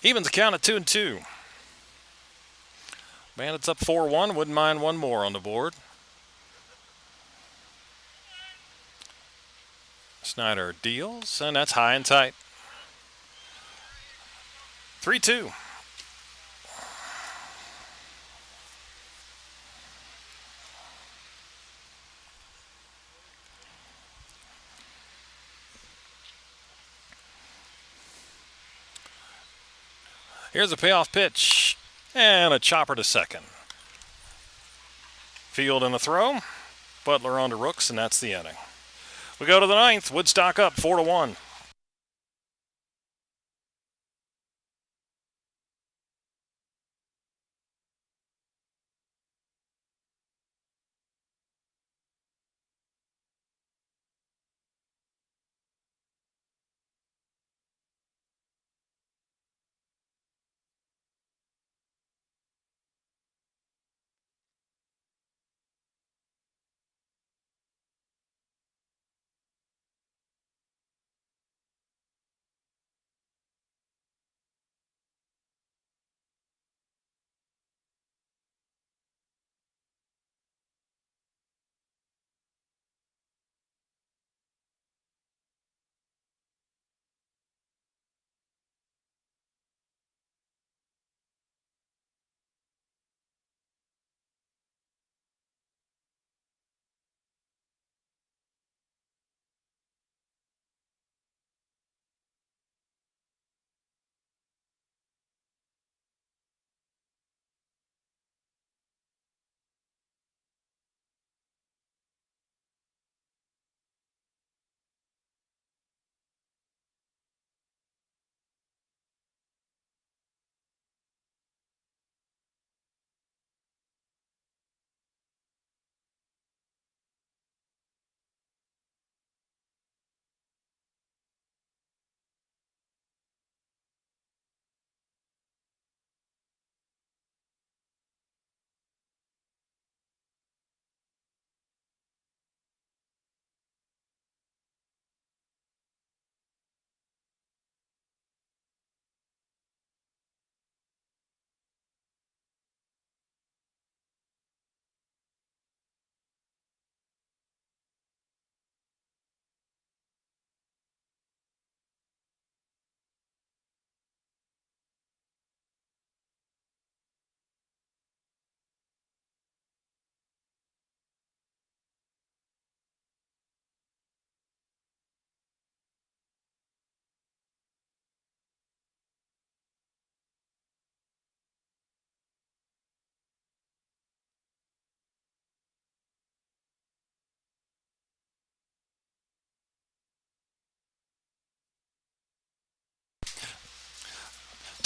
Evens the count at 2 and 2. Bandits up 4-1. Wouldn't mind one more on the board. Snyder deals, and that's high and tight. 3-2. Here's a payoff pitch, and a chopper to second. Field and a throw. Butler on to Rooks, and that's the inning. We go to the 9th. Woodstock up 4-1.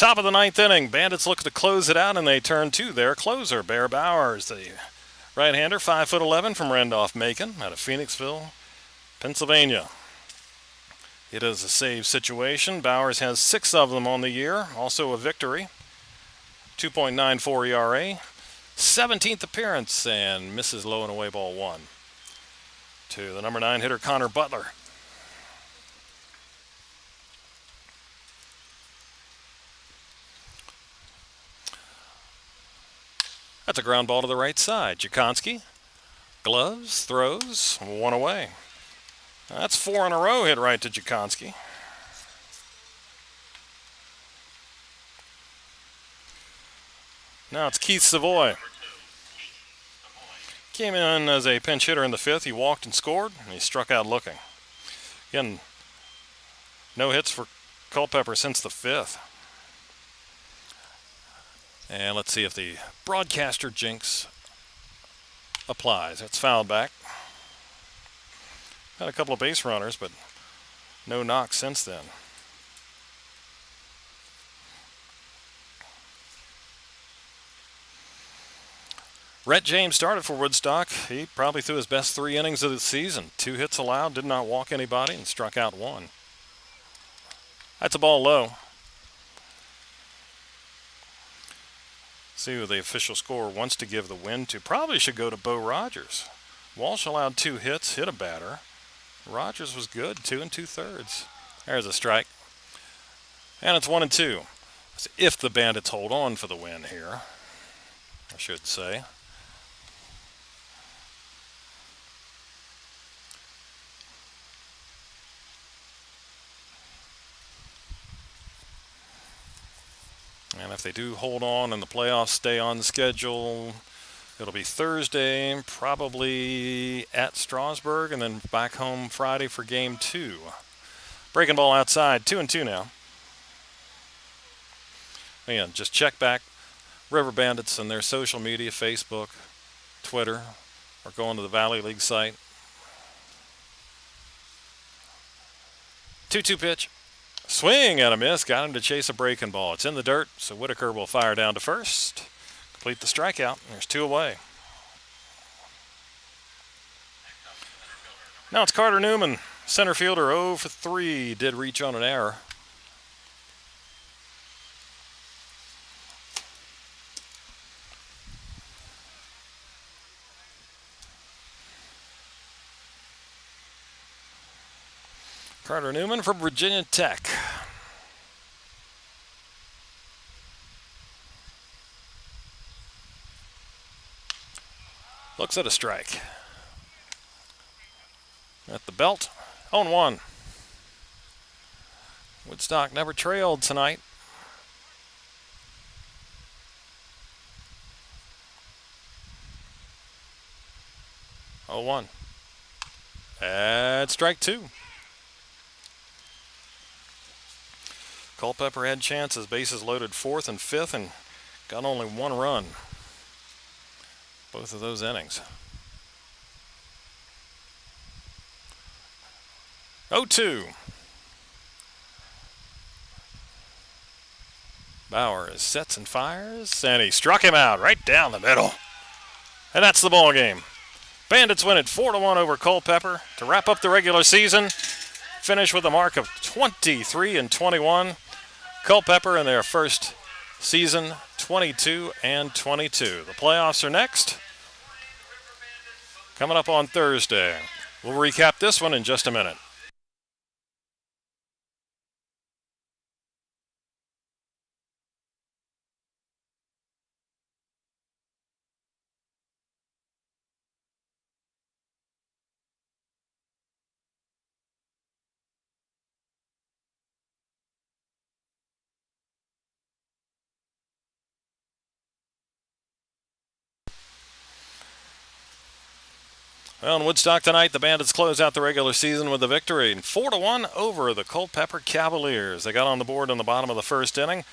Top of the ninth inning, Bandits look to close it out, and they turn to their closer, Bear Bowers, the right-hander, 5'11" from Randolph-Macon out of Phoenixville, Pennsylvania. It is a save situation. Bowers has 6 of them on the year, also a victory. 2.94 ERA, 17th appearance, and misses low and away ball 1. To the number 9 hitter, Connor Butler. That's a ground ball to the right side. Jakonski, gloves, throws, 1 away. That's 4 in a row hit right to Jakonski. Now it's Keith Savoy. Came in as a pinch hitter in the 5th. He walked and scored, and he struck out looking. Again, no hits for Culpeper since the 5th. And let's see if the broadcaster jinx applies. It's fouled back. Had a couple of base runners, but no knocks since then. Rhett James started for Woodstock. He probably threw his best 3 innings of the season. 2 hits allowed, did not walk anybody, and struck out 1. That's a ball low. See who the official score wants to give the win to. Probably should go to Bo Rogers. Walsh allowed 2 hits, hit a batter. Rogers was good, 2 2/3. There's a strike. And it's 1-2. If the Bandits hold on for the win here, I should say. And if they do hold on and the playoffs stay on the schedule, it'll be Thursday, probably at Strasburg, and then back home Friday for Game 2. Breaking ball outside, 2-2 now. Again, just check back River Bandits and their social media, Facebook, Twitter, or go onto the Valley League site. 2-2 pitch. Swing and a miss. Got him to chase a breaking ball. It's in the dirt, so Whitaker will fire down to first. Complete the strikeout. There's 2 away. Now it's Carter Newman. Center fielder 0 for 3. Did reach on an error. Carter Newman from Virginia Tech. Looks at a strike. At the belt, 0-1. Woodstock never trailed tonight. That's strike 2. Culpeper had chances, bases loaded 4th and 5th, and got only 1 run. Both of those innings. 0-2. Bowers sets and fires, and he struck him out right down the middle. And that's the ball game. Bandits win it 4-1 over Culpeper to wrap up the regular season. Finish with a mark of 23-21. Culpeper in their first season, 22-22. The playoffs are next, coming up on Thursday. We'll recap this one in just a minute. Well, in Woodstock tonight, the Bandits close out the regular season with a victory, 4-1 over the Culpeper Cavaliers. They got on the board in the bottom of the first inning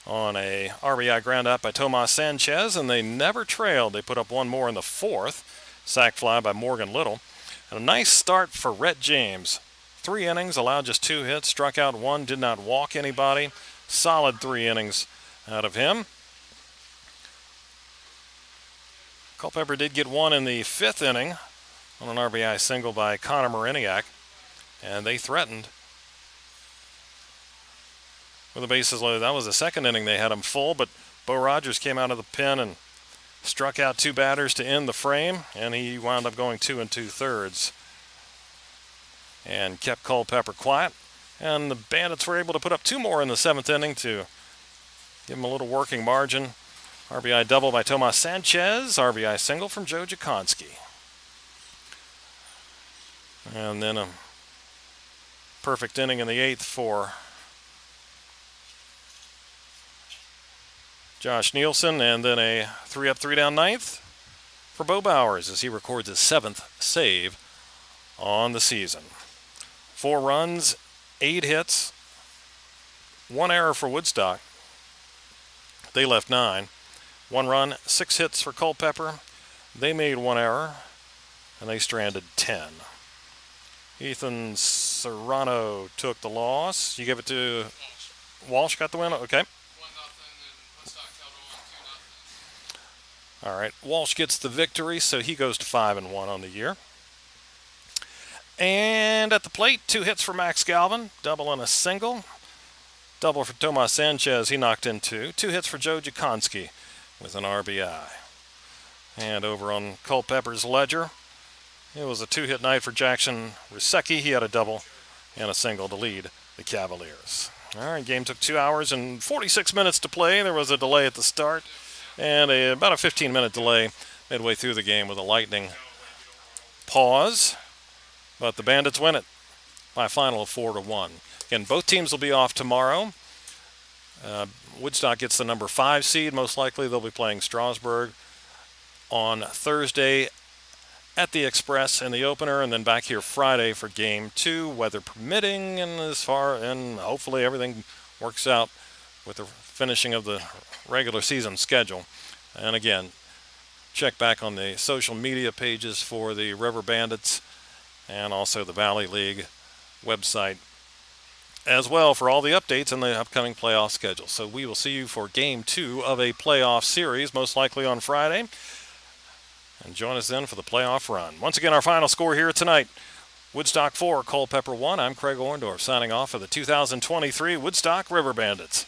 on a RBI ground out by Tomas Sanchez, and they never trailed. They put up 1 more in the 4th, sac fly by Morgan Little. And a nice start for Rhett James. 3 innings, allowed just 2 hits, struck out 1, did not walk anybody. solid 3 innings out of him. Culpeper did get one in the 5th inning on an RBI single by Connor Mariniak, and they threatened with the bases loaded. That was the 2nd inning they had him full, but Bo Rogers came out of the pen and struck out 2 batters to end the frame, and he wound up going 2 2/3 and kept Culpeper quiet. And the Bandits were able to put up 2 more in the 7th inning to give them a little working margin. RBI double by Tomas Sanchez, RBI single from Joe Jakonski. And then a perfect inning in the 8th for Josh Nielsen, and then a 3-up, 3-down 9th for Bo Bowers as he records his 7th save on the season. 4 runs, 8 hits, 1 error for Woodstock. They left 9. 1 run, 6 hits for Culpeper. They made 1 error, and they stranded 10. Ethan Serrano took the loss. You give it to Walsh, got the win? Okay. 1-0, and Woodstock held on 2-0. All right. Walsh gets the victory, so he goes to 5-1 on the year. And at the plate, 2 hits for Max Galvin, double and a single. Double for Tomas Sanchez, he knocked in 2. 2 hits for Joe Jakonski with an RBI. And over on Culpeper's ledger, it was a 2-hit night for Jackson Rusecki. He had a double and a single to lead the Cavaliers. All right, game took 2 hours and 46 minutes to play. There was a delay at the start and about a 15-minute delay midway through the game with a lightning pause. But the Bandits win it by a final of 4-1. Again, both teams will be off tomorrow. Woodstock gets the number 5 seed. Most likely they'll be playing Strasburg on Thursday at the Express in the opener, and then back here Friday for Game 2, weather permitting, and hopefully everything works out with the finishing of the regular season schedule. And again, check back on the social media pages for the River Bandits and also the Valley League website as well for all the updates in the upcoming playoff schedule. So we will see you for Game 2 of a playoff series, most likely on Friday. And join us then for the playoff run. Once again, our final score here tonight, Woodstock 4, Culpeper 1. I'm Craig Orndorff signing off for the 2023 Woodstock River Bandits.